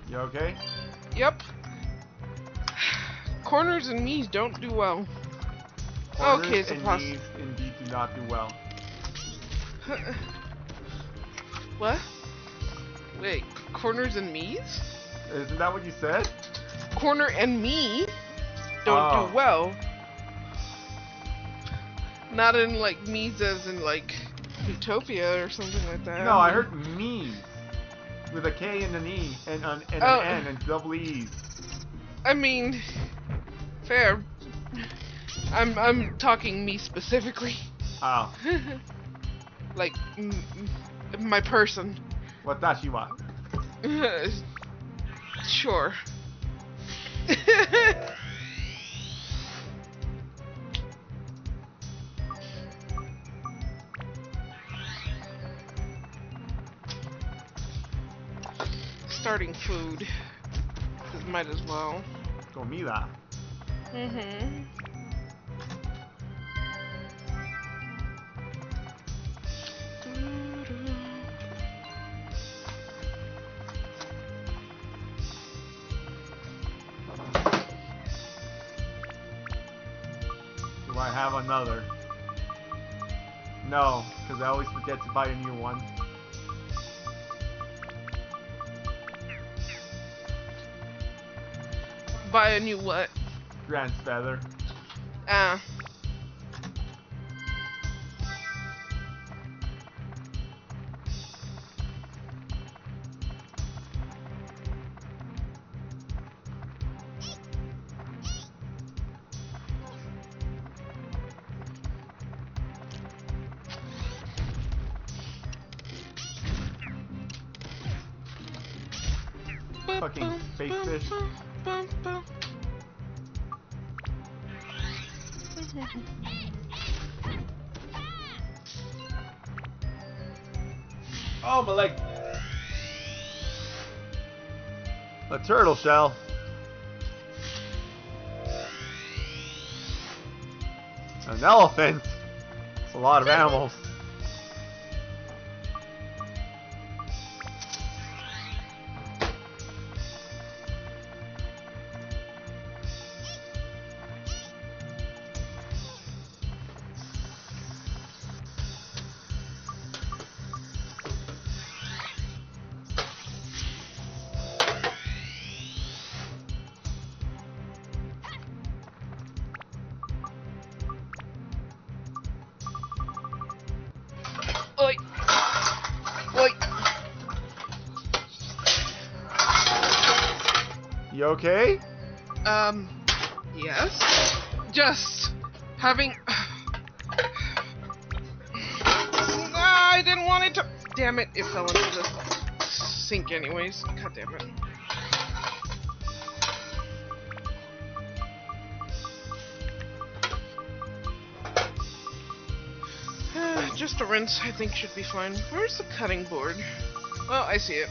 You okay? Yep. Corners and knees don't do well. Corners Okay, it's a and knees indeed do not do well. What? Wait, corners and me's? Isn't that what you said? Corner and me don't do well. Not in like me's as in like Utopia or something like that. No, I heard me's with a K and an E and an N and double E's. I mean, fair. I'm talking me specifically. Oh. Like my person. Watashi wa. Sure. Starting food. Might as well. Comida. Do I have another? No, because I always forget to buy a new one. Buy a new what? Grand's feather. Fucking space fish. Oh, my leg. A turtle shell. An elephant. It's a lot of animals. Oi! Oi! You okay? Yes. Just having. I didn't want it to. Damn it! It fell into the sink, anyways. God damn it. Just a rinse, I think, should be fine. Where's the cutting board? Oh, I see it.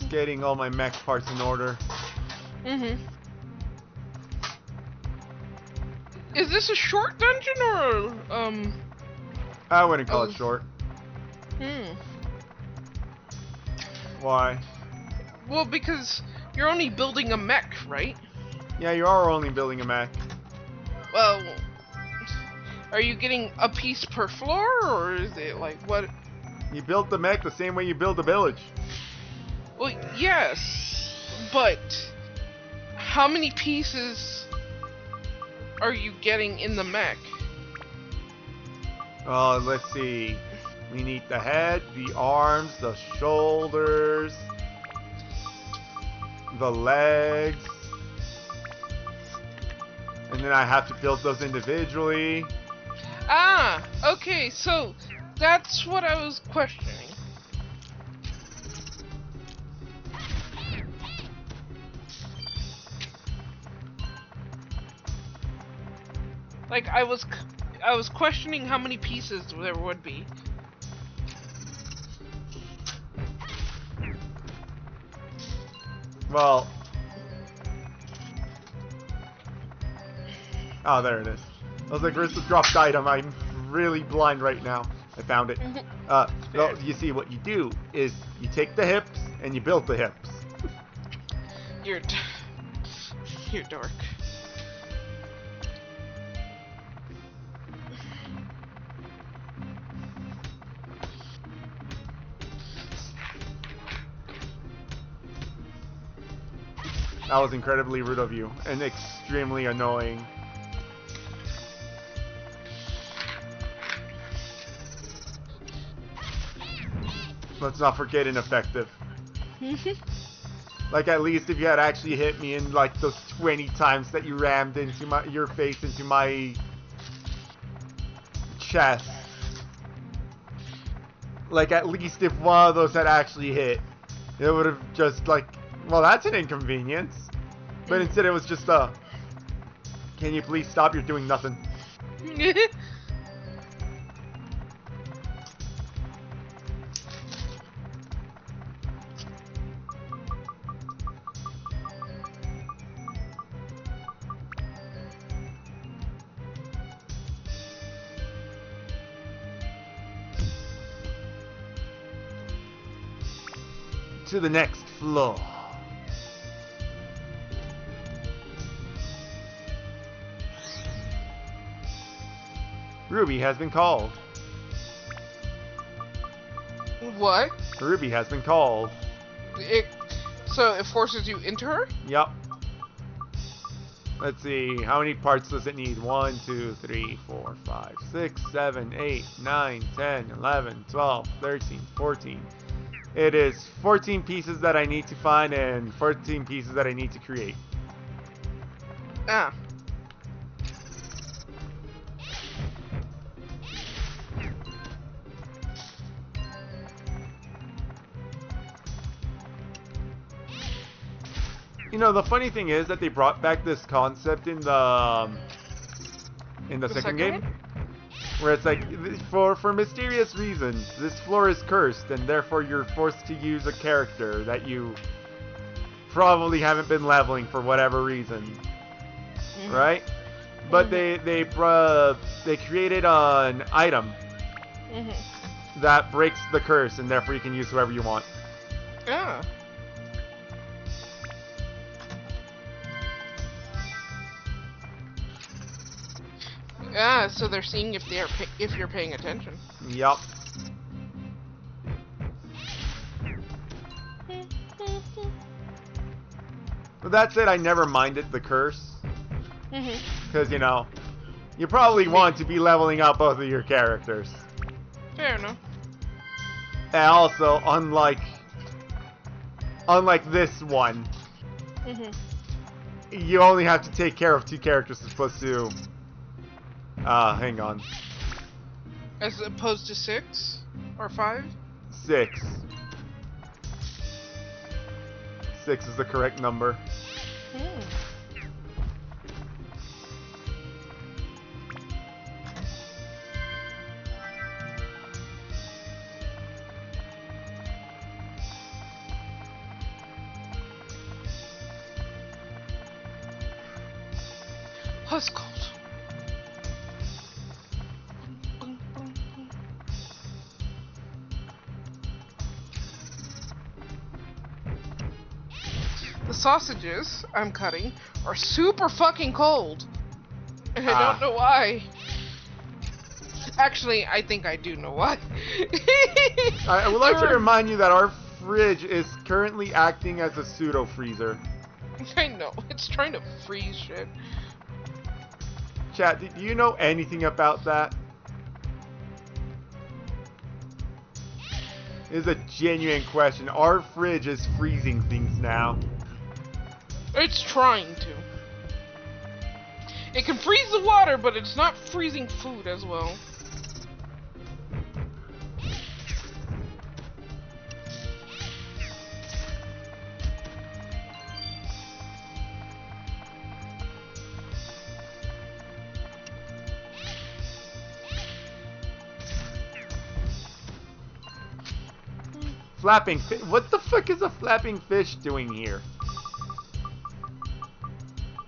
getting all my mech parts in order. Mm-hmm. Is this a short dungeon or I wouldn't call it short. Why? Well, because you're only building a mech, right? Yeah, you are only building a mech. Well, are you getting a piece per floor, or is it like what? You built the mech the same way you build a village. Well, yes, but how many pieces are you getting in the mech? Let's see. We need the head, the arms, the shoulders, the legs. And then I have to build those individually. Ah, okay, so that's what I was questioning. Like, I was questioning how many pieces there would be. Well... Oh, there it is. I was like, where's the dropped item? I'm really blind right now. I found it. Well, you see, what you do is you take the hips and you build the hips. You're dark. That was incredibly rude of you and extremely annoying. Let's not forget ineffective. Like, at least if you had actually hit me in like those 20 times that you rammed into your face into my chest. Like, at least if one of those had actually hit, it would have just like, well, that's an inconvenience. But instead it was just can you please stop? You're doing nothing. To the next floor. Ruby has been called. What? Ruby has been called. So it forces you into her? Yup. Let's see, how many parts does it need? 1, 2, 3, 4, 5, 6, 7, 8, 9, 10, 11, 12, 13, 14. It is 14 pieces that I need to find and 14 pieces that I need to create. Ah. You know, the funny thing is that they brought back this concept in the second game, where it's like, for mysterious reasons, this floor is cursed, and therefore you're forced to use a character that you probably haven't been leveling for whatever reason, right? But they created an item that breaks the curse, and therefore you can use whoever you want. Ah. Ah, so they're seeing if you're paying attention. Yup. But that's it. I never minded the curse. Because, you know, you probably want to be leveling up both of your characters. Fair enough. And also, unlike this one, you only have to take care of 2 characters as opposed to... hang on. As opposed to 6? Or 5? 6. 6 is the correct number. Oh, it's cold. The sausages I'm cutting are super fucking cold. And I don't know why. Actually, I think I do know why. I would like to remind you that our fridge is currently acting as a pseudo freezer. I know, it's trying to freeze shit. Chat, do you know anything about that? It is a genuine question. Our fridge is freezing things now. It's trying to. It can freeze the water, but it's not freezing food as well. Flapping fish? What the fuck is a flapping fish doing here?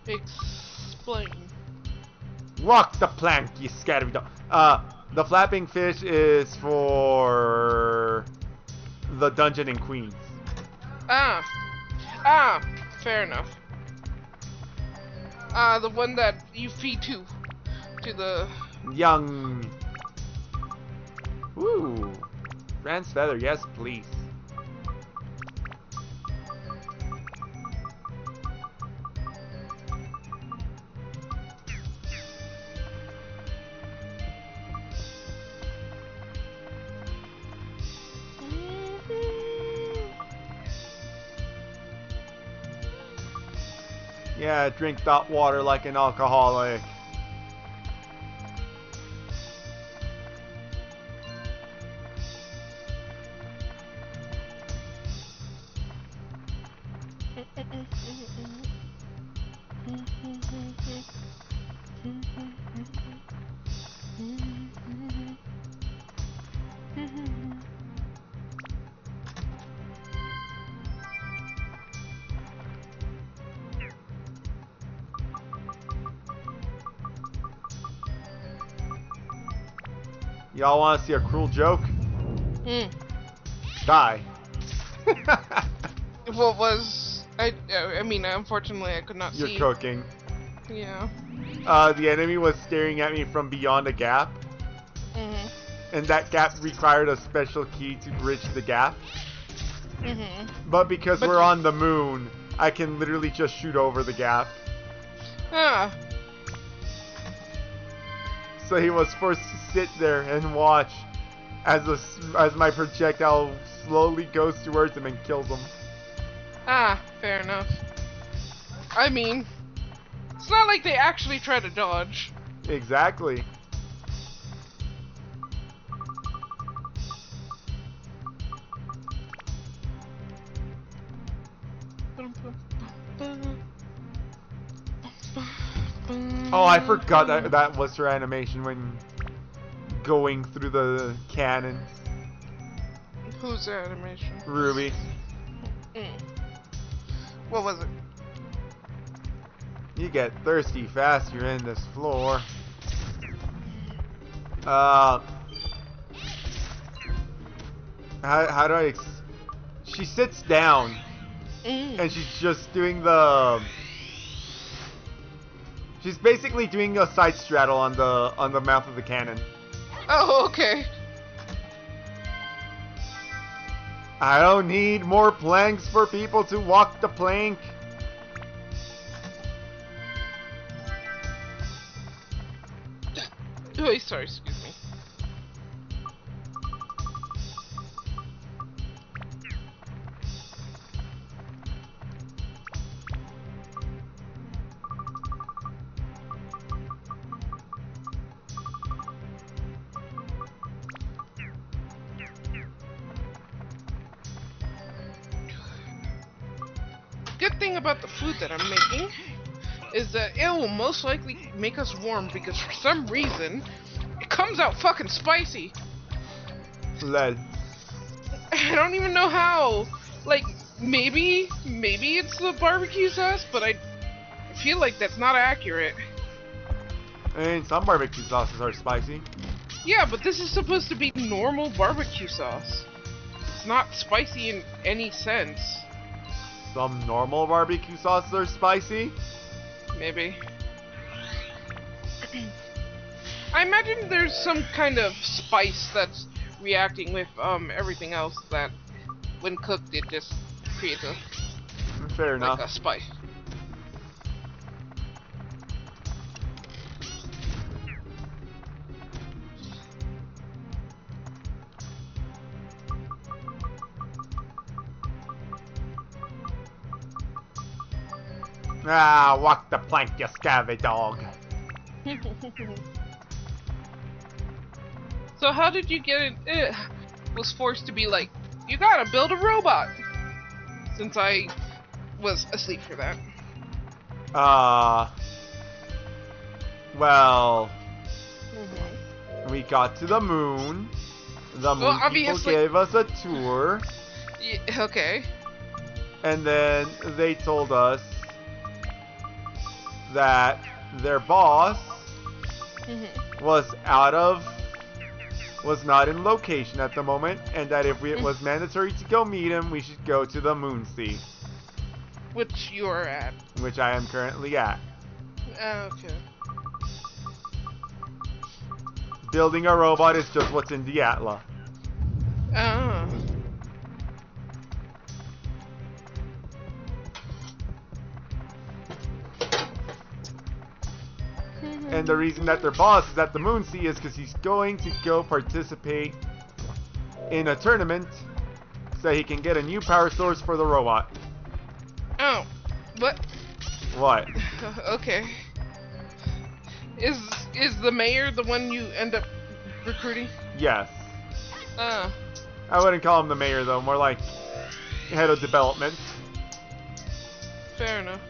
Explain. Walk the plank, you scattered dog. The flapping fish is for the Dungeon and Queens. Ah, fair enough. The one that you feed to the young. Ooh, Rand's feather, yes, please. Yeah, drink that water like an alcoholic. Y'all want to see a cruel joke? Die. What was I mean, unfortunately, I could not see. You're cooking. Yeah. The enemy was staring at me from beyond a gap. And that gap required a special key to bridge the gap. But because we're on the moon, I can literally just shoot over the gap. Ah. So he was forced to sit there and watch as my projectile slowly goes towards him and kills him. Ah, fair enough. I mean, it's not like they actually try to dodge. Exactly. Oh, I forgot that was her animation when going through the cannons. Whose animation? Ruby. What was it? You get thirsty fast, you're in this floor. How do I she sits down and she's just doing she's basically doing a side straddle on the mouth of the cannon. Oh, okay. I don't need more planks for people to walk the plank. Oh, sorry, excuse me. Good thing about the food that I'm making is that it will most likely make us warm because for some reason it comes out fucking spicy. Lol. I don't even know how. Like, maybe it's the barbecue sauce, but I feel like that's not accurate. And some barbecue sauces are spicy. Yeah, but this is supposed to be normal barbecue sauce. It's not spicy in any sense. Some normal barbecue sauces are spicy? Maybe. I imagine there's some kind of spice that's reacting with everything else that, when cooked, it just creates a Fair enough. like a spice. Ah, walk the plank, you scabby dog. So how did you get it? Was forced to be like, you gotta build a robot. Since I was asleep for that. Well, we got to the moon. The moon people gave us a tour. Yeah, okay. And then they told us that their boss was not in location at the moment, and that if it was mandatory to go meet him, we should go to the moon sea. Which you are at. Which I am currently at. Okay. Building a robot is just what's in the Atla. Oh. And the reason that their boss is at the moon sea is because he's going to go participate in a tournament so he can get a new power source for the robot. Oh. What? What? Okay. Is the mayor the one you end up recruiting? Yes. I wouldn't call him the mayor though, more like head of development. Fair enough.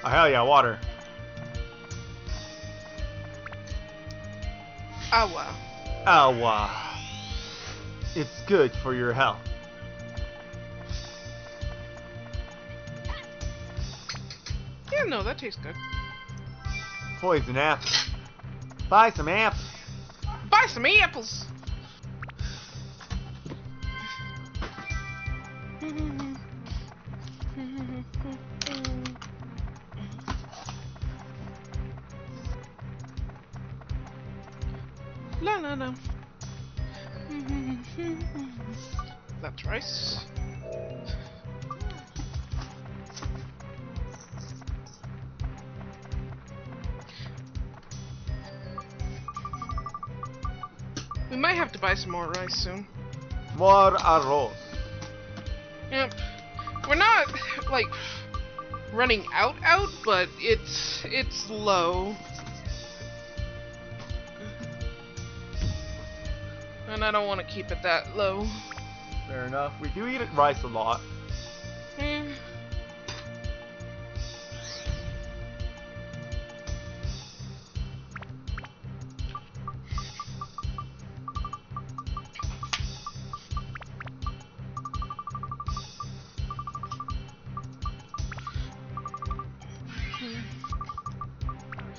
Oh, hell yeah, water. Awa. Awa. It's good for your health. Yeah, no, that tastes good. Poison apple. Buy some apples. Buy some apples. La la la. That's rice. We might have to buy some more rice soon. More arroz. Yep. We're not like running out, but it's low. And I don't want to keep it that low. Fair enough. We do eat rice a lot.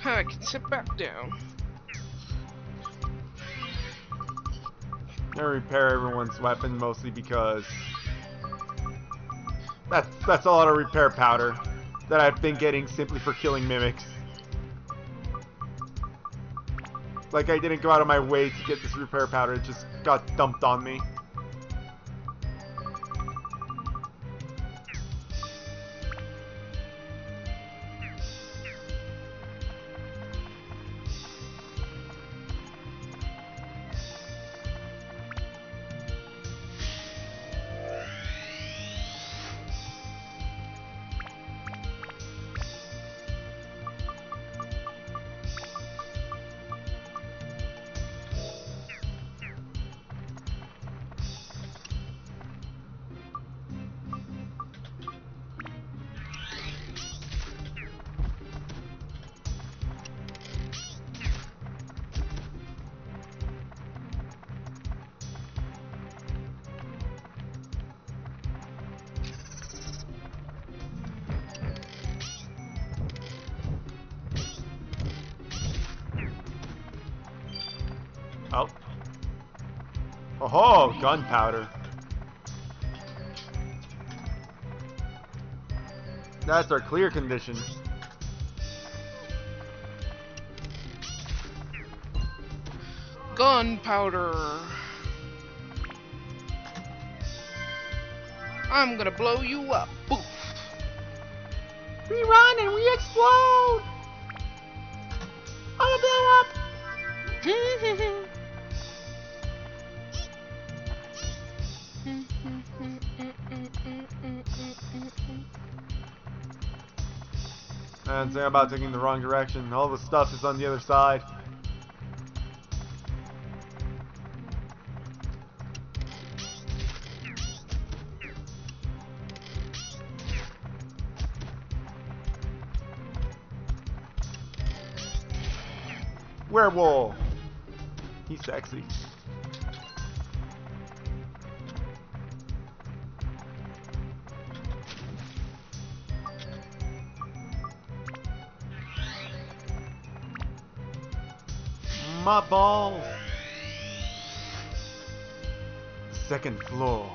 I can sit back down. I repair everyone's weapon mostly because that's a lot of repair powder that I've been getting simply for killing mimics. Like I didn't go out of my way to get this repair powder, it just got dumped on me. Oh. Oh, gunpowder. That's our clear condition. Gunpowder. I'm gonna blow you up. Poof. We run and we explode. I'm gonna blow up. And saying about taking the wrong direction. All the stuff is on the other side. Werewolf. He's sexy. My balls. Second floor.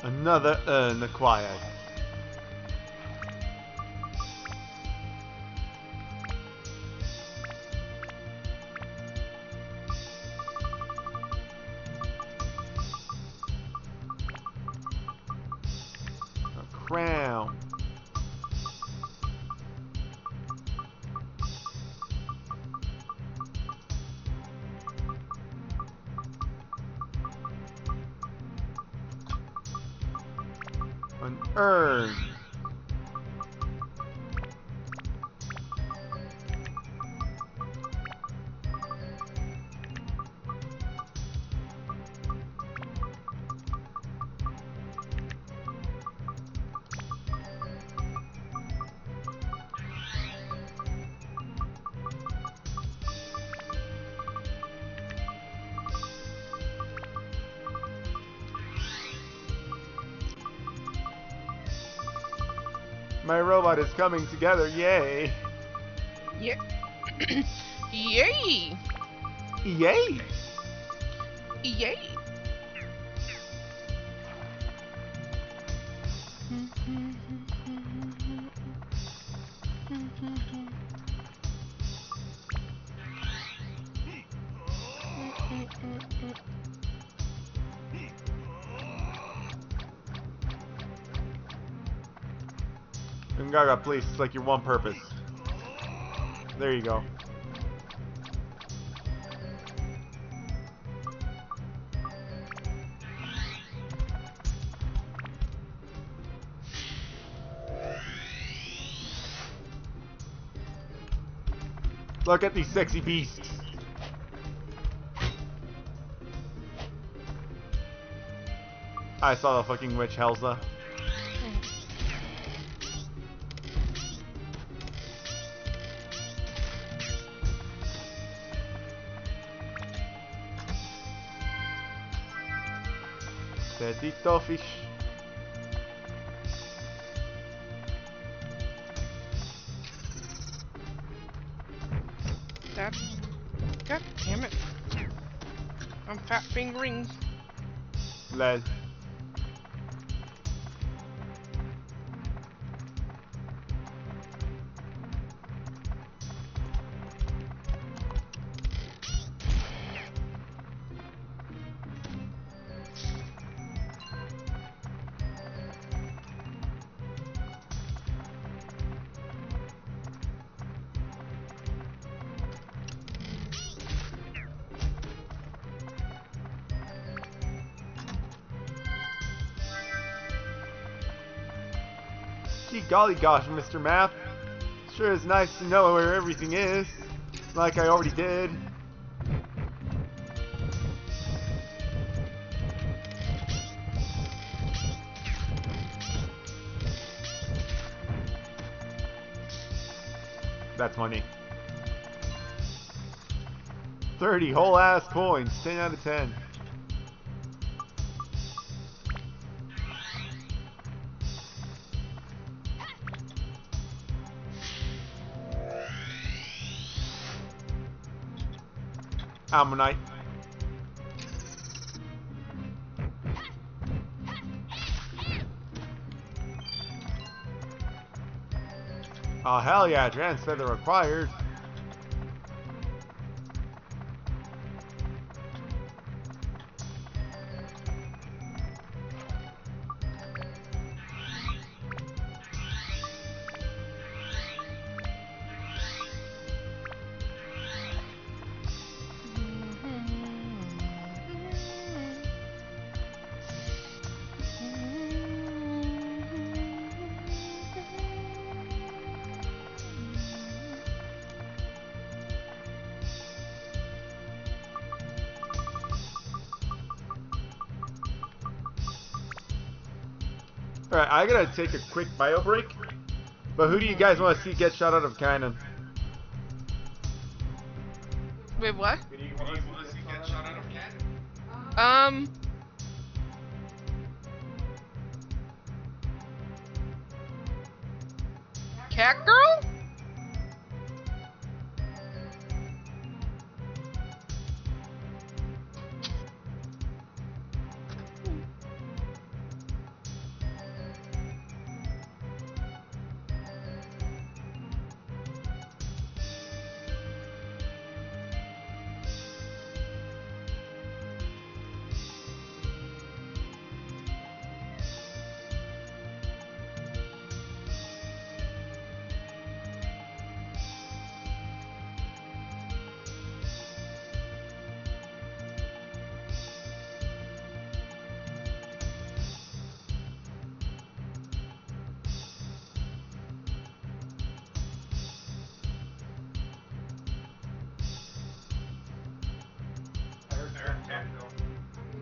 Another urn acquired. A crown. An urn. My robot is coming together, yay! Yeah. Yay! Yay! Yay! And Gaga, please, it's like your one purpose. There you go. Look at these sexy beasts. I saw the fucking witch, Helza. Petito fish. That. God damn it. I'm fat fingering. Lol. Gee golly gosh, Mr. Map. Sure is nice to know where everything is. Like I already did. That's money. 30 whole ass coins. 10 out of 10. Ammonite. Oh hell yeah, trans feather required. Alright, I gotta take a quick bio break. But who do you guys want to see get shot out of cannon? Wait, what? Who do you want to see get shot out of cannon? Cat girl?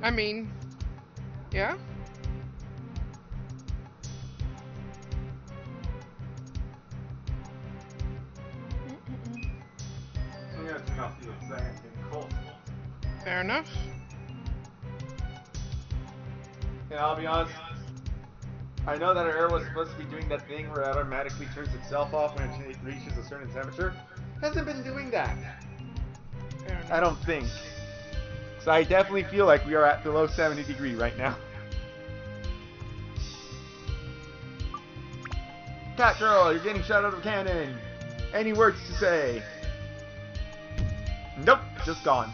I mean, yeah. Fair enough. Yeah, I'll be honest. I know that our air was supposed to be doing that thing where it automatically turns itself off when it reaches a certain temperature. Hasn't been doing that. Fair enough. I don't think. So I definitely feel like we are at below 70 degrees right now. Cat girl, you're getting shot out of a cannon. Any words to say? Nope, just gone.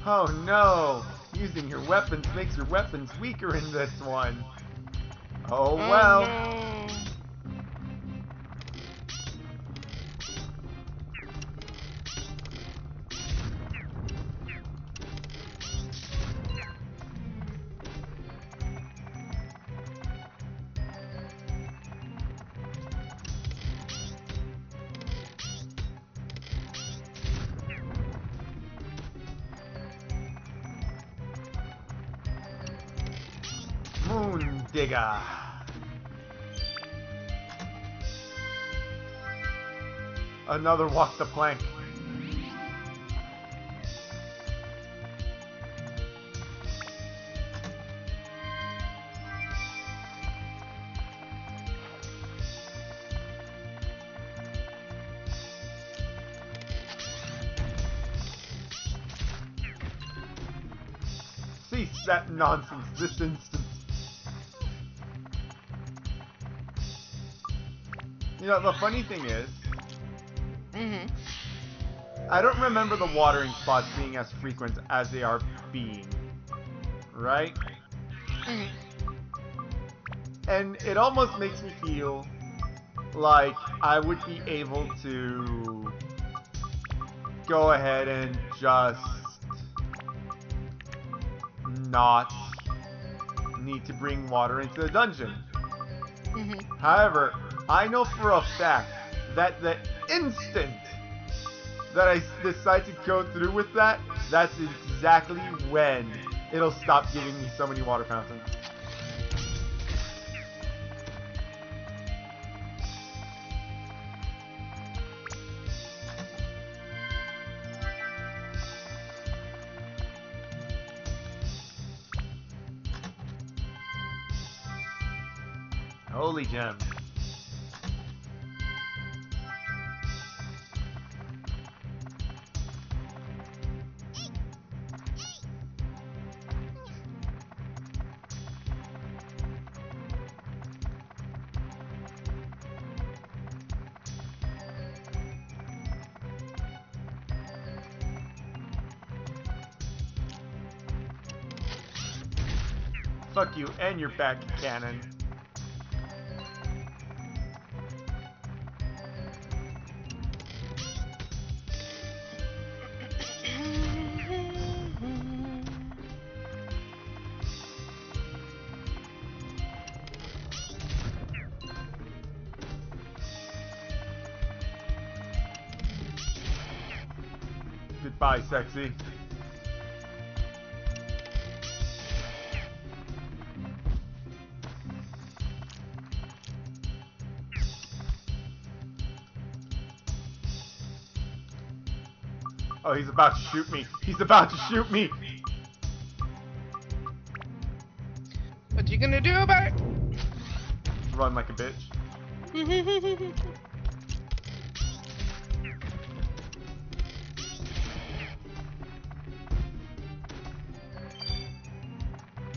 Oh no! Using your weapons makes your weapons weaker in this one. Oh well. No. Moon digger. Another walk the plank. Cease that nonsense this instant. You know, the funny thing is, I don't remember the watering spots being as frequent as they are being, right? And it almost makes me feel like, I would be able to go ahead and just not need to bring water into the dungeon. However, I know for a fact that the instant that I decide to go through with that, that's exactly when it'll stop giving me so many water fountains. Holy gem. Fuck you and your back cannon. Goodbye, sexy. Oh, he's about to shoot me. He's about to shoot me. What you gonna do about it? Run like a bitch.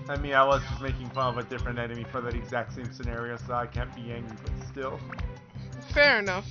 I mean, I was just making fun of a different enemy for that exact same scenario, so I can't be angry, but still. Fair enough.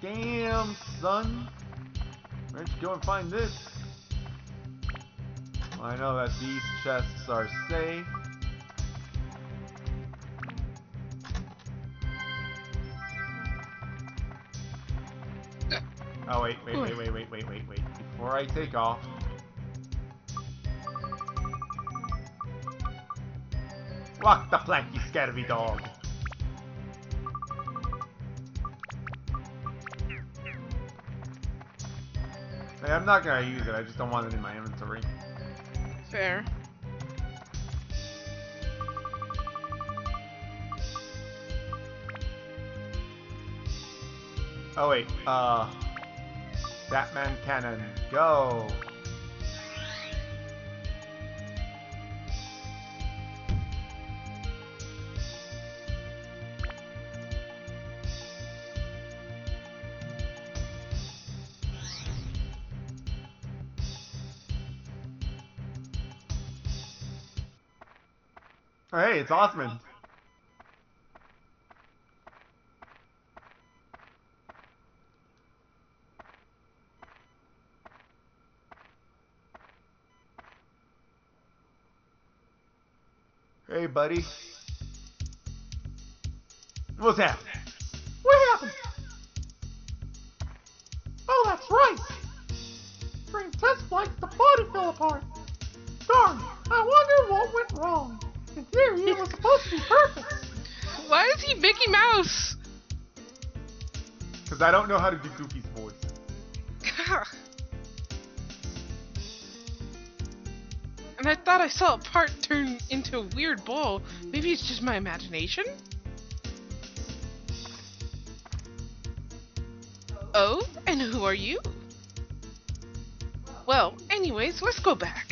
Damn, son. Where'd you go and find this? Well, I know that these chests are safe. Oh, wait. Before I take off. Walk the plank, you scatterby dog. Hey, I'm not gonna use it, I just don't want it in my inventory. Fair. Oh wait, Batman cannon, go! Oh, hey, it's Osmond. Hey, buddy. What's happening? What happened? Oh, that's right. During test flight, the body fell apart. Darn, I wonder what went wrong. In theory, it was supposed to be perfect. Why is he Mickey Mouse? Because I don't know how to do Goofy's voice. And I thought I saw a part turn into a weird ball. Maybe it's just my imagination? Oh, and who are you? Well, anyways, let's go back.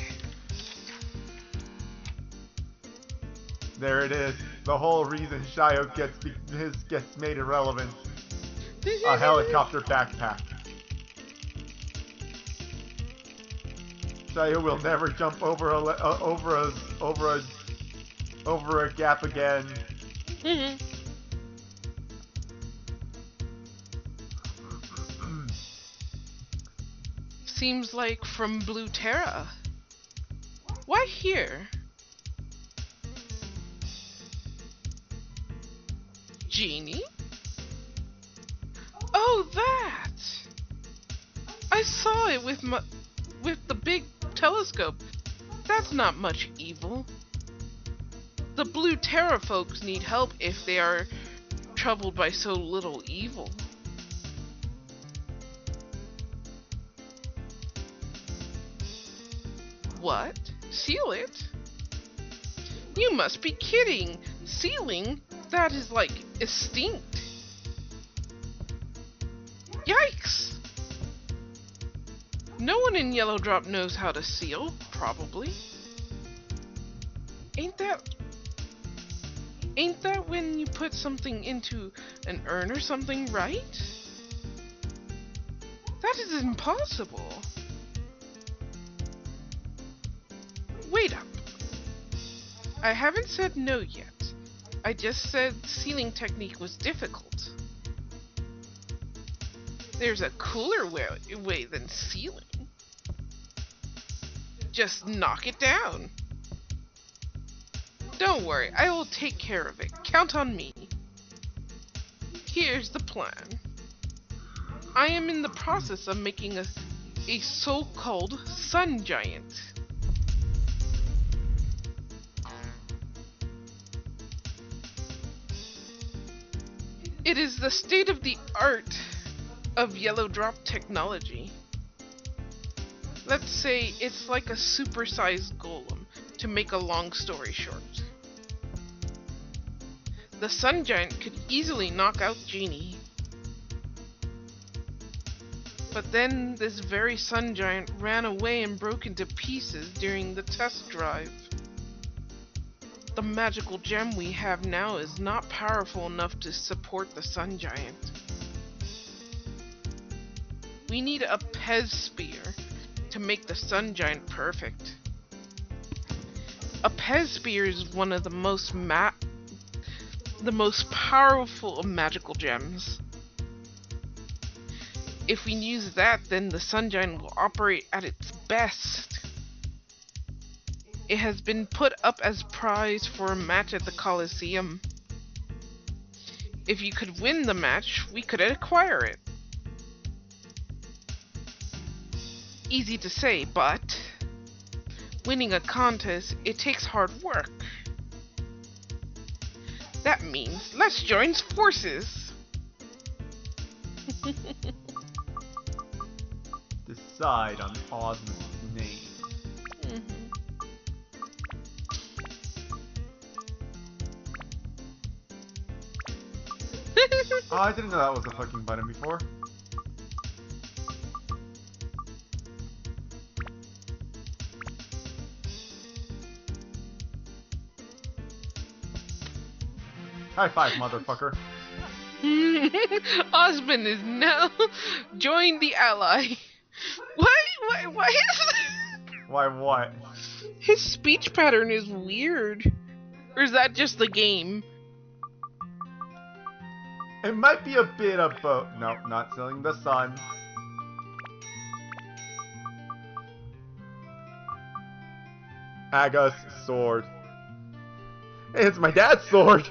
There it is. the whole reason Shio gets made irrelevant. A helicopter backpack. Shio will never jump over a gap again. Seems like from Blue Terra. Why here? Genie? Oh, that! I saw it with the big telescope. That's not much evil. The Blue Terra folks need help if they are troubled by so little evil. What? Seal it? You must be kidding! Sealing? That is like extinct. Yikes! No one in Yellow Drop knows how to seal, probably. Ain't that when you put something into an urn or something, right? That is impossible. Wait up. I haven't said no yet. I just said sealing technique was difficult. There's a cooler way than sealing. Just knock it down. Don't worry, I will take care of it. Count on me. Here's the plan. I am in the process of making a so-called sun giant. It is the state-of-the-art of Yellow Drop technology. Let's say it's like a supersized golem, to make a long story short. The Sun Giant could easily knock out Genie. But then this very Sun Giant ran away and broke into pieces during the test drive. The magical gem we have now is not powerful enough to support the Sun Giant. We need a Pez Spear to make the Sun Giant perfect. A Pez Spear is one of the most powerful of magical gems. If we use that, then the Sun Giant will operate at its best. It has been put up as prize for a match at the Coliseum. If you could win the match, we could acquire it. Easy to say, but winning a contest, it takes hard work. That means let's join forces. Decide on Osmond's name. Oh, I didn't know that was a fucking button before. High five, motherfucker. Osmond is now joined the ally. Why is Why what? his speech pattern is weird? Or is that just the game? It might be a bit of both. No, not selling the sun. Aga's sword. It's my dad's sword!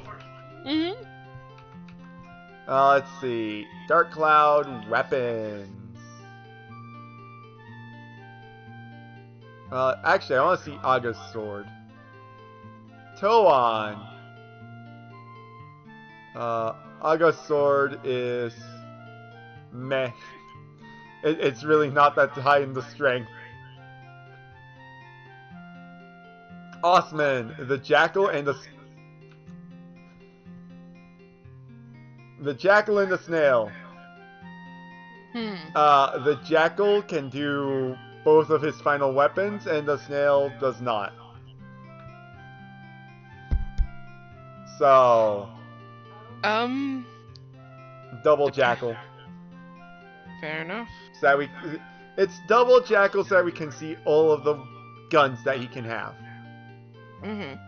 Let's see. Dark Cloud weapons. Actually, I want to see Aga's sword. Toan. Aga's sword is meh. It's really not that high in the strength. Osman, the jackal and the jackal and the snail. The jackal can do both of his final weapons, and the snail does not. So... Um... Double Jackal. Fair enough. So that we... It's double Jackal so that we can see all of the guns that he can have. Mm-hmm.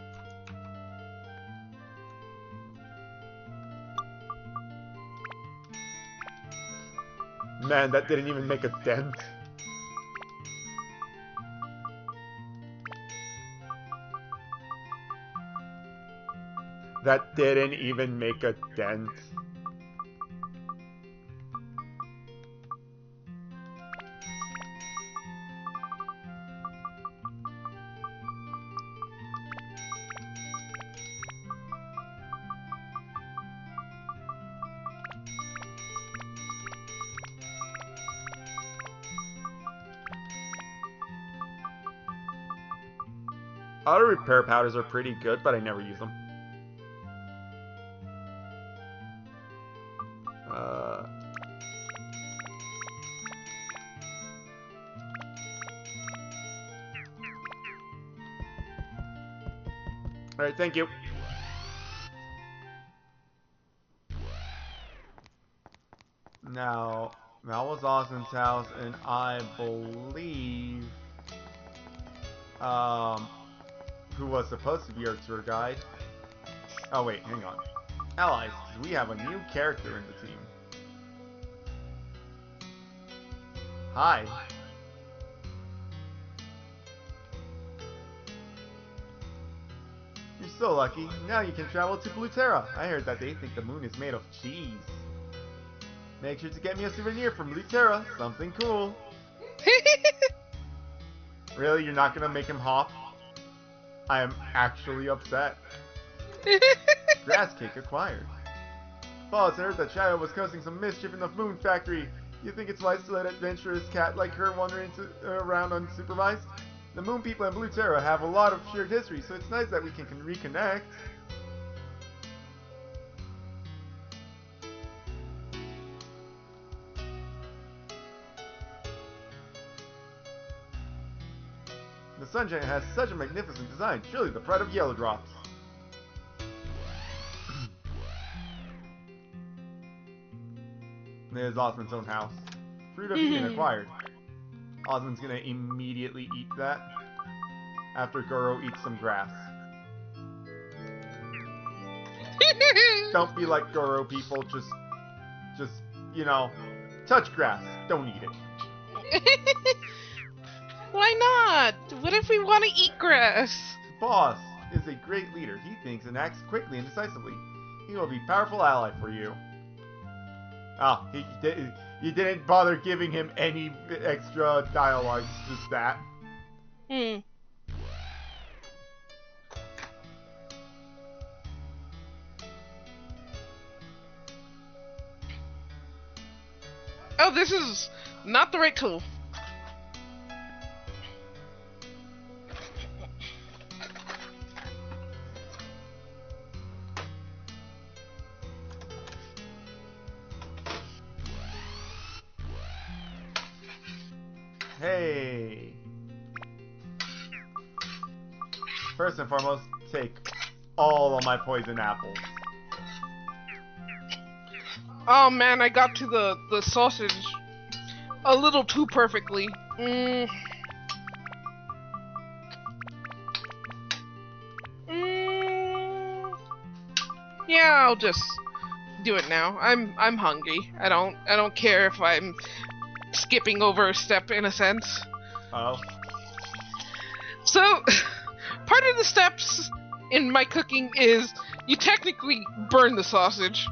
Man, that didn't even make a dent. That didn't even make a dent. Auto repair powders are pretty good, but I never use them. Alright, thank you. Now, that was Austin's house, and I believe... who was supposed to be our tour guide? Oh wait, hang on. Allies, we have a new character in the team. Hi. You're so lucky. Now you can travel to Blue Terra. I heard that they think the moon is made of cheese. Make sure to get me a souvenir from Blue Terra. Something cool. Really? You're not gonna make him hop? I am actually upset. Grass cake acquired. Boss, I heard that Shadow was causing some mischief in the moon factory. You think it's wise to let an adventurous cat like her wander around unsupervised? The moon people and Blue Terra have a lot of shared history, so it's nice that we can reconnect. The sunshine has such a magnificent design, surely the pride of Yellow Drops. There's Osmond's own house. Fruit of Eden acquired. Osmond's gonna immediately eat that after Goro eats some grass. Don't be like Goro, people. Just, you know, touch grass. Don't eat it. Why not? What if we want to eat grass? Boss is a great leader. He thinks and acts quickly and decisively. He will be a powerful ally for you. Oh, you didn't bother giving him any extra dialogue, just that. Oh, this is not the right tool. Hey! First and foremost, take all of my poison apples. Oh man, I got to the sausage a little too perfectly. Yeah, I'll just do it now. I'm hungry. I don't care if I'm skipping over a step in a sense. Oh. So, part of the steps in my cooking is you technically burn the sausage.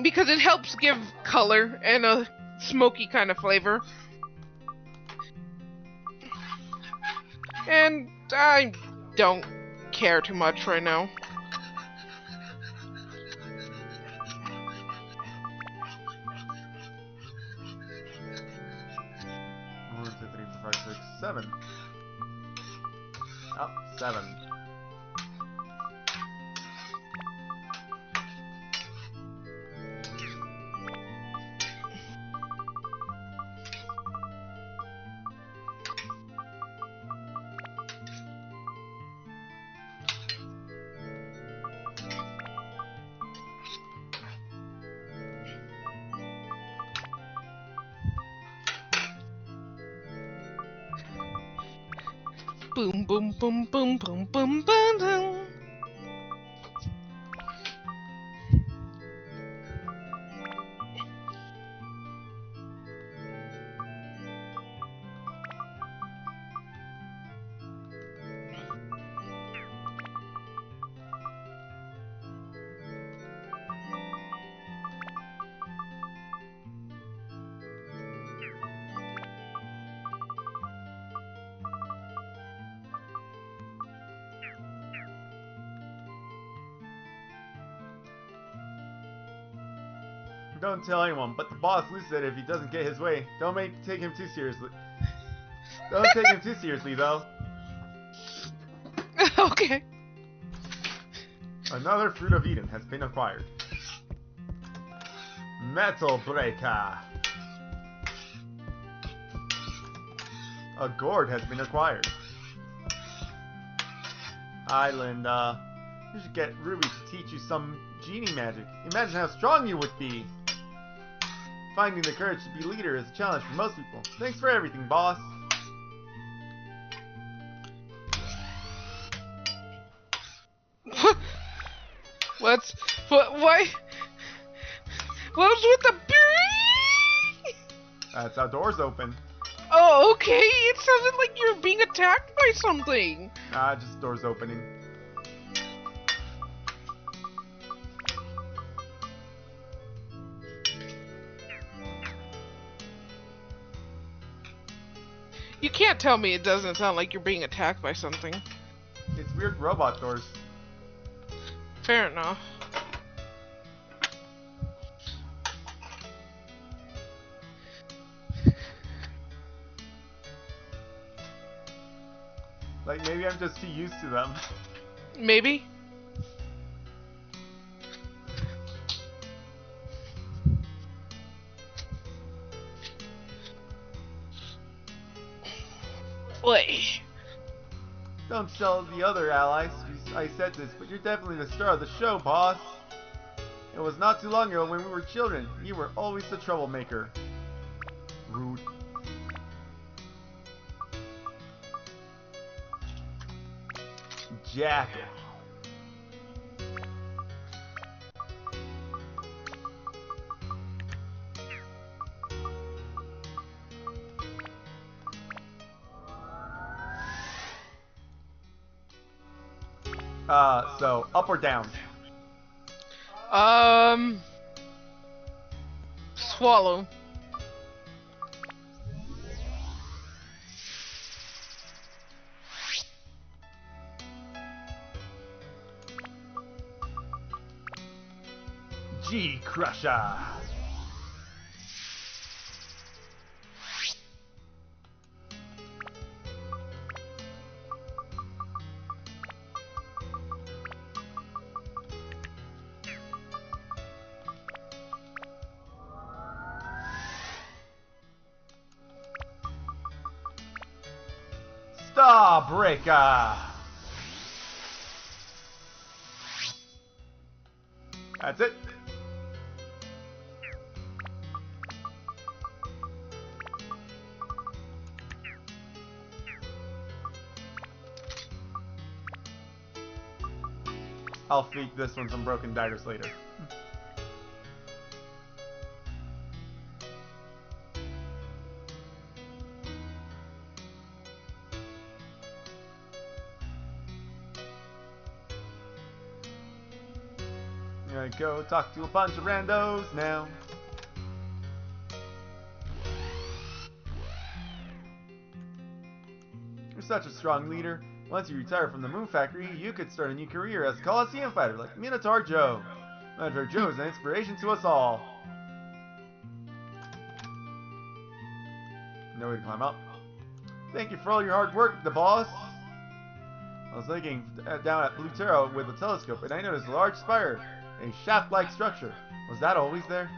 Because it helps give color and a smoky kind of flavor. And I don't care too much right now. 7. Oh, 7. Boom, boom, boom, boom, boom, boom, boom, boom. Don't tell anyone, but the boss Lou said if he doesn't get his way, take him too seriously. Don't take him too seriously, though. Okay. Another Fruit of Eden has been acquired. Metal Breaker. A gourd has been acquired. Island, you should get Ruby to teach you some genie magic. Imagine how strong you would be. Finding the courage to be leader is a challenge for most people. Thanks for everything, boss. Why? What was with the bee? That's how doors open. Oh, okay. It sounded like you were being attacked by something. Just doors opening. You can't tell me it doesn't sound like you're being attacked by something. It's weird robot doors. Fair enough. Like, maybe I'm just too used to them. Maybe. Wait. Don't tell the other allies I said this, but you're definitely the star of the show, boss. It was not too long ago when we were children. You were always the troublemaker. Rude. Jackal. So, up or down? Swallow. G Crusher. Starbreaker. That's it. I'll feed this one some broken daggers later. Gonna go talk to a bunch of randos now. You're such a strong leader. Once you retire from the Moon Factory, you could start a new career as a Coliseum fighter like Minotaur Joe. Minotaur Joe is an inspiration to us all. No way to climb up. Thank you for all your hard work, the boss. I was looking down at Blue Terra with a telescope and I noticed a large spire, a shaft-like structure. Was that always there?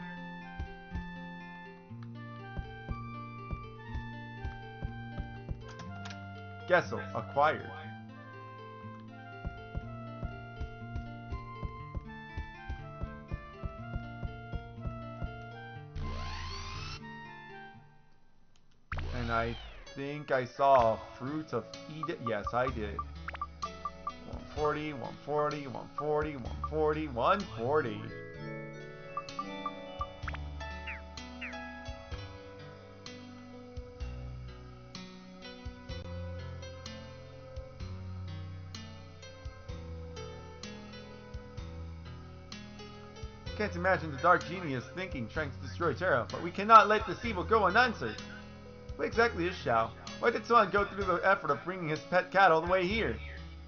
Gessel acquired. And I think I saw Fruit of Eden. Yes, I did. 140, 140, 140, 140, 140. Can't imagine the Dark Genie is thinking, trying to destroy Terra, but we cannot let this evil go unanswered. What exactly is Xiao? Why did Swan go through the effort of bringing his pet cat all the way here?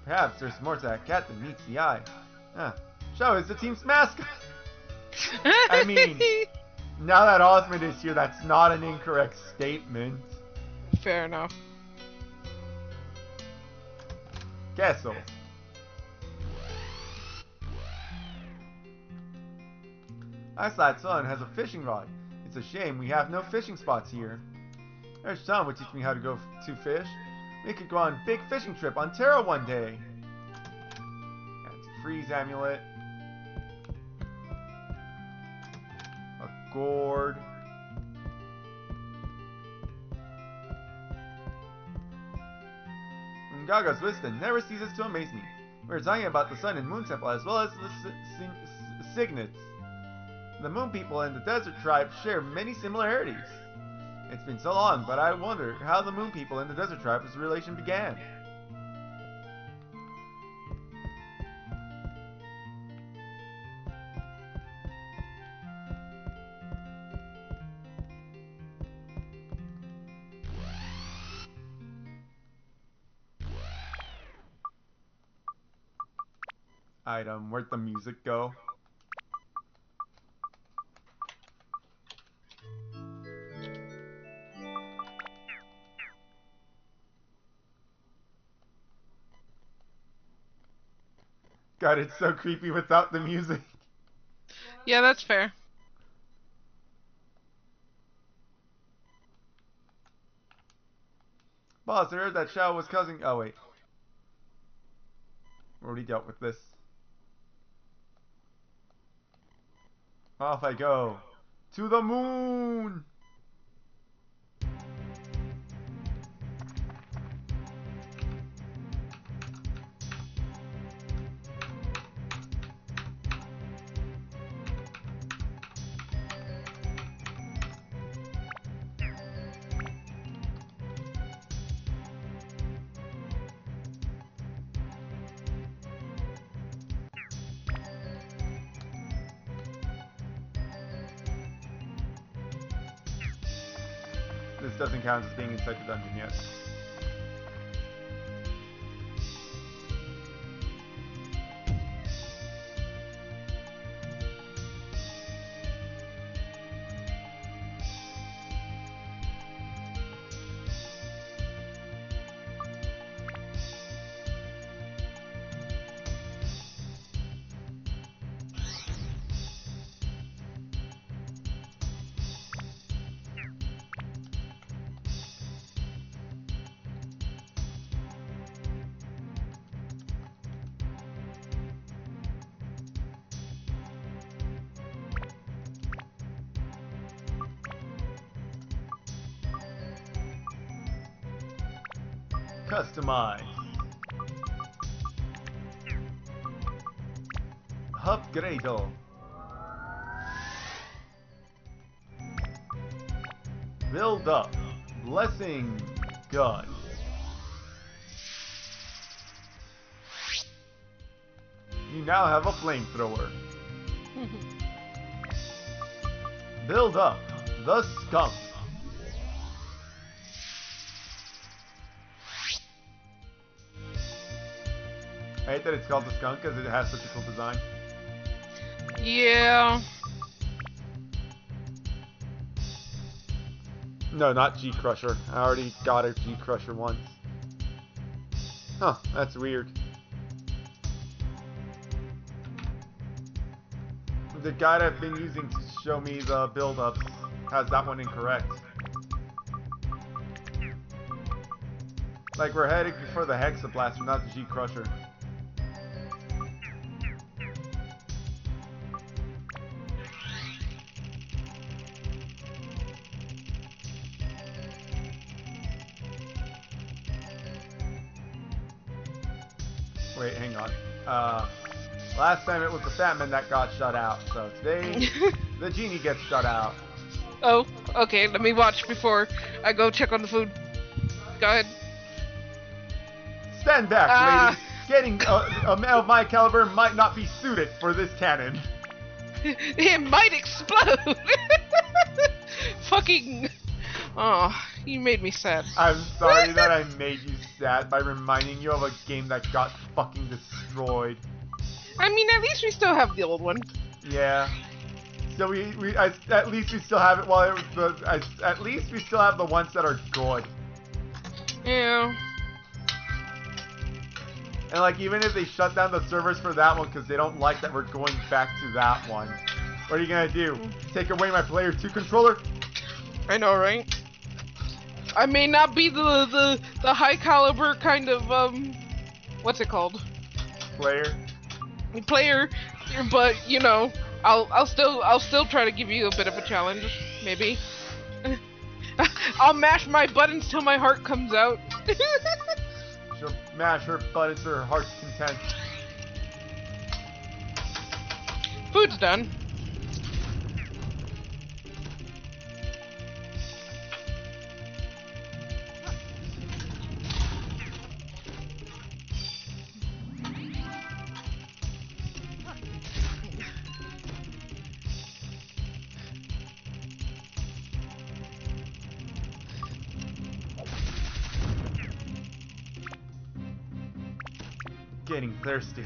Perhaps there's more to that cat than meets the eye. Xiao is the team's mascot. I mean, now that Osmond is here, that's not an incorrect statement. Fair enough. Castle. Icelat Sun has a fishing rod. It's a shame we have no fishing spots here. There's Sun would teach me how to go to fish. We could go on a big fishing trip on Terra one day. Anti-freeze amulet. A gourd. Gaga's wisdom never ceases to amaze me. We were talking about the Sun and Moon Temple as well as the Signets. The Moon people and the Desert Tribe share many similarities. It's been so long, but I wonder how the Moon people and the Desert Tribe's relation began. Item, where'd the music go? God, it's so creepy without the music. Yeah, that's fair. Boss, I heard that Xiao was causing... Oh, wait. Already dealt with this. Off I go. To the moon! This doesn't count as being inside the dungeon yet. Customize. Upgrade. Build up. Blessing gun. You now have a flamethrower. Build up. The skunk. I hate that it's called the skunk because it has such a cool design. Yeah. No, not G Crusher. I already got a G Crusher once. Huh, that's weird. The guide I've been using to show me the build-ups has that one incorrect. Like, we're heading for the Hexa Blaster, not the G Crusher. Wait, hang on. Last time it was the fat man that got shut out, so today the genie gets shut out. Oh, okay. Let me watch before I go check on the food. Go ahead. Stand back, lady. Getting a man of my caliber might not be suited for this cannon. It might explode. Fucking. Oh, you made me sad. I'm sorry that I made you sad by reminding you of a game that got fucking destroyed. I mean, at least we still have the old one. Yeah. So at least we still have it. Well, at least we still have the ones that are good. Yeah. And like, even if they shut down the servers for that one because they don't like that we're going back to that one, what are you gonna do? Take away my player 2 controller? I know, right? I may not be the high caliber kind of what's it called? Player, but you know, I'll still try to give you a bit of a challenge, maybe. I'll mash my buttons till my heart comes out. She'll mash her buttons to her heart's content. Food's done. Getting thirsty.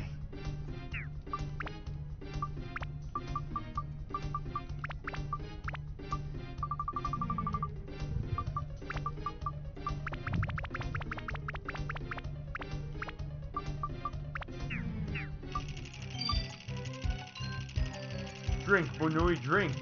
Drink, Bunui, drink.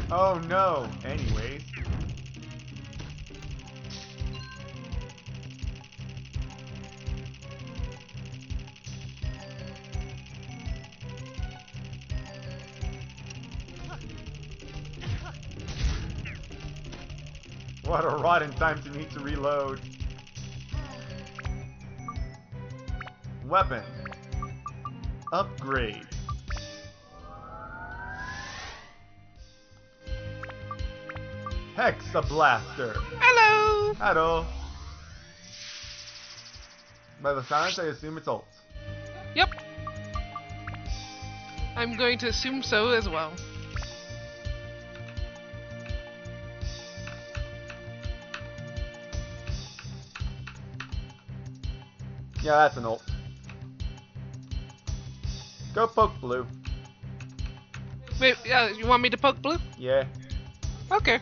Oh no, anyways. What a rotten time to need to reload. Weapon. Upgrade. Hexa Blaster. Hello. Hello. By the sounds, I assume it's ult. Yep. I'm going to assume so as well. Yeah, that's an ult. Go poke blue. Wait, you want me to poke blue? Yeah. Okay.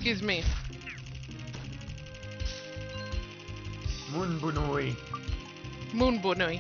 Excuse me. Moonbunui. Moonbunui.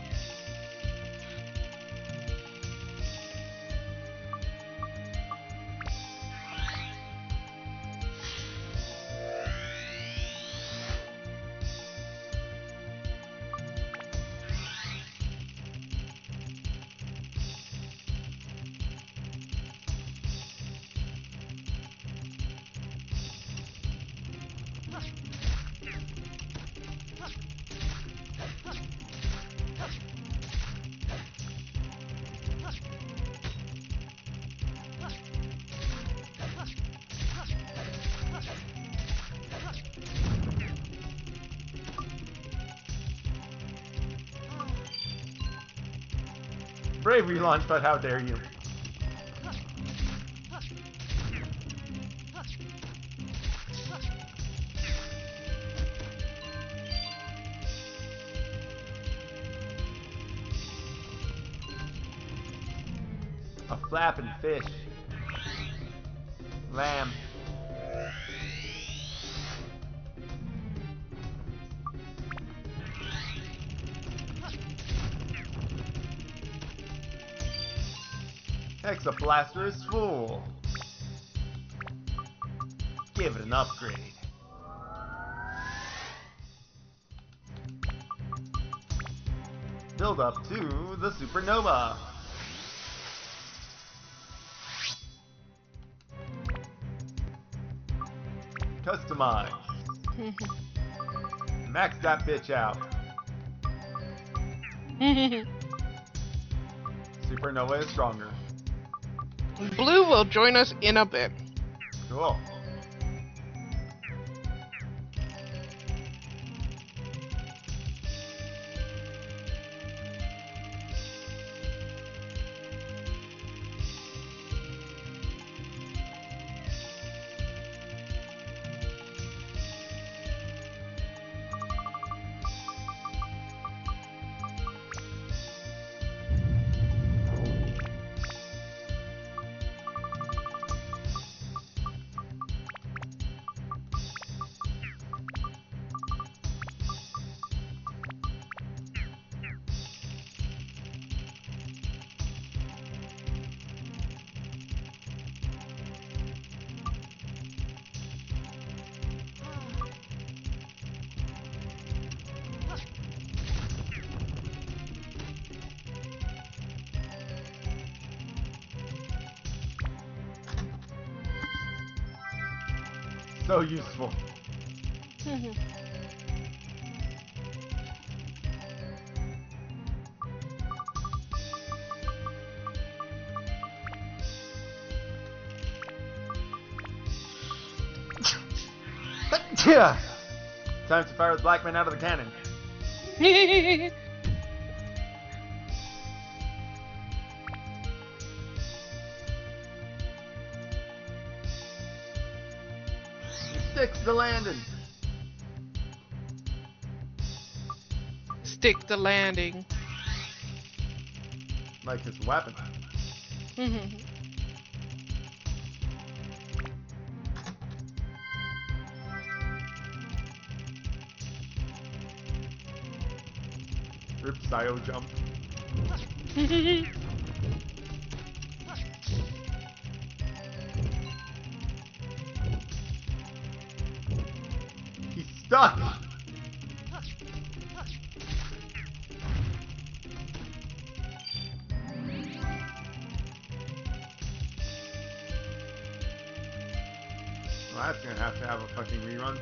Bravery Launchpad, how dare you? A flapping fish. Lamb. Hexablaster is full. Give it an upgrade. Build up to the supernova. Customize. Max that bitch out. Supernova is stronger. Blue will join us in a bit. Cool. So useful. Yeah. Time to fire the black man out of the cannon. Sticks the landing. Stick the landing. Like his weapon. Rip Sio jump. He's stuck. Well, that's gonna have to have a fucking rerun.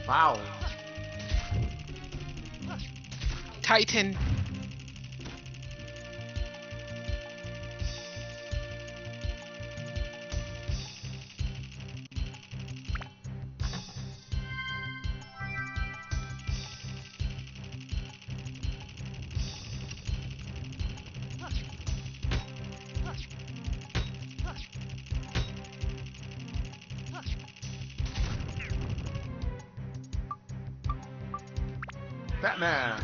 Wow. Titan. Batman.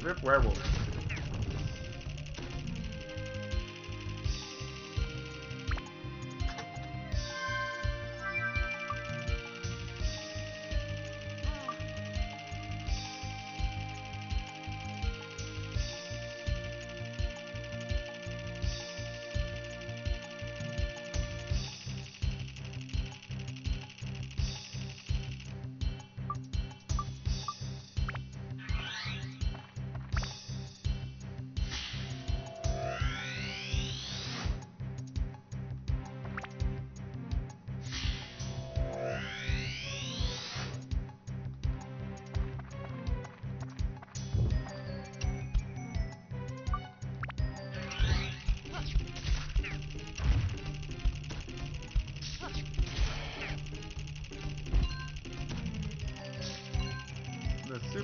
Rip werewolf.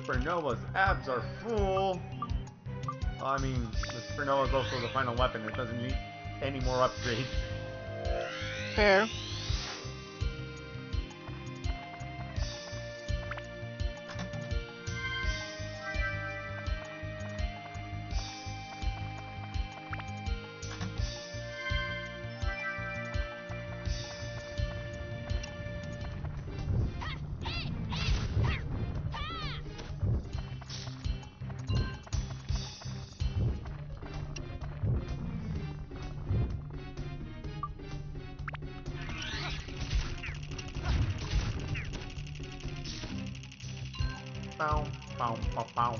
Supernova's abs are full. Well, I mean, the Supernova is also the final weapon. It doesn't need any more upgrades. Fair. Bow, bow, bow, bow.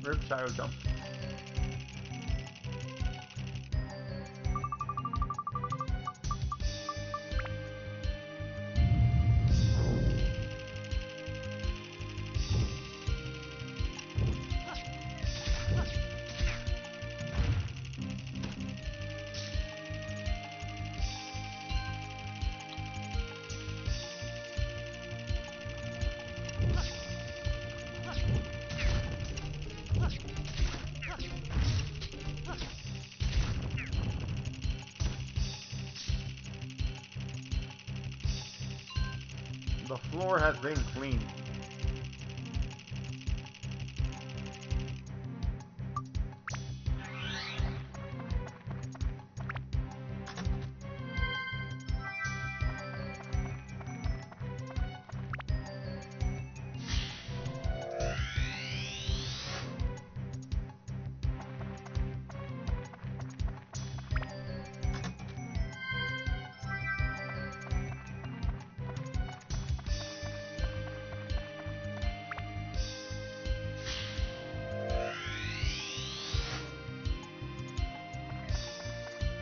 Rip Shadow Jump. The floor has been cleaned.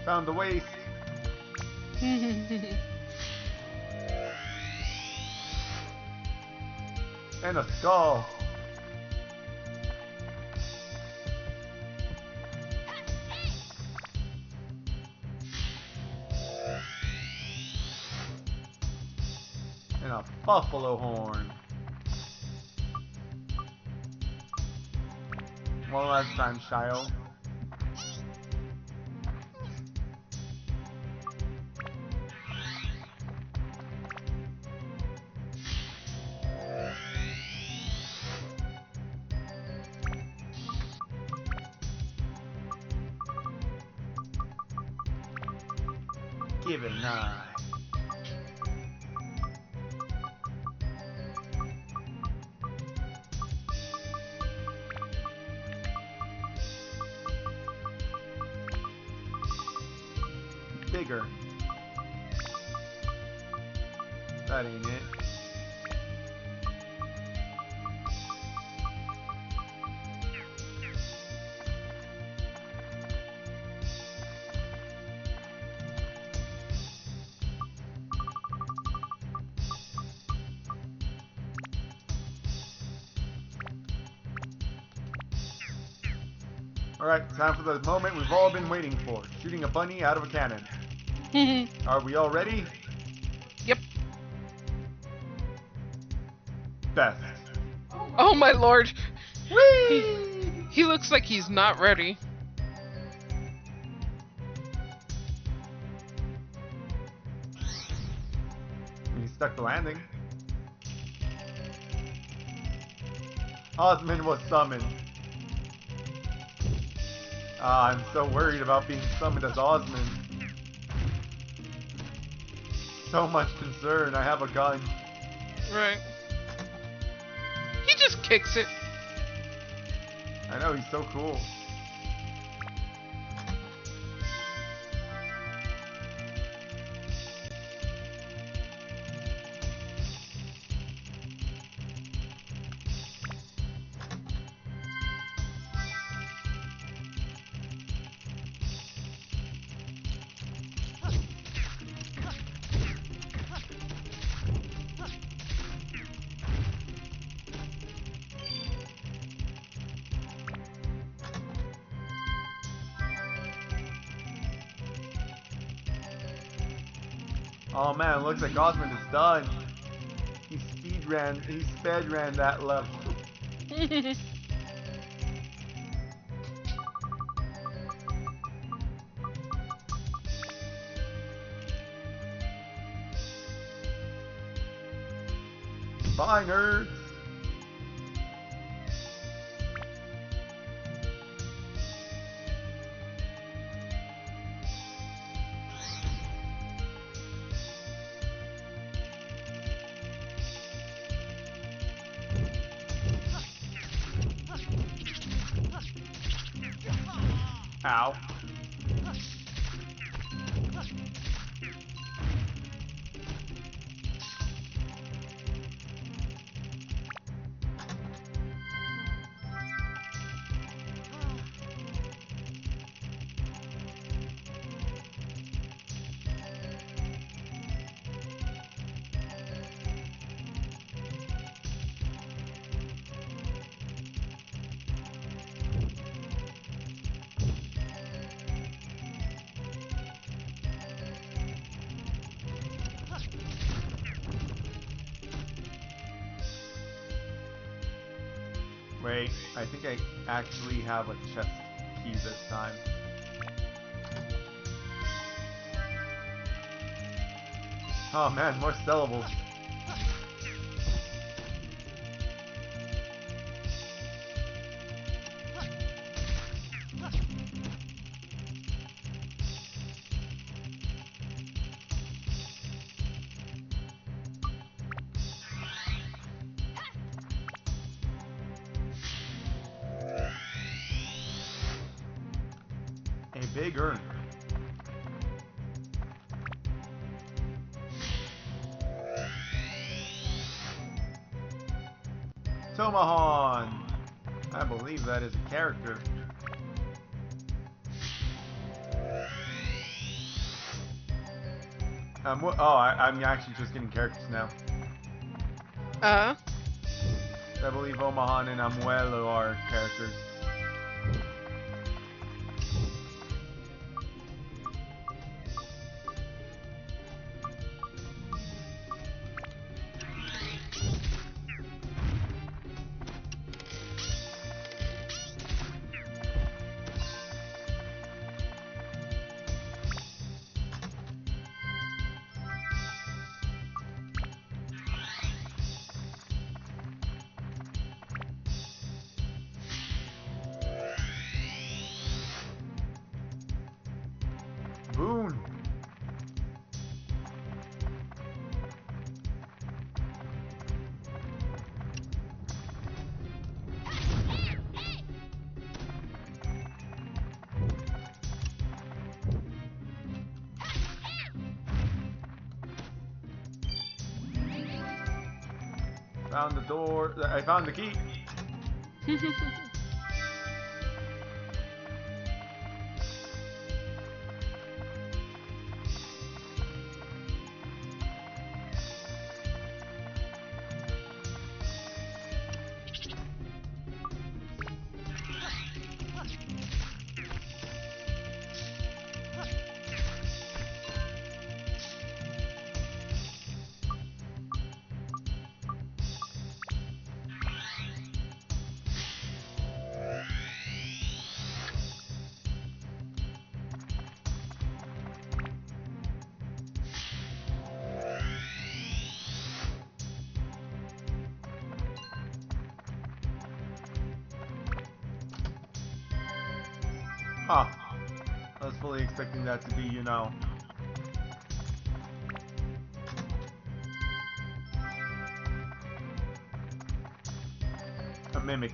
Found the waste. And a skull. And a buffalo horn. One last time, Shio. Give it an eye. Bigger. That ain't it. Alright, time for the moment we've all been waiting for. Shooting a bunny out of a cannon. Are we all ready? Yep. Beth. Oh my lord. Whee! He looks like he's not ready. He stuck the landing. Osmond was summoned. I'm so worried about being summoned as Osmond. So much concern. I have a gun. Right. He just kicks it. I know, he's so cool. Oh man, it looks like Osmond is done. He sped ran that level. Bye, nerds. Ow. Wait, I think I actually have a chest key this time. Oh man, more syllables. A big urn. Tomahon! I believe that is a character. I'm actually just getting characters now. I believe Omahan and Amuelo are characters. Boon! Found the door. I found the key. Huh. I was fully expecting that to be, you know. A mimic.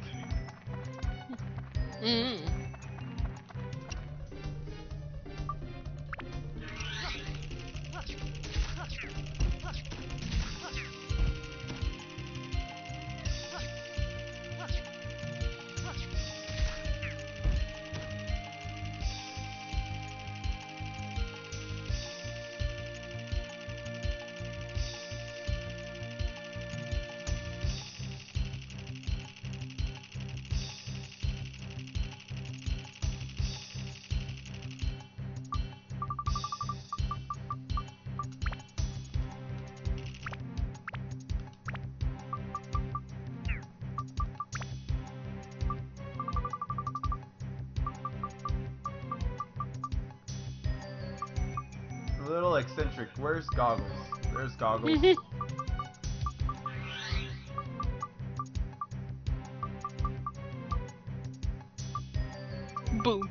little eccentric. Where's Goggles? There's Goggles. Boom.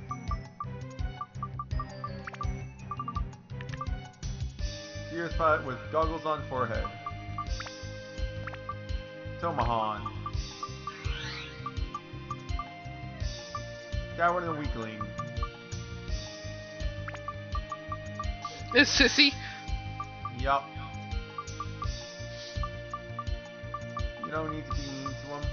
Fierce fight with Goggles on forehead. Tomahan. Coward and Weakling. Is Sissy? Yup. You don't need to be mean to him.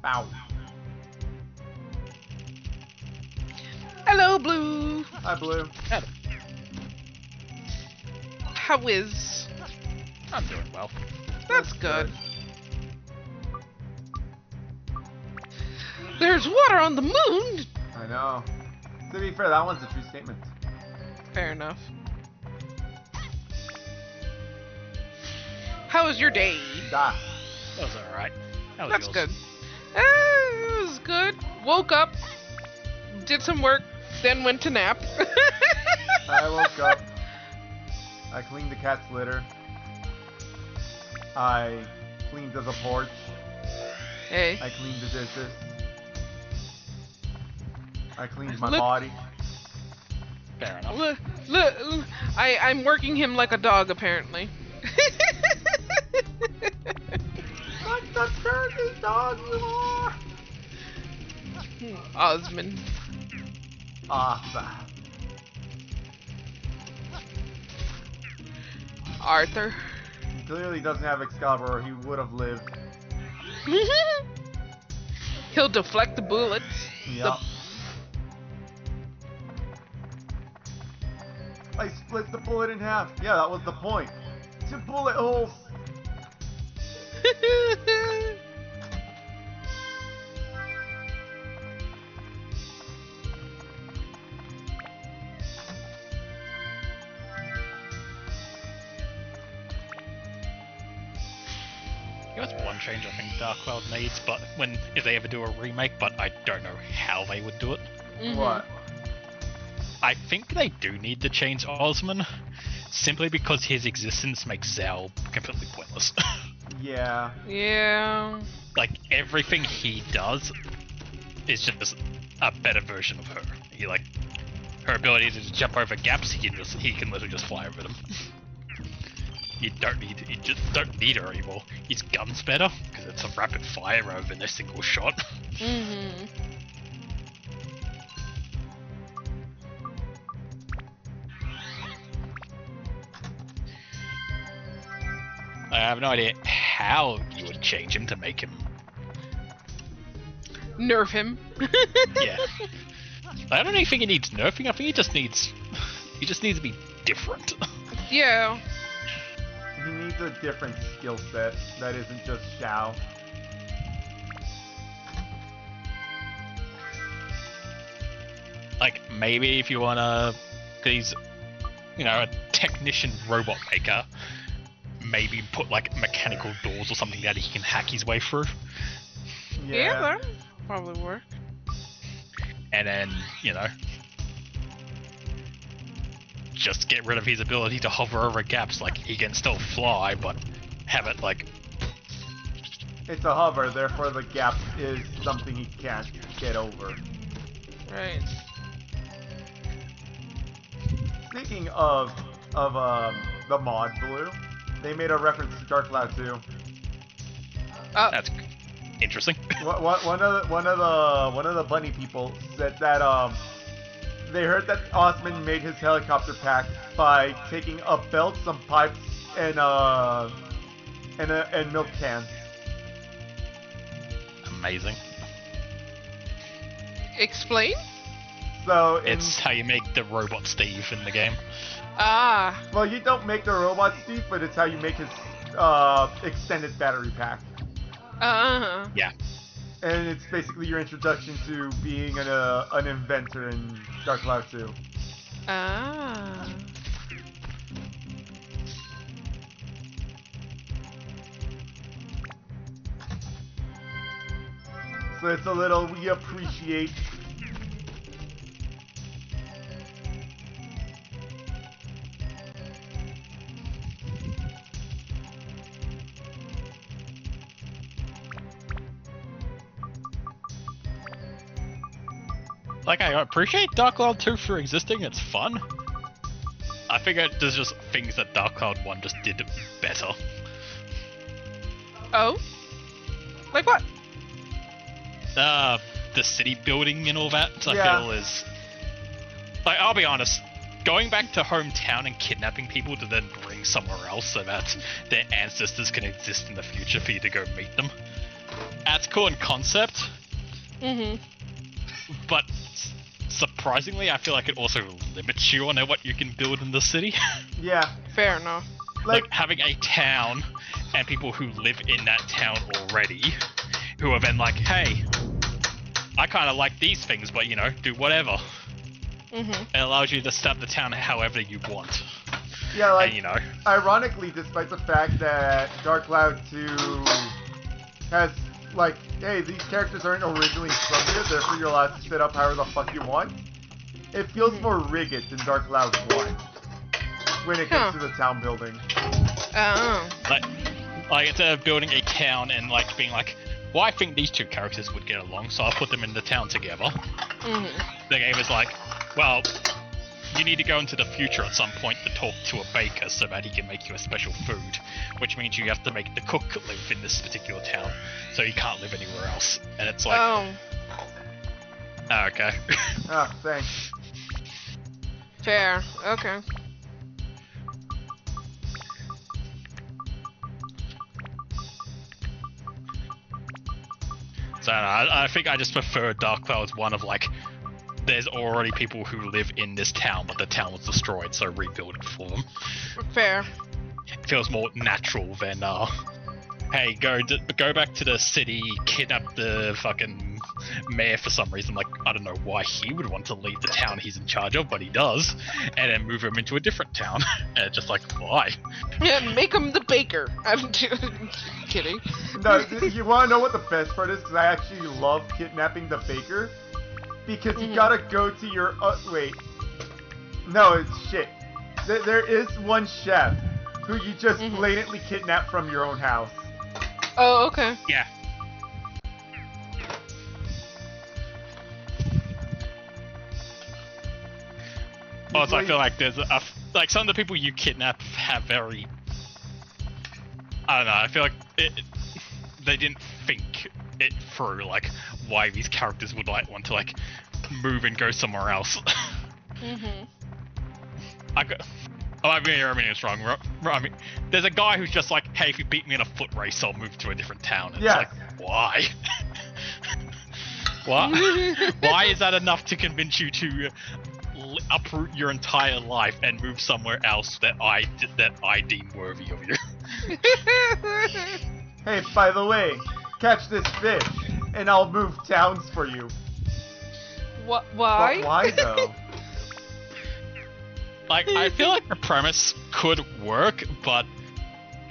Bow. Hello, Blue. Hi, Blue. Hello. How is? I'm doing well. That's good. There's water on the moon. I know. To be fair, that one's a true statement. Fair enough. How was your day? Da. That was alright. How was That's yours? good. It was good. Woke up, did some work, then went to nap. I woke up. I cleaned the cat's litter. I cleaned the porch. Hey. I cleaned the dishes. I cleaned my Look- body. Fair enough. Look, I'm working him like a dog, apparently. Like the dirty dog you are! Osmond. Awesome. Arthur. He clearly doesn't have Excalibur or he would have lived. He'll deflect the bullets. Yup. I split the bullet in half. Yeah, that was the point. 2 bullet holes. That's one change I think Dark Cloud needs, but if they ever do a remake, but I don't know how they would do it. What? I think they do need to change Osman, simply because his existence makes Zell completely pointless. Yeah. Yeah. Like, everything he does is just a better version of her. Her ability to just jump over gaps, he can literally just fly over them. You just don't need her anymore. His gun's better, because it's a rapid fire rather than a single shot. I have no idea how you would change him to make him. Nerf him. Yeah. I don't even think he needs nerfing. I think he just needs to be different. Yeah. He needs a different skill set that isn't just Shao. Like, maybe if you wanna, cause he's, a technician robot maker, maybe put like mechanical doors or something that he can hack his way through. Yeah, that would probably work. And then, just get rid of his ability to hover over gaps. Like, he can still fly, but have it like... It's a hover, therefore the gap is something he can't get over. Right. Speaking of the mod Blue, they made a reference to Dark Cloud 2. That's interesting. One of the bunny people said that they heard that Osman made his helicopter pack by taking a belt, some pipes, and milk cans. Amazing. Explain? So It's how you make the robot Steve in the game. Ah. well, you don't make the robot Steve, but it's how you make his extended battery pack. Uh-huh. Yeah. And it's basically your introduction to being an inventor in Dark Cloud 2. Ah. So it's a little, we appreciate. Like, I appreciate Dark Cloud 2 for existing, it's fun. I figure there's just things that Dark Cloud 1 just did better. Oh? Like what? The city building and all that, I Yeah. feel is... Like, I'll be honest, going back to hometown and kidnapping people to then bring somewhere else so that their ancestors can exist in the future for you to go meet them. That's cool in concept, Mm-hmm. but surprisingly, I feel like it also limits you on what you can build in the city. Yeah. Fair enough. Like having a town and people who live in that town already, who are then like, hey, I kind of like these things, but you know, do whatever. Mm-hmm. It allows you to set up the town however you want. Yeah, like, and, you know, ironically, despite the fact that Dark Cloud 2 has, like, hey, these characters aren't originally from here, therefore you're allowed to set up however the fuck you want, it feels more rigid than Dark Cloud 1 when it comes to the town building. Oh. like instead of building a town and like being like, well, I think these two characters would get along, so I'll put them in the town together. Mm-hmm. The game is like, well, you need to go into the future at some point to talk to a baker so that he can make you a special food, which means you have to make the cook live in this particular town, so he can't live anywhere else. And it's like, Oh. Okay. Ah, thanks. Fair. Okay. So I think I just prefer Dark Cloud's one of like, there's already people who live in this town, but the town was destroyed, so rebuild it for them. Fair. It feels more natural than, hey, go back to the city, kidnap the fucking mayor for some reason. Like, I don't know why he would want to leave the town he's in charge of, but he does, and then move him into a different town. And it's just like, why? Yeah, make him the baker. I'm kidding. No, you want to know what the best part is? Because I actually love kidnapping the baker. Because you gotta go to your... wait. No, it's shit. There is one chef who you just blatantly kidnap from your own house. Oh, okay. Yeah. Also, I feel like there's like some of the people you kidnap have very... I don't know, I feel like they didn't think it through, like, why these characters would like want to like move and go somewhere else. I mean it's wrong. I mean, there's a guy who's just like, hey, if you beat me in a foot race, I'll move to a different town. And Yes. It's like, why? What? Why is that enough to convince you to uproot your entire life and move somewhere else that I deem worthy of you? Hey, by the way, catch this fish, and I'll move towns for you. What? Why? But why though? Like, I feel like the premise could work, but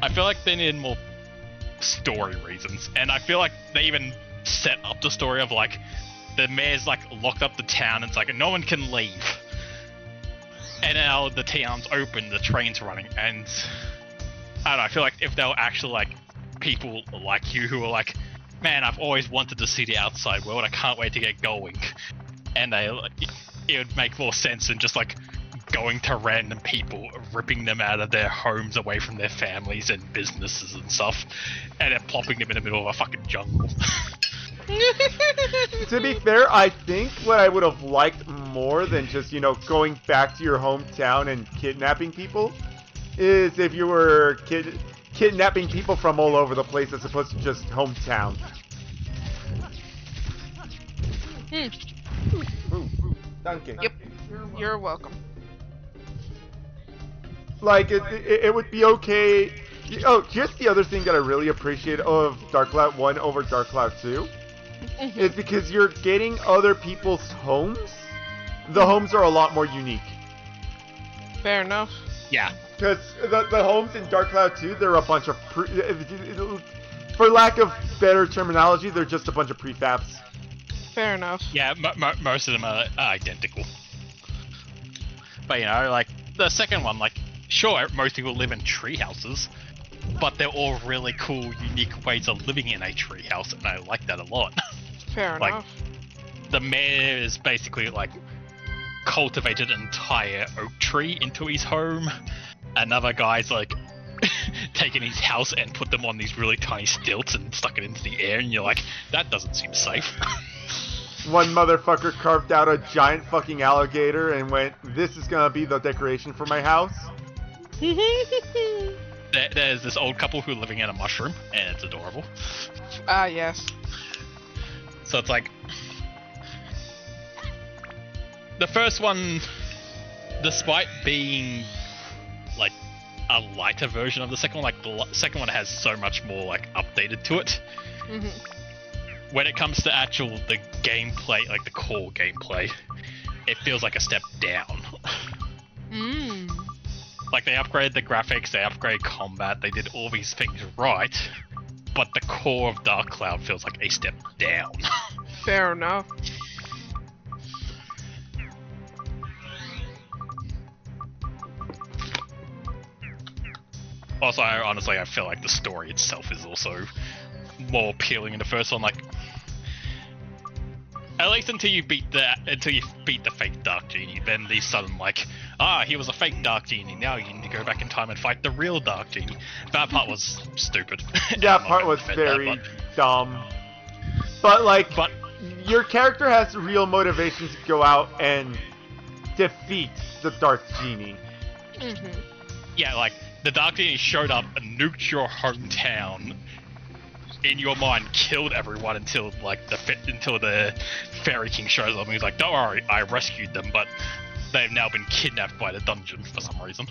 I feel like they need more story reasons. And I feel like they even set up the story of, like, the mayor's, like, locked up the town, and it's like, no one can leave. And now the town's open, the train's running, and... I don't know, I feel like if they were actually, like, people like you who are like, man, I've always wanted to see the outside world, I can't wait to get going. And it would make more sense than just, like, going to random people, ripping them out of their homes away from their families and businesses and stuff, and then plopping them in the middle of a fucking jungle. To be fair, I think what I would have liked more than just, you know, going back to your hometown and kidnapping people is if you were kidnapping people from all over the place as opposed to just hometown. Ooh, Duncan. Yep. You're welcome. Like, it would be okay. Oh, here's the other thing that I really appreciate of Dark Cloud 1 over Dark Cloud 2 is because you're getting other people's homes. The homes are a lot more unique. Fair enough. Yeah. Because the homes in Dark Cloud 2, they're a bunch of for lack of better terminology, they're just a bunch of prefabs. Fair enough. Yeah, most of them are identical. But you know, like the second one, like sure, most people live in tree houses, but they're all really cool, unique ways of living in a tree house, and I like that a lot. Fair like, enough. The mayor is basically like cultivated an entire oak tree into his home. Another guy's like taken his house and put them on these really tiny stilts and stuck it into the air, and you're like, that doesn't seem safe. One motherfucker carved out a giant fucking alligator and went, this is gonna be the decoration for my house. There's this old couple who are living in a mushroom, and it's adorable. Ah, yes. So it's like, the first one, despite being like a lighter version of the second one, like the second one has so much more like updated to it. Mm-hmm. When it comes to the gameplay, like the core gameplay, it feels like a step down. Like they upgraded the graphics, they upgraded combat, they did all these things right, but the core of Dark Cloud feels like a step down. Fair enough. Also, honestly, I feel like the story itself is also more appealing in the first one. Like, at least until you beat the fake Dark Genie, then the sudden like, he was a fake Dark Genie. Now you need to go back in time and fight the real Dark Genie. That part was stupid. That part was very dumb. But your character has real motivation to go out and defeat the Dark Genie. Mm-hmm. Yeah, like the Dark Genie showed up and nuked your hometown. In your mind, killed everyone until the Fairy King shows up and he's like, "Don't worry, I rescued them, but they've now been kidnapped by the dungeon for some reason."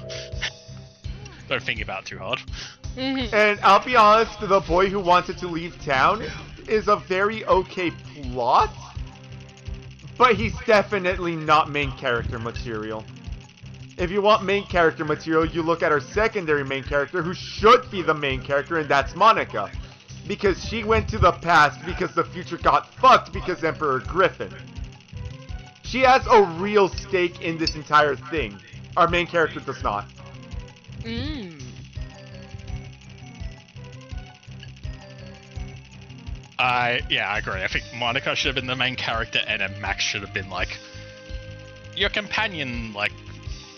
Don't think about it too hard. Mm-hmm. And I'll be honest, the boy who wanted to leave town is a very okay plot, but he's definitely not main character material. If you want main character material, you look at our secondary main character, who should be the main character, and that's Monica. Because she went to the past because the future got fucked because Emperor Griffin. She has a real stake in this entire thing. Our main character does not. Yeah, I agree. I think Monica should have been the main character, and then Max should have been like your companion, like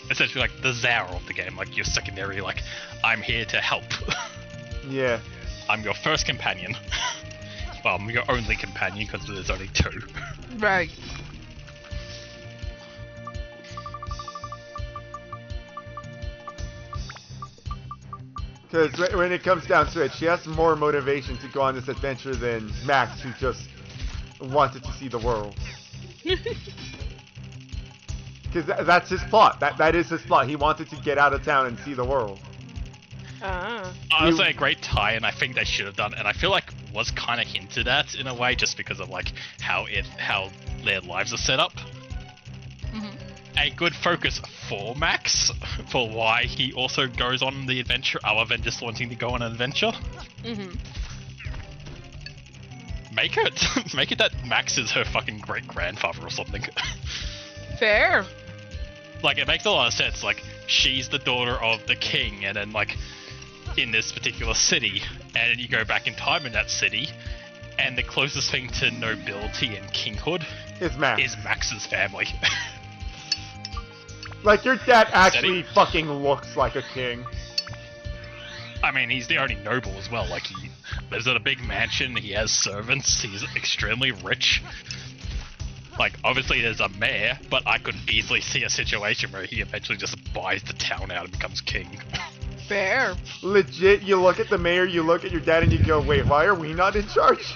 essentially like the Zara of the game, like your secondary, like I'm here to help. Yeah. I'm your first companion. Well, I'm your only companion because there's only two. Right. Because when it comes down to it, she has more motivation to go on this adventure than Max, who just wanted to see the world. Because that's his plot. That is his plot. He wanted to get out of town and see the world. Honestly, a great tie-in I think they should have done, and I feel like was kind of hinted at in a way, just because of like how their lives are set up. Mm-hmm. A good focus for Max for why he also goes on the adventure, other than just wanting to go on an adventure. Mm-hmm. Make it that Max is her fucking great grandfather or something. Fair. Like, it makes a lot of sense. Like, she's the daughter of the king, and then like in this particular city, and then you go back in time in that city, and the closest thing to nobility and kinghood is Max's family. Like, your dad actually fucking looks like a king. I mean, he's the only noble as well. Like, he lives in a big mansion, he has servants, he's extremely rich. Like, obviously there's a mayor, but I could easily see a situation where he eventually just buys the town out and becomes king. Fair. Legit, you look at the mayor, you look at your dad, and you go, wait, why are we not in charge?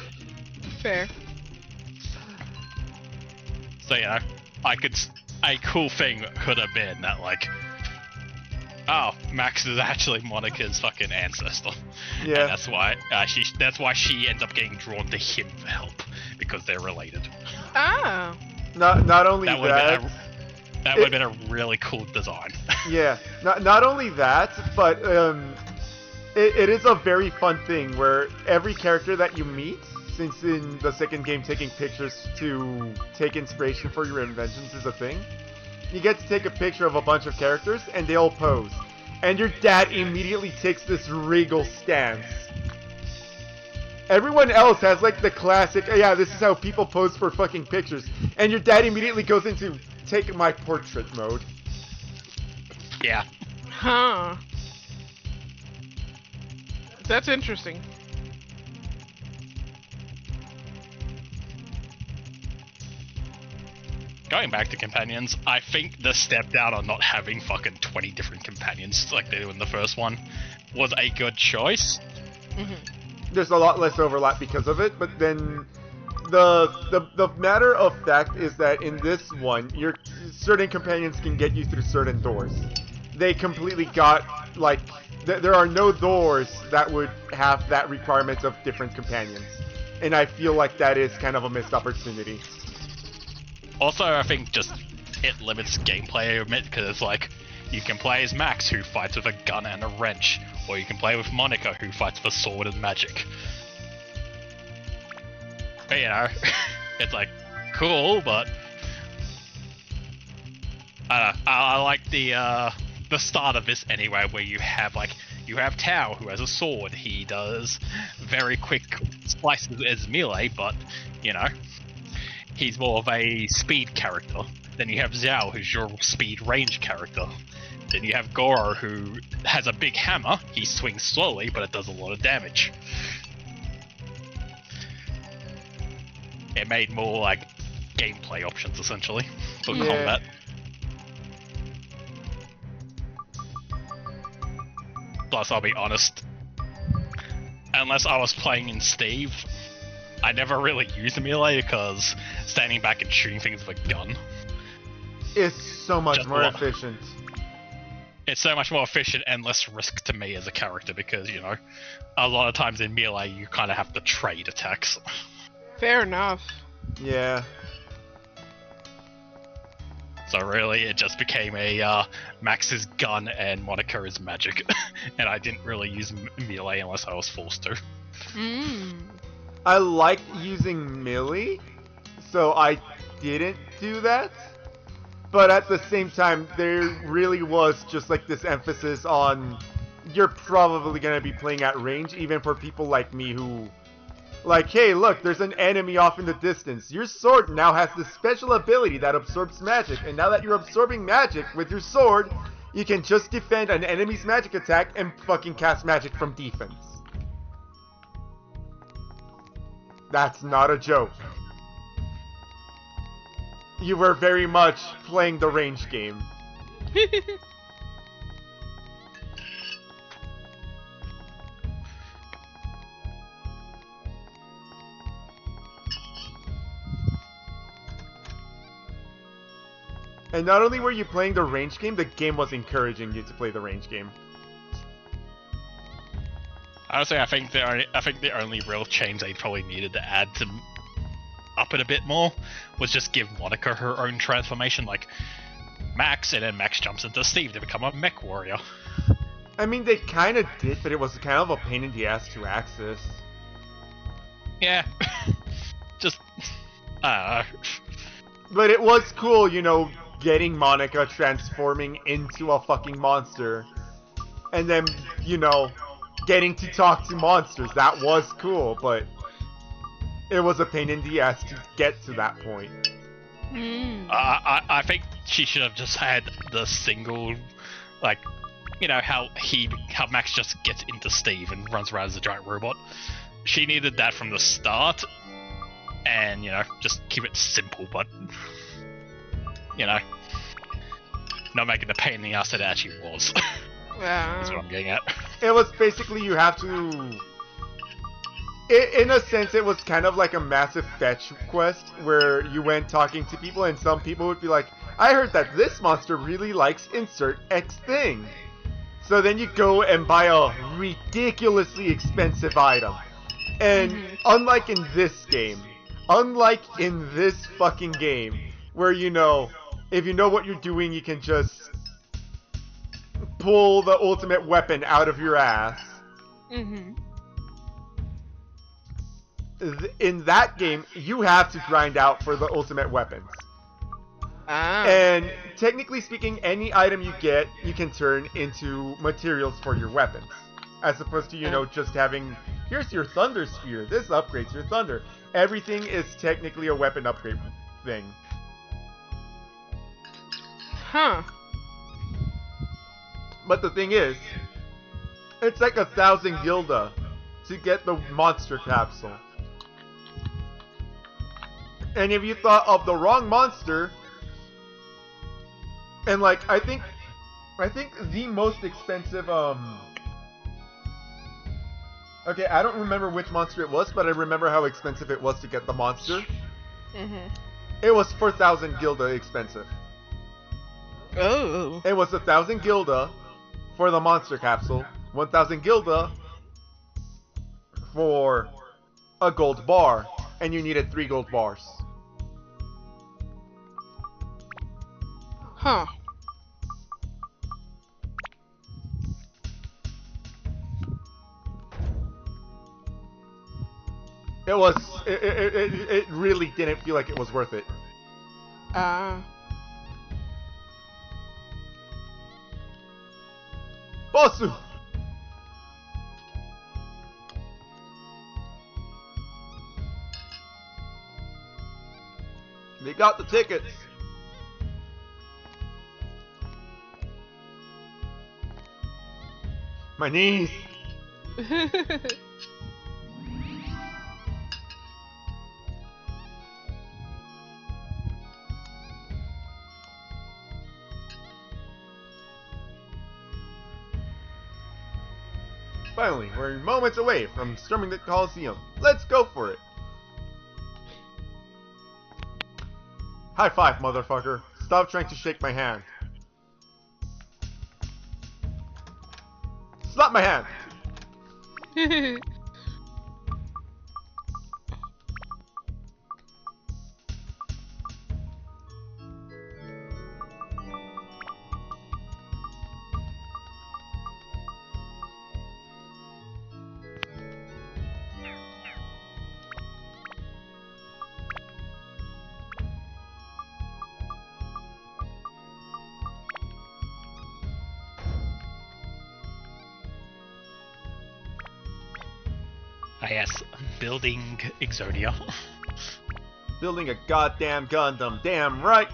Fair. So, you know, a cool thing could have been that, like, oh, Max is actually Monica's fucking ancestor. Yeah. And that's why she ends up getting drawn to him for help. because they're related. Ah. Not only That would have been a really cool design. Yeah, not only that, but it is a very fun thing where every character that you meet, since in the second game taking pictures to take inspiration for your inventions is a thing, you get to take a picture of a bunch of characters and they all pose. And your dad immediately takes this regal stance. Everyone else has like the classic, yeah, this is how people pose for fucking pictures. And your dad immediately goes into take my portrait mode. Yeah. Huh. That's interesting. Going back to companions, I think the step down on not having fucking 20 different companions like they do in the first one was a good choice. Mm-hmm. There's a lot less overlap because of it, but then the matter of fact is that in this one, your certain companions can get you through certain doors. They completely got, like, there are no doors that would have that requirement of different companions. And I feel like that is kind of a missed opportunity. Also, I think just it limits gameplay a bit because it's like you can play as Max who fights with a gun and a wrench, or you can play with Monica who fights with a sword and magic. But, you know, it's like cool, but I like the start of this anyway, where you have Tao who has a sword. He does very quick slices as melee, but you know, he's more of a speed character. Then you have Xiao, who's your speed range character. Then you have Goro, who has a big hammer. He swings slowly, but it does a lot of damage. It made more like gameplay options essentially for combat. Plus, I'll be honest, unless I was playing in Steve, I never really used a melee because standing back and shooting things with a gun is so much more efficient. It's so much more efficient and less risk to me as a character because, you know, a lot of times in melee you kind of have to trade attacks. Fair enough. Yeah. So really, it just became a Max's gun and Monica is magic, and I didn't really use melee unless I was forced to. I liked using melee, so I didn't do that. But at the same time, there really was just like this emphasis on you're probably going to be playing at range, even for people like me who, like, hey, look, there's an enemy off in the distance. Your sword now has this special ability that absorbs magic, and now that you're absorbing magic with your sword, you can just defend an enemy's magic attack and fucking cast magic from defense. That's not a joke. You were very much playing the range game. And not only were you playing the range game, the game was encouraging you to play the range game. Honestly, I think the only real change they probably needed to add to up it a bit more was just give Monica her own transformation, like Max, and then Max jumps into Steve to become a mech warrior. I mean, they kind of did, but it was kind of a pain in the ass to access. Yeah. Just, I don't know. But it was cool, you know, getting Monica transforming into a fucking monster. And then, you know, getting to talk to monsters. That was cool, but it was a pain in the ass to get to that point. I think she should have just had the single, like, you know, how Max just gets into Steve and runs around as a giant robot. She needed that from the start, and, you know, just keep it simple, but, you know, not making the pain in the ass that it actually was. That's what I'm getting at. It was basically you have to... In a sense, it was kind of like a massive fetch quest where you went talking to people and some people would be like, I heard that this monster really likes insert X thing. So then you go and buy a ridiculously expensive item. And unlike in this game, unlike in this fucking game, where you know, if you know what you're doing, you can just pull the ultimate weapon out of your ass. Mm-hmm. In that game, you have to grind out for the ultimate weapons. Ah. And technically speaking, any item you get, you can turn into materials for your weapons. As opposed to, you know, just having, here's your thunder sphere, this upgrades your thunder. Everything is technically a weapon upgrade thing. Huh. But the thing is, it's like 1,000 gilda to get the monster capsule. And if you thought of the wrong monster, and like, I think the most expensive, okay, I don't remember which monster it was, but I remember how expensive it was to get the monster. Mm-hmm. It was 4,000 gilda expensive. Oh. It was 1,000 gilda for the monster capsule, 1,000 gilda for a gold bar, and you needed 3 gold bars. Huh. It really didn't feel like it was worth it. Bossu! They got the tickets. My knees. Finally, we're moments away from storming the Coliseum. Let's go for it. High five, motherfucker. Stop trying to shake my hand. Slap my hand. Yes, building Exodia. Building a goddamn Gundam, damn right!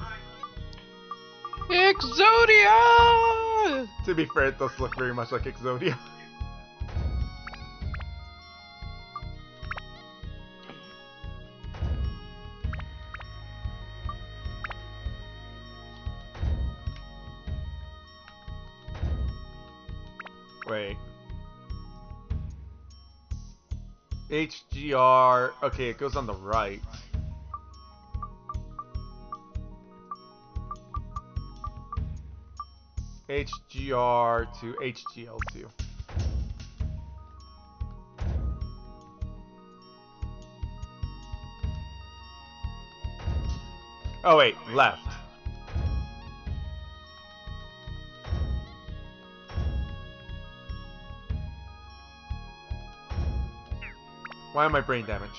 Exodia! To be fair, it does look very much like Exodia. Wait. HGR. Okay, it goes on the right. HGR to HGL2. Oh wait, left. Why am I brain damaged?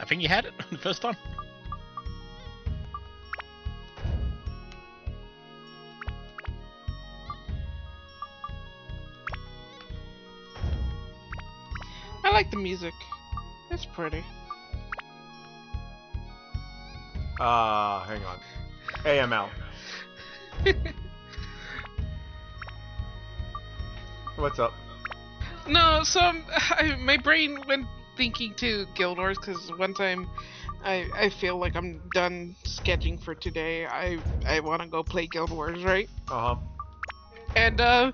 I think you had it the first time. I like the music. It's pretty. Hang on. AML. What's up? No, so my brain went thinking to Guild Wars because one time I feel like I'm done sketching for today. I want to go play Guild Wars, right? Uh-huh. And I'm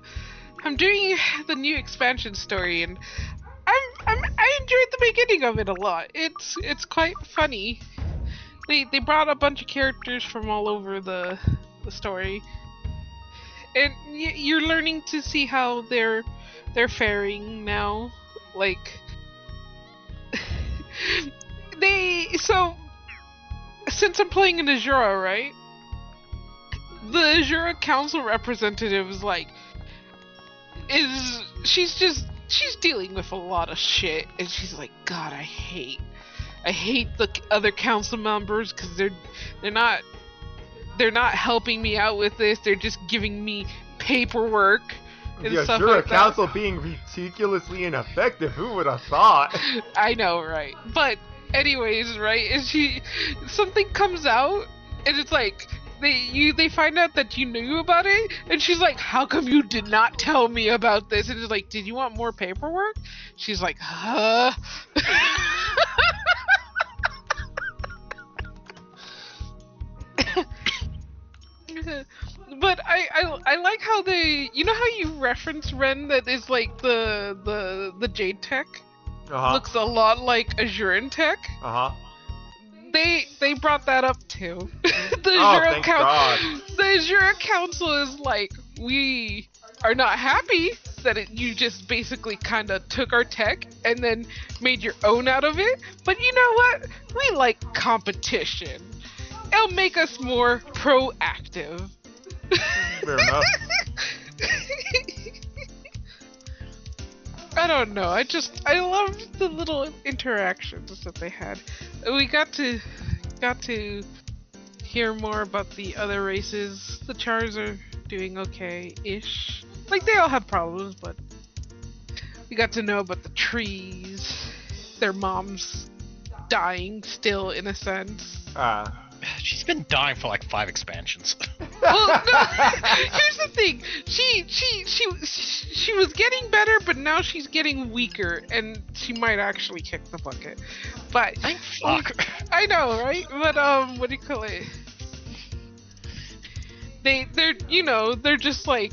doing the new expansion story, and I enjoyed the beginning of it a lot. It's quite funny. They brought a bunch of characters from all over the story, and you're learning to see how they're faring now. Like So since I'm playing in Azura, right? The Azura council representative is like, she's dealing with a lot of shit, and she's like, God, I hate the other council members because they're not helping me out with this. They're just giving me paperwork and The stuff Azura like Council being ridiculously ineffective. Who would have thought? I know, right? But anyways, right? And something comes out, and it's like they find out that you knew about it, and she's like, "How come you did not tell me about this?" And it's like, "Did you want more paperwork?" She's like, "Huh." But I like how you know how you reference Ren that is like the Jade tech looks a lot like Azuran tech. They brought that up too. The Azura Council is like, we are not happy that you just basically kind of took our tech and then made your own out of it. But you know what? We like competition. It'll make us more proactive. Fair enough. I don't know. I loved the little interactions that they had. We got to hear more about the other races. The Chars are doing okay-ish. Like, they all have problems, but we got to know about the trees. Their moms dying still, in a sense. She's been dying for like 5 expansions. Well, no, here's the thing. She was getting better, but now she's getting weaker, and she might actually kick the bucket. But Thank fuck. I know, right? But what do you call it? They're just like,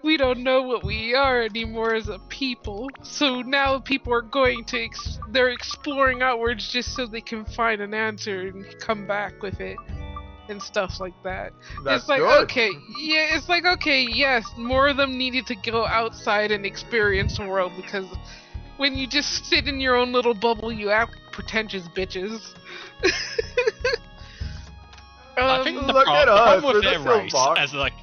we don't know what we are anymore as a people. So now people are going to they're exploring outwards just so they can find an answer and come back with it and stuff like that. That's it's like, good. okay, yeah, it's like, okay, yes, more of them needed to go outside and experience the world, because when you just sit in your own little bubble, you act pretentious bitches. I think the Look at us, problem with we're their the race, Silvari. as like,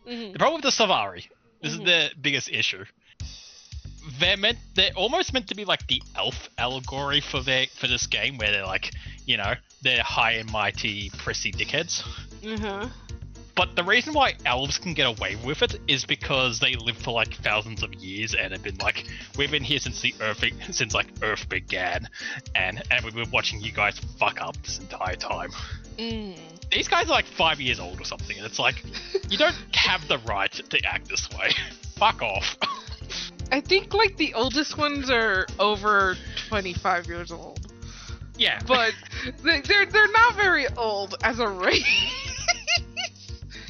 the problem with the Silvari, this is the biggest issue. They're almost meant to be like the elf allegory for this game, where they're like, they're high and mighty, prissy dickheads. But the reason why elves can get away with it is because they live for like thousands of years and have been like, we've been here since Earth began, and we've been watching you guys fuck up this entire time. These guys are like 5 years old or something, and it's like, you don't have the right to act this way. Fuck off. I think like the oldest ones are over 25 years old. Yeah. But they're not very old as a race.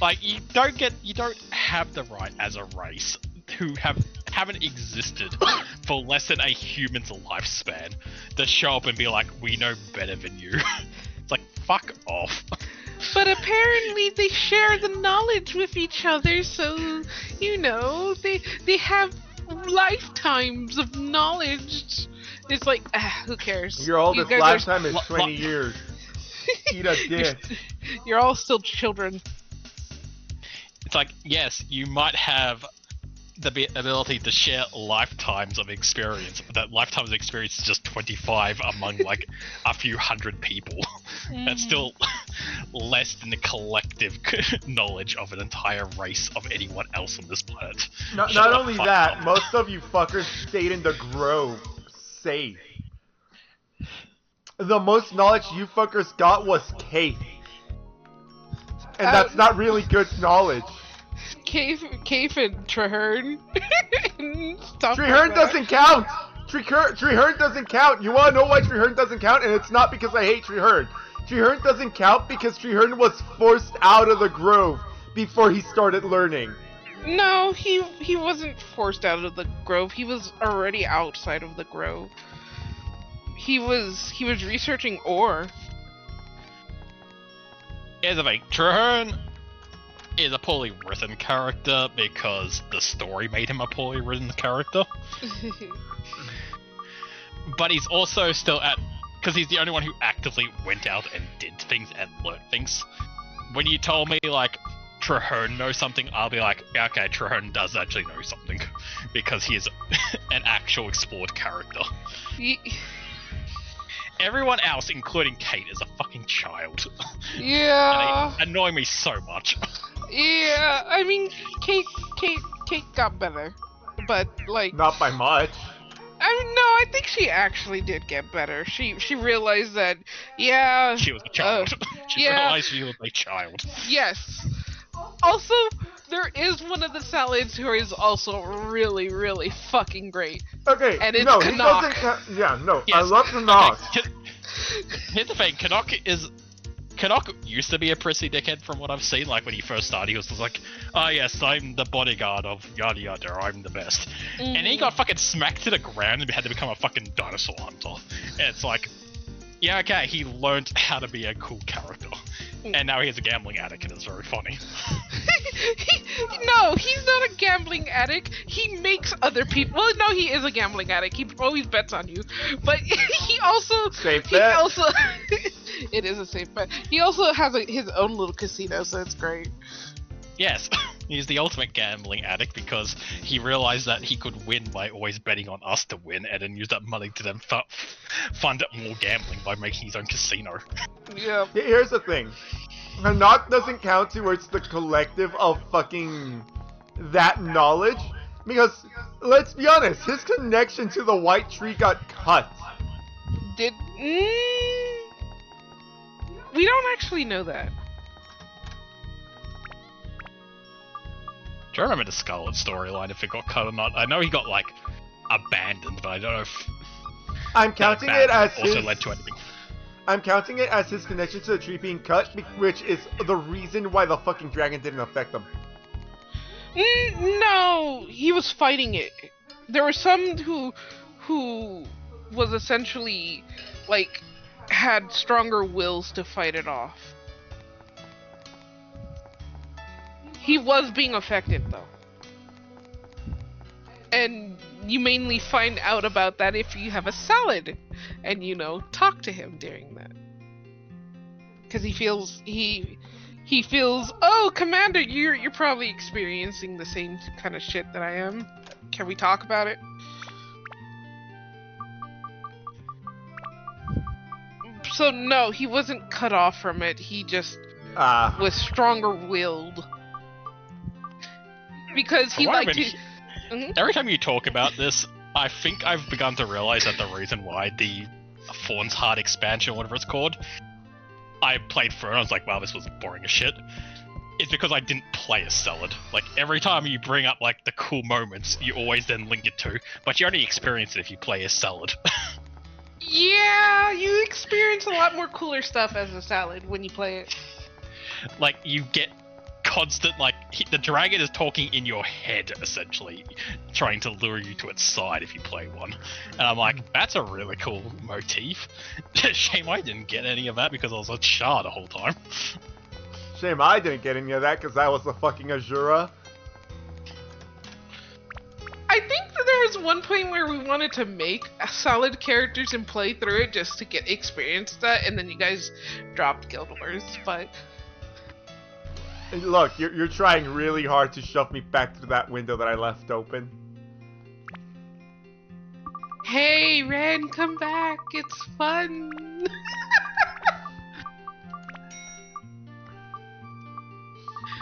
Like, you don't have the right as a race who haven't existed for less than a human's lifespan to show up and be like, we know better than you. It's like, fuck off. But apparently they share the knowledge with each other, so, they have lifetimes of knowledge. It's like, who cares? Your oldest guys lifetime is 20 years. Eat a dick. You're all still children. It's like, yes, you might have the ability to share lifetimes of experience, but that lifetimes of experience is just 25 among like a few hundred people. That's still less than the collective knowledge of an entire race of anyone else on this planet. Not only that, most of you fuckers stayed in the grove, safe. The most knowledge you fuckers got was cave. And that's not really good knowledge. Cave and Treherne. Treherne doesn't count! Treherne doesn't count! You wanna know why Treherne doesn't count? And it's not because I hate Treherne. Treherne doesn't count because Treherne was forced out of the grove before he started learning. No, he wasn't forced out of the grove. He was already outside of the grove. He was researching ore. Here's the thing, Treherne is a poorly written character because the story made him a poorly written character. but he's also still at, because he's the only one who actively went out and did things and learned things. When you told me, like, Traherne knows something, I'll be like, yeah, okay, Traherne does actually know something, because he is an actual explored character. Everyone else, including Kate, is a fucking child. Yeah. And they annoy me so much. Yeah, I mean, Kate got better, but like Not by much. I mean, no, I think she actually did get better. She realized that, yeah. She was a child. She realized she was a child. Yes. Also, there is one of the salads who is also really, really fucking great. Okay, and it's no, Canuck. he doesn't. Yeah, no, Yes. I love Canuck. Okay, here's the thing, Canuck used to be a prissy dickhead from what I've seen. Like when he first started, he was just like, "Oh yes, I'm the bodyguard of yada yada. I'm the best." And then he got fucking smacked to the ground and had to become a fucking dinosaur hunter. And it's like, yeah, okay, he learned how to be a cool character, and now he's a gambling addict, and it's very funny. No, he's not a gambling addict. He makes other people. Well, no, he is a gambling addict. He always bets on you, but he also. Safe bet. Also, it is a safe bet. He also has his own little casino, so it's great. Yes, he's the ultimate gambling addict because he realized that he could win by always betting on us to win, and then use that money to then fund more gambling by making his own casino. Yeah. Here's the thing. Canuck doesn't count towards the collective of fucking that knowledge. Because, let's be honest, his connection to the white tree got cut. We don't actually know that. Do you remember the Scarlet storyline, if it got cut or not? I know he got, like, abandoned, but I don't know if I'm counting it as also his... led to anything. I'm counting it as his connection to the tree being cut, which is the reason why the fucking dragon didn't affect him. No, he was fighting it. There were some who was essentially, like, had stronger wills to fight it off. He was being affected, though. And you mainly find out about that if you have a salad and, you know, talk to him during that. Because he feels, oh, Commander, you're probably experiencing the same kind of shit that I am. Can we talk about it? So, no, he wasn't cut off from it. He just was stronger-willed. Because he liked to... Every time you talk about this, I think I've begun to realize that the reason why the Fawn's Heart expansion, whatever it's called, I played through and I was like, wow, this was boring as shit. It's because I didn't play as Salad. Like, every time you bring up, like, the cool moments, you always then link it to, but you only experience it if you play as Salad. Yeah, you experience a lot more cooler stuff as a Salad when you play it. Like, you get constant, like, the dragon is talking in your head, essentially, trying to lure you to its side if you play one. And I'm like, that's a really cool motif. Shame I didn't get any of that because I was a Char the whole time. Shame I didn't get any of that because I was a fucking Azura. I think that there was one point where we wanted to make solid characters and play through it just to get experience that, and then you guys dropped Guild Wars, but... Look, you're trying really hard to shove me back through that window that I left open. Hey, Ren, come back. It's fun.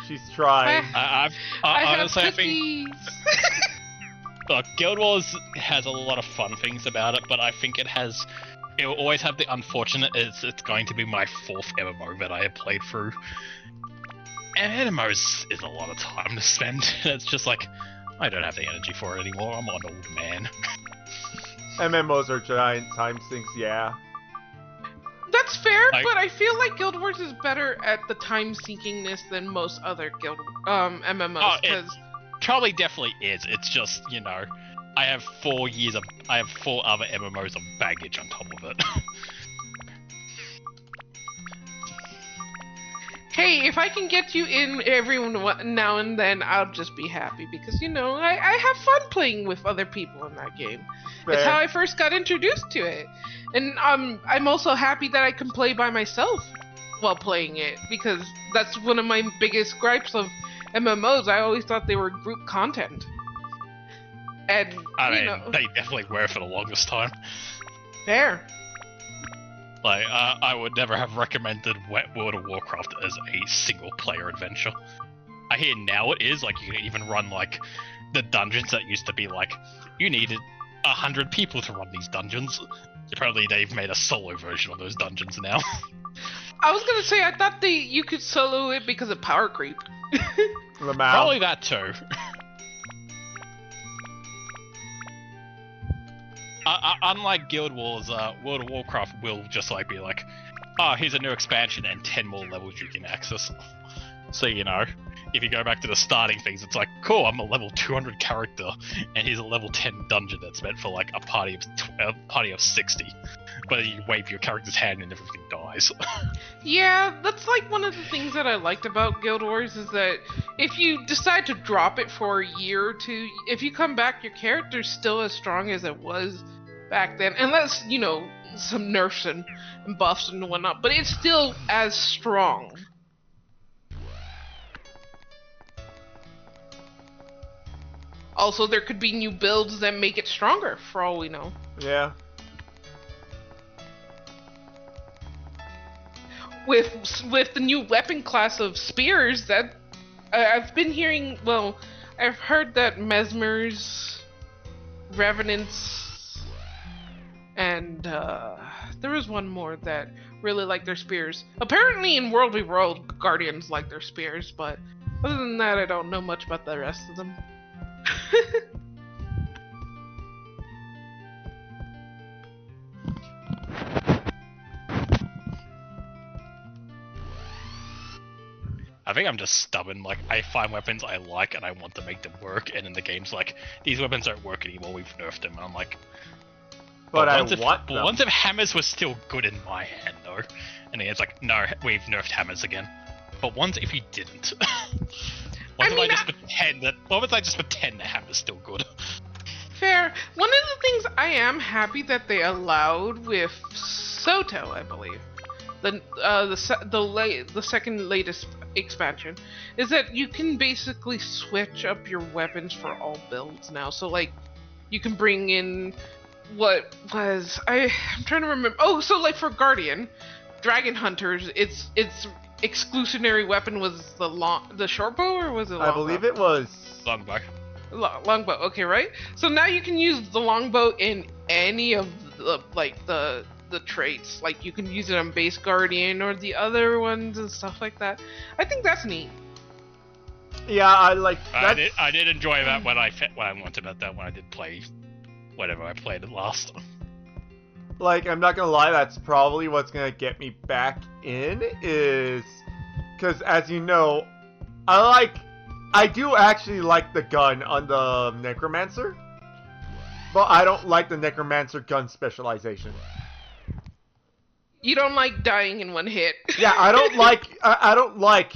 She's trying. I honestly, have I think... Look, Guild Wars has a lot of fun things about it, but I think it will always have the unfortunate it's going to be my 4th MMO that I have played through. And MMOs is a lot of time to spend. It's just like, I don't have the energy for it anymore. I'm an old man. MMOs are giant time sinks, yeah. That's fair, but I feel like Guild Wars is better at the time sinkingness than most other MMOs. It probably definitely is. It's just, you know, I have 4 other MMOs of baggage on top of it. Hey, if I can get you in every now and then, I'll just be happy because, you know, I have fun playing with other people in that game. It's how I first got introduced to it. And I'm also happy that I can play by myself while playing it, because that's one of my biggest gripes of MMOs. I always thought they were group content. And, they definitely were for the longest time. Fair. Like, I would never have recommended World of Warcraft as a single-player adventure. I hear now it is, like, you can even run, like, the dungeons that used to be, like, you needed 100 people to run these dungeons. Apparently they've made a solo version of those dungeons now. I was gonna say, I thought you could solo it because of power creep. Probably that too. Unlike Guild Wars, World of Warcraft will just like be like, oh, here's a new expansion and 10 more levels you can access. So, you know, if you go back to the starting things, it's like, cool, I'm a level 200 character, and here's a level 10 dungeon that's meant for like a party of 60. But you wave your character's hand and everything dies. Yeah, that's like one of the things that I liked about Guild Wars, is that if you decide to drop it for a year or two, if you come back, your character's still as strong as it was back then. Unless, you know, some nerfs and buffs and whatnot, but it's still as strong. Also, there could be new builds that make it stronger, for all we know. Yeah. With the new weapon class of spears, that I've been hearing. Well, I've heard that Mesmers, Revenants, and there was one more that really liked their spears. Apparently, in World v World, Guardians like their spears, but other than that, I don't know much about the rest of them. I think I'm just stubborn. Like, I find weapons I like and I want to make them work, and in the game's like, these weapons don't work anymore, we've nerfed them. And I'm like, but once if hammers were still good in my hand, though. And then it's like, no, we've nerfed hammers again. But once if you didn't. What if I just pretend the hammer's still good? Fair. One of the things I am happy that they allowed with Soto, I believe, the second latest expansion, is that you can basically switch up your weapons for all builds now. So like, you can bring in what was I'm trying to remember. Oh, so like for Guardian, Dragon Hunters, its exclusionary weapon was the short bow, or was it longbow? I believe it was Longbow. Longbow, okay, right? So now you can use the longbow in any of the traits. Like, you can use it on base Guardian or the other ones and stuff like that. I think that's neat. Yeah, I did enjoy that when I wanted about that when I did play whatever I played it last. Like, I'm not gonna lie, that's probably what's gonna get me back in, is because, as you know, I do actually like the gun on the Necromancer, but I don't like the Necromancer gun specialization. You don't like dying in one hit. Yeah, I don't like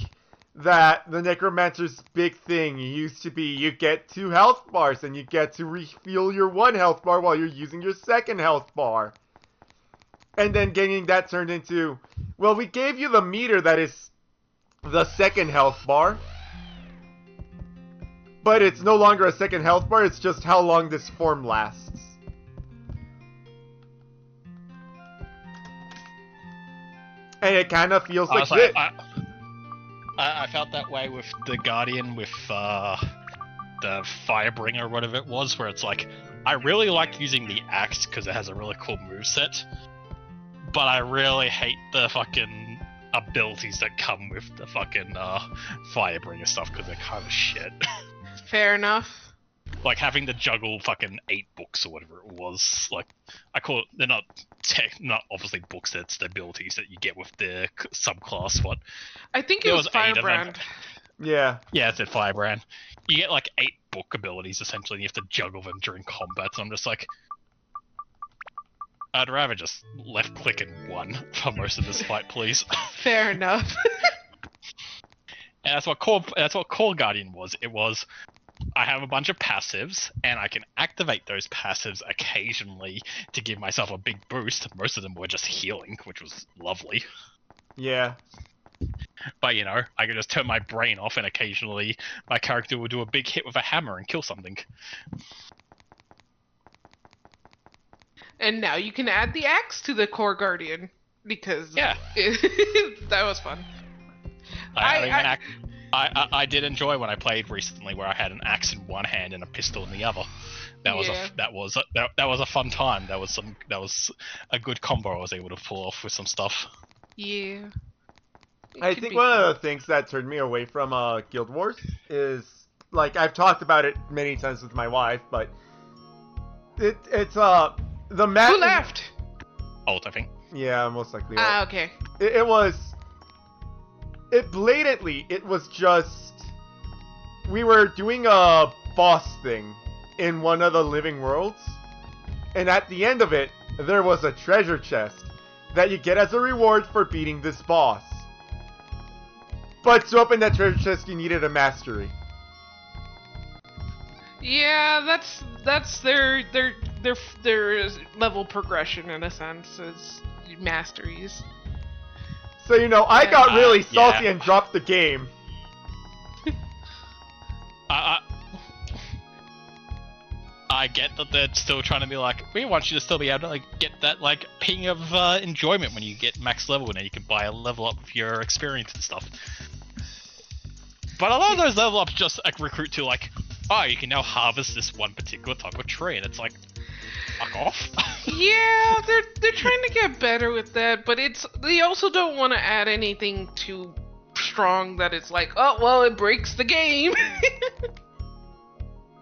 that the Necromancer's big thing used to be you get 2 health bars and you get to refuel your 1 health bar while you're using your 2nd health bar. And then getting that turned into, well, we gave you the meter that is the 2nd health bar, but it's no longer a 2nd health bar, it's just how long this form lasts. And it kind of feels like this. I felt that way with the Guardian, with the Firebringer, or whatever it was, where it's like, I really like using the axe because it has a really cool moveset, but I really hate the fucking abilities that come with the fucking Firebringer stuff because they're kind of shit. Fair enough. Like having to juggle fucking 8 books or whatever it was. Like, I call it, they're not obviously books, that's the abilities that you get with the subclass. What? I think it was Firebrand. Yeah. Yeah, it's a Firebrand. You get like 8 book abilities essentially, and you have to juggle them during combat. So I'm just like, I'd rather just left click and 1 for most of this fight, please. Fair enough. And that's what Core Guardian was. It was, have a bunch of passives, and I can activate those passives occasionally to give myself a big boost. Most of them were just healing, which was lovely. Yeah. But, you know, I could just turn my brain off, and occasionally my character will do a big hit with a hammer and kill something. And now you can add the axe to the core guardian, because that was fun. I did enjoy when I played recently, where I had an axe in one hand and a pistol in the other. That was a fun time. That was a good combo I was able to pull off with some stuff. Yeah. I think one of the things that turned me away from Guild Wars is, like, I've talked about it many times with my wife, but it's the map. Who left? Alt, I think. Yeah, most likely. Okay. It was just, we were doing a boss thing in one of the living worlds, and at the end of it, there was a treasure chest that you get as a reward for beating this boss. But to open that treasure chest, you needed a mastery. Yeah, that's their level progression in a sense, is masteries. So, you know, I got really salty and dropped the game. I get that they're still trying to be like, we want you to still be able to like get that like ping of enjoyment when you get max level, and then you can buy a level up with your experience and stuff. But a lot of those level ups just like recruit to like, oh, you can now harvest this one particular type of tree, and it's like, fuck off. Yeah, they're trying to get better with that, but they also don't want to add anything too strong that it's like, oh well, it breaks the game.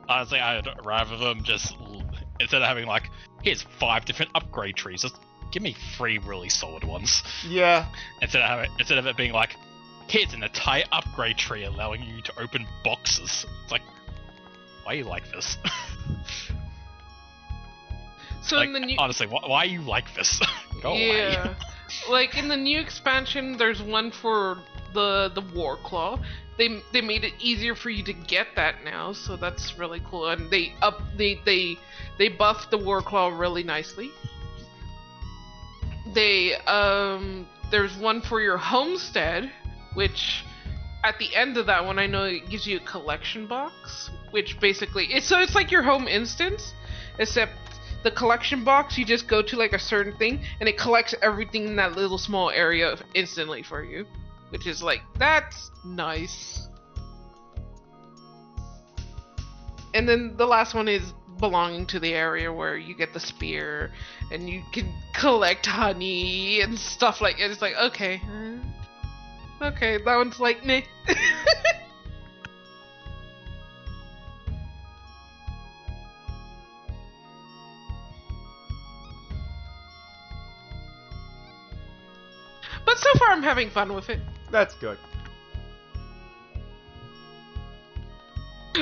Honestly, I'd rather them just, instead of having like, here's 5 different upgrade trees, just give me 3 really solid ones. Yeah. Instead of it being like, here's an entire upgrade tree allowing you to open boxes. It's like, why are you like this? So like, in the new, honestly, why are you like this? Go away. Like in the new expansion, there's one for the War Claw. They made it easier for you to get that now, so that's really cool. And they buffed the War Claw really nicely. There's one for your homestead, which at the end of that one, I know it gives you a collection box, which basically it's like your home instance, except the collection box, you just go to like a certain thing and it collects everything in that little small area instantly for you, which is like, that's nice. And then the last one is belonging to the area where you get the spear and you can collect honey and stuff like it. It's like, okay, that one's like meh. But so far I'm having fun with it. That's good.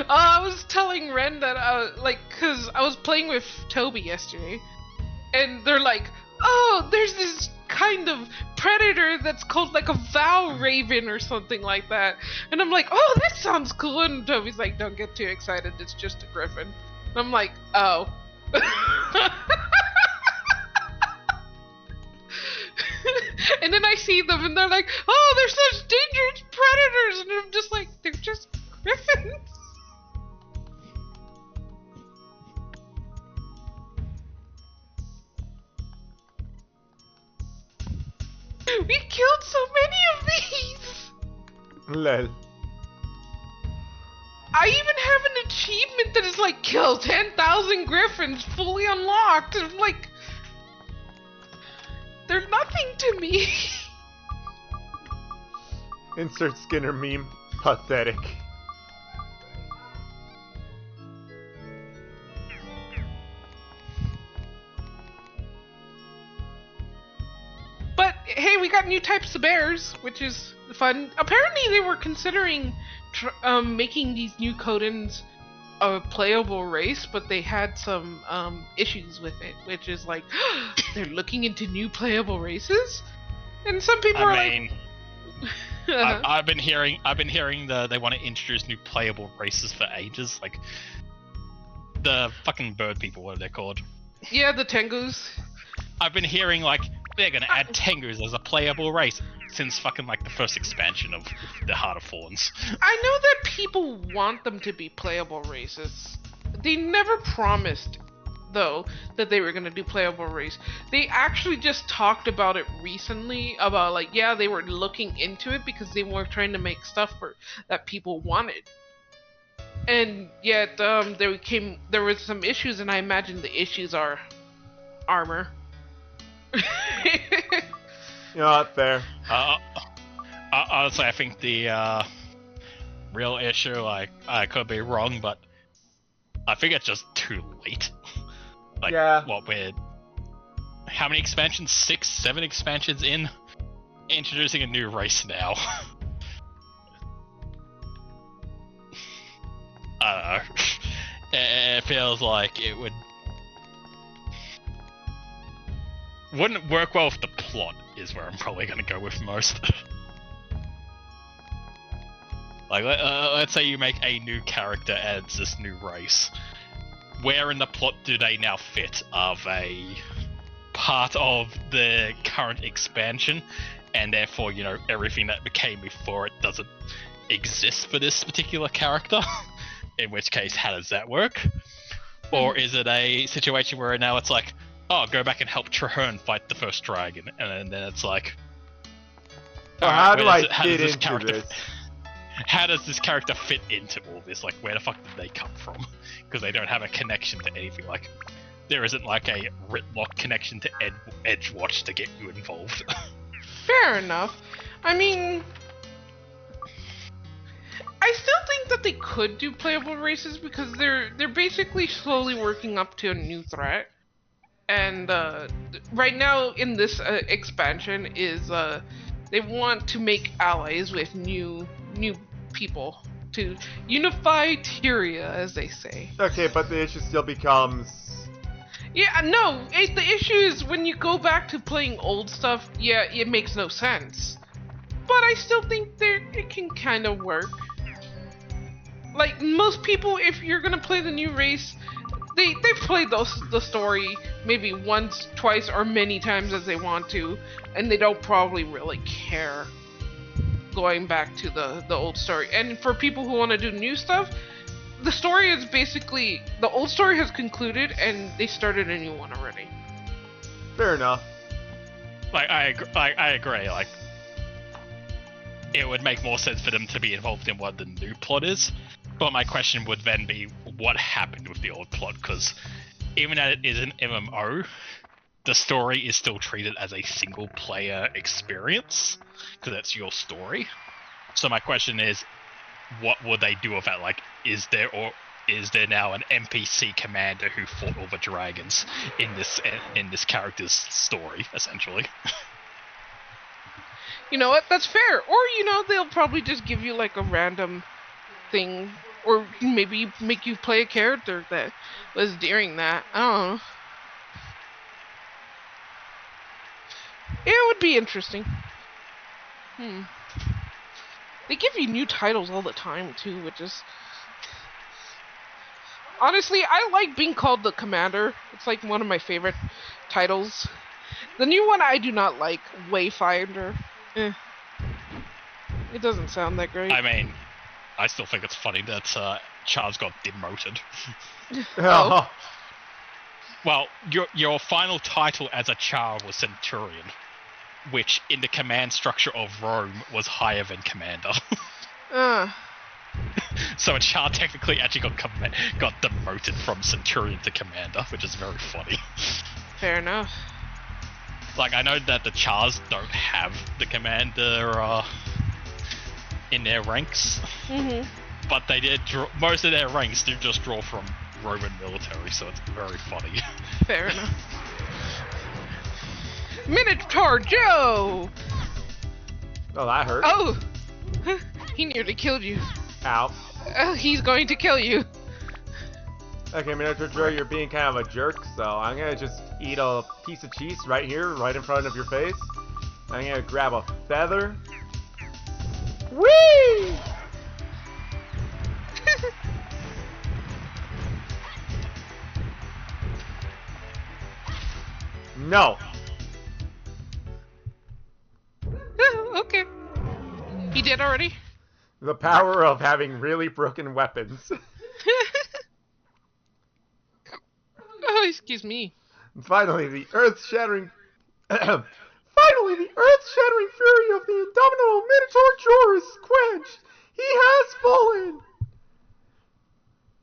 I was telling Ren that, cause I was playing with Toby yesterday, and they're like, oh, there's this kind of predator that's called like a Vow Raven or something like that. And I'm like, oh, that sounds cool. And Toby's like, don't get too excited, it's just a griffin. And I'm like, oh. And then I see them and they're like, oh, they're such dangerous predators. And I'm just like, they're just griffins. We killed so many of these! Lol. I even have an achievement that is like, kill 10,000 griffins fully unlocked. And I'm like, they're nothing to me. Insert Skinner meme. Pathetic. But hey, we got new types of bears, which is fun. Apparently they were considering making these new Codins a playable race, but they had some issues with it, which is like, they're looking into new playable races? And some people are like... I've been hearing they want to introduce new playable races for ages, like the fucking bird people. What are they called? Yeah, the Tengus. I've been hearing like they're gonna add Tengus as a playable race since fucking like the first expansion of the Heart of Thorns. I know that people want them to be playable races. They never promised, though, that they were gonna do playable race. They actually just talked about it recently, about like, yeah, they were looking into it because they were trying to make stuff that people wanted. And yet, there was some issues, and I imagine the issues are armor. You know what? Fair. Honestly, I think the real issue, like, I could be wrong, but I think it's just too late. Like, Yeah. how many expansions? 6, 7 expansions in? Introducing a new race now. I don't know. It feels like it wouldn't work well with the plot, is where I'm probably going to go with most. Like, let's say you make a new character and it's this new race. Where in the plot do they now fit? Are they part of the current expansion, and therefore, you know, everything that became before it doesn't exist for this particular character? In which case, how does that work? Or is it a situation where now it's like, oh, go back and help Traherne fight the first dragon, and then it's like, So how do I fit into this? How does this character fit into all this? Like, where the fuck did they come from? Because they don't have a connection to anything. Like, there isn't like a Ritlock connection to Edgewatch to get you involved. Fair enough. I mean, I still think that they could do playable races because they're basically slowly working up to a new threat. And right now in this expansion is they want to make allies with new people to unify Tyria, as they say. Okay, but the issue still becomes... Yeah, no, the issue is when you go back to playing old stuff, yeah, it makes no sense. But I still think it can kind of work. Like, most people, if you're gonna play the new race, they've played the story maybe once, twice, or many times as they want to, and they don't probably really care going back to the old story. And for people who want to do new stuff, the story is basically, the old story has concluded and they started a new one already. Fair enough. Like, I agree, like, it would make more sense for them to be involved in what the new plot is, but my question would then be, what happened with the old plot? Because even though it is an MMO, the story is still treated as a single-player experience, because that's your story. So my question is, what would they do with that? Like, is there now an NPC commander who fought all the dragons in this character's story, essentially? You know what? That's fair. Or, you know, they'll probably just give you like a random thing, or maybe make you play a character that was during that. I don't know. It would be interesting. They give you new titles all the time too, which is... Honestly, I like being called the Commander. It's like one of my favorite titles. The new one I do not like, Wayfinder. It doesn't sound that great. I mean, I still think it's funny that Charles got demoted. Oh. Well, your final title as a Char was Centurion, which in the command structure of Rome was higher than Commander. So a Char technically actually got demoted from Centurion to Commander, which is very funny. Fair enough. Like, I know that the Chars don't have the Commander in their ranks, but they did most of their ranks do just draw from Roman military, so it's very funny. Fair enough. Minotaur Joe! Oh, that hurt. Oh! He nearly killed you. Ow. Oh, he's going to kill you. Okay, Minotaur Joe, you're being kind of a jerk, so I'm gonna just eat a piece of cheese right here, right in front of your face. I'm gonna grab a feather. Whee! No. Okay. He did already? The power of having really broken weapons. Oh, excuse me. Finally, the earth-shattering... Finally, the earth-shattering fury of the indomitable Minotaur Jor is quenched. He has fallen.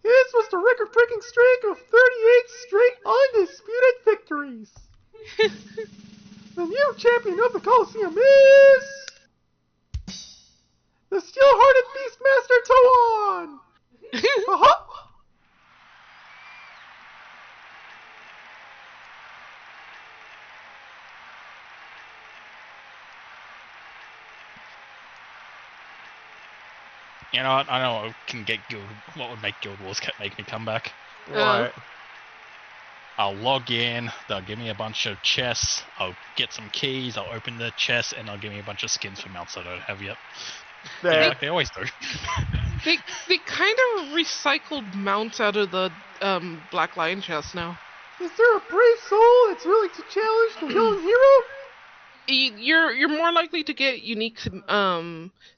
His was the record-breaking streak of 38 straight undisputed victories. The new champion of the Coliseum is... the steel-hearted Beastmaster Toan! Uh-huh. You know what? I know what can get guild. What would make Guild Wars make me come back? What? I'll log in. They'll give me a bunch of chests. I'll get some keys. I'll open the chest, and they'll give me a bunch of skins for mounts I don't have yet. Fair. Like they always do. They kind of recycled mounts out of the Black Lion chest now. Is there a brave soul that's willing to challenge the young hero? You're more likely to get unique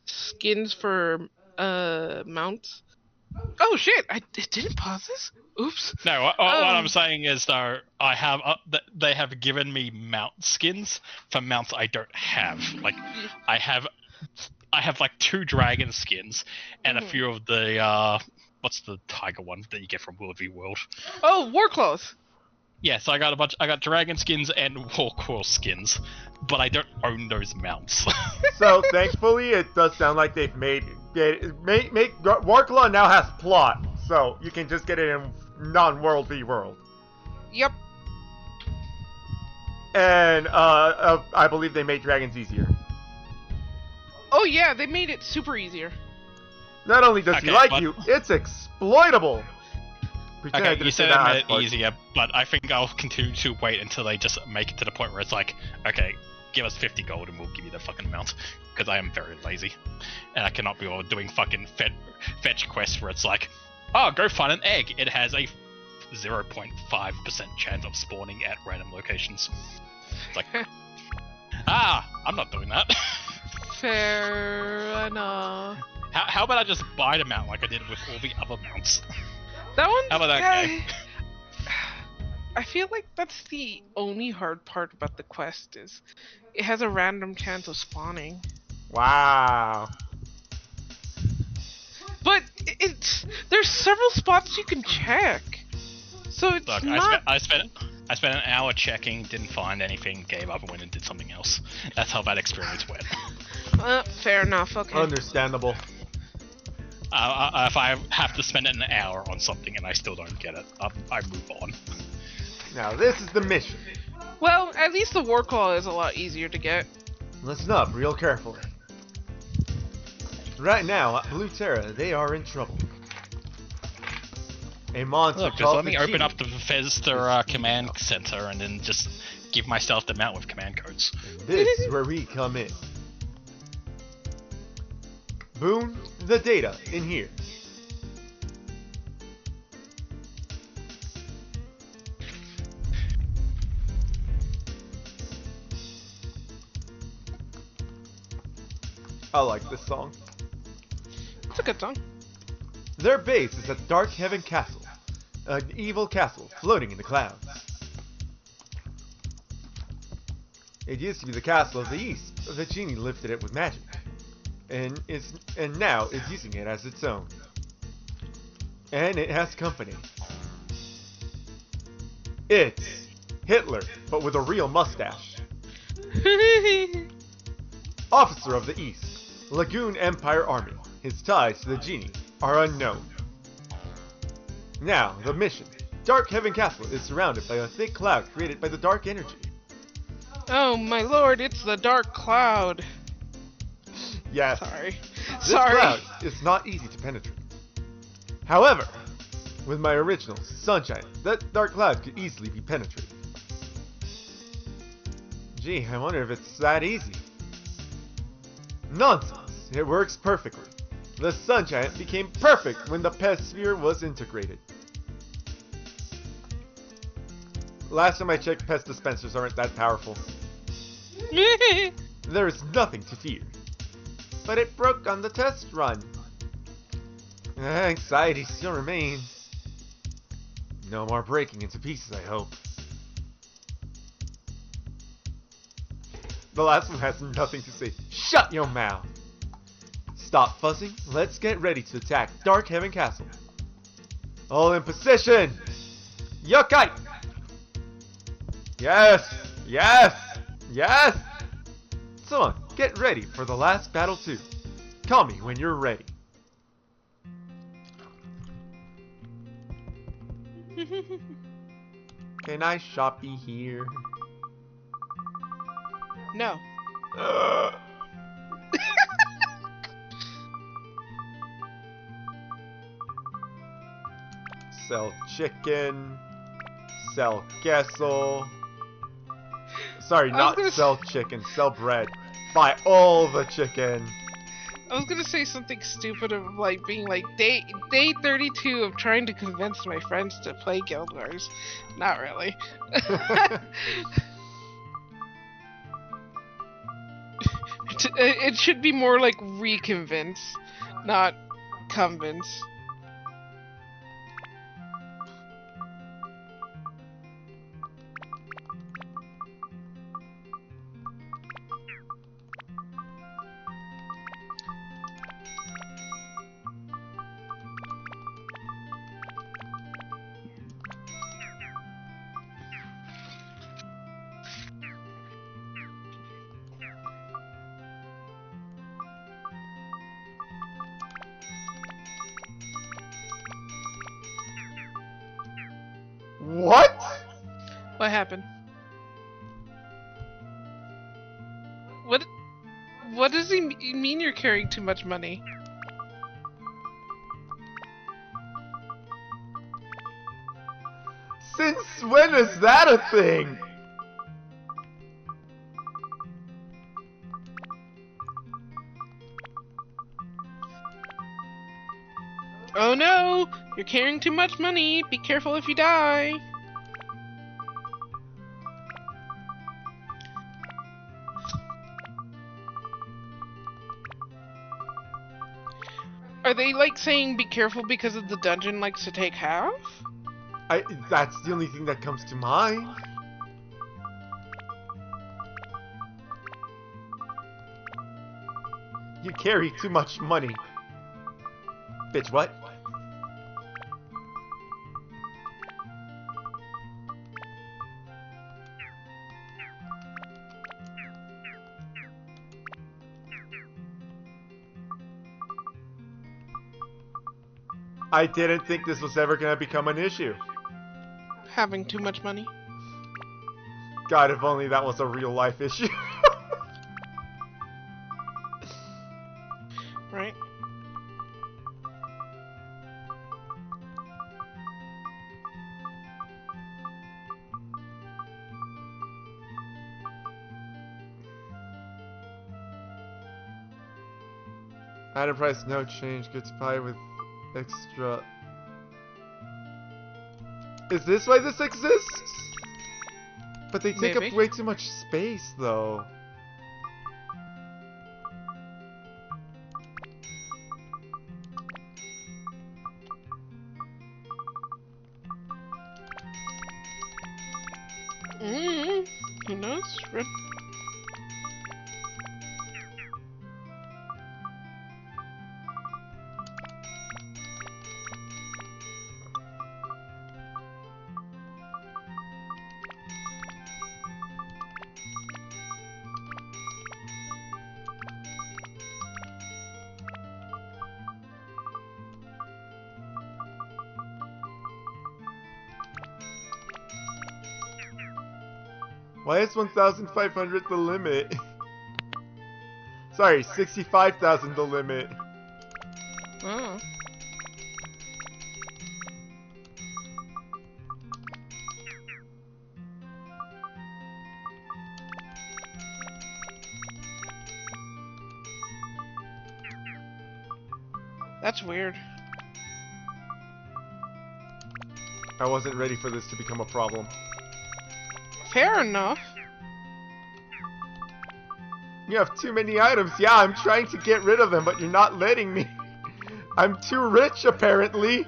skins for mounts. Oh shit! I didn't pause this. Oops. No, what I'm saying is though, I have they have given me mount skins for mounts I don't have. Like, I have like 2 dragon skins and a few of the what's the tiger one that you get from World v World? Oh, Warclaws. Yeah, so I got dragon skins and Warclaw skins, but I don't own those mounts. So thankfully, it does sound like they've made Warclaw now has plot, so you can just get it in non-World v World. Yep. And I believe they made dragons easier. Oh yeah, they made it super easier. Not only does he like but- you, it's exploitable. Pretend I Okay, didn't you say said that I made last it part. easier, but I think I'll continue to wait until they just make it to the point where it's like, okay, give us 50 gold and we'll give you the fucking mount. Because I am very lazy. And I cannot be all doing fucking fetch quests where it's like, oh, go find an egg. It has a 0.5% chance of spawning at random locations. It's like, I'm not doing that. Fair enough. How about I just buy the mount like I did with all the other mounts? That one. How about that game? I feel like that's the only hard part about the quest is it has a random chance of spawning. Wow. But there's several spots you can check, so it's Look, not. I spent an hour checking, didn't find anything, gave up and went and did something else. That's how that experience went. Fair enough. Okay. Understandable. If I have to spend an hour on something and I still don't get it, I move on. Now this is the mission. Well, at least the Warclaw is a lot easier to get. Listen up real carefully. Right now, at Blue Terra, they are in trouble. A monster Look, just called let me the open Genie up the Bethesda command center and then just give myself the mount with command codes. This is where we come in. Boone, the data in here. I like this song. It's a good song. Their base is at Dark Heaven Castle, an evil castle floating in the clouds. It used to be the castle of the east, but the genie lifted it with magic, and now is using it as its own. And it has company. It's Hitler, but with a real mustache. Officer of the East, Lagoon Empire Army. His ties to the genie are unknown. Now, the mission. Dark Heaven Castle is surrounded by a thick cloud created by the dark energy. Oh my lord, it's the Dark Cloud. Yes, Sorry. this Sorry. cloud is not easy to penetrate. However, with my original Sunshine, that dark cloud could easily be penetrated. Gee, I wonder if it's that easy. Nonsense! It works perfectly. The Sun Giant became perfect when the Pest Sphere was integrated. Last time I checked, pest dispensers aren't that powerful. There is nothing to fear. But it broke on the test run. Anxiety still remains. No more breaking into pieces, I hope. The last one has nothing to say. Shut your mouth! Stop fussing. Let's get ready to attack Dark Heaven Castle. All in position! Yokai! Yes! Yes! Yes! So on, get ready for the last battle too. Call me when you're ready. Can I shoppy here? No. Sell chicken. Sell queso. Sorry, not sell chicken, sell bread. Buy all the chicken. I was gonna say something stupid of like being like day 32 of trying to convince my friends to play Guild Wars. Not really. It should be more like reconvince, not convince. What? What happened? What does he mean you're carrying too much money? Since when is that a thing? Oh no! You're carrying too much money! Be careful if you die! Are they like saying be careful because of the dungeon likes to take half? That's the only thing that comes to mind. You carry too much money. Bitch, what? I didn't think this was ever gonna become an issue. Having too much money? God, if only that was a real life issue. Right? Item price no change. Good to buy with extra. Is this why this exists? But they take Maybe. up way too much space, though. Who knows? Why is 1,500 the limit? Sorry, 65,000 the limit. Oh. That's weird. I wasn't ready for this to become a problem. Fair enough. You have too many items. Yeah, I'm trying to get rid of them, but you're not letting me. I'm too rich, apparently.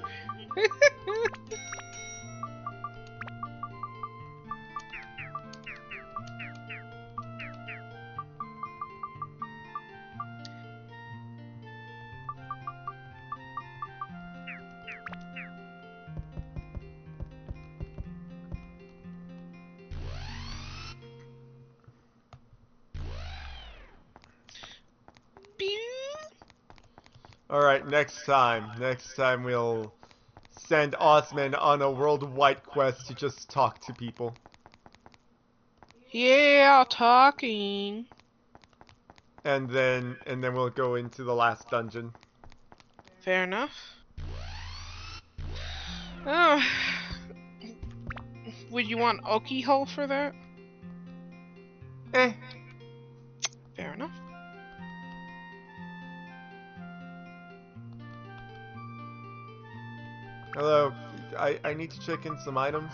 Alright, next time we'll send Osman on a worldwide quest to just talk to people. Yeah, talking. And then we'll go into the last dungeon. Fair enough. Oh. Would you want Oki Hole for that? Eh. Fair enough. Hello, I need to check in some items.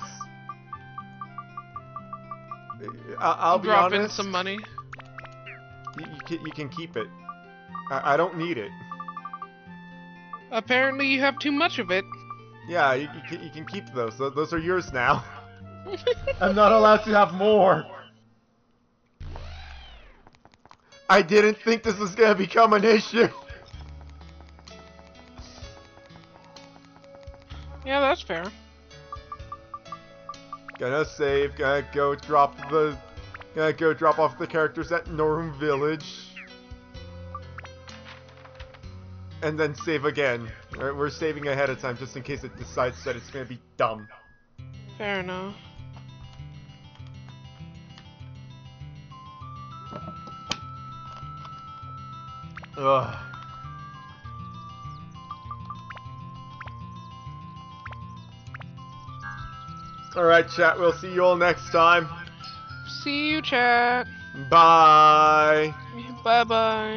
I'll be Drop honest. in some money. You can keep it. I don't need it. Apparently you have too much of it. Yeah, you can keep those. Those are yours now. I'm not allowed to have more. I didn't think this was gonna become an issue. Yeah, that's fair. Gonna save. Gonna go drop off the characters at Norum Village. And then save again. We're saving ahead of time just in case it decides that it's gonna be dumb. Fair enough. Ugh. Alright, chat, we'll see you all next time. See you, chat. Bye. Bye-bye.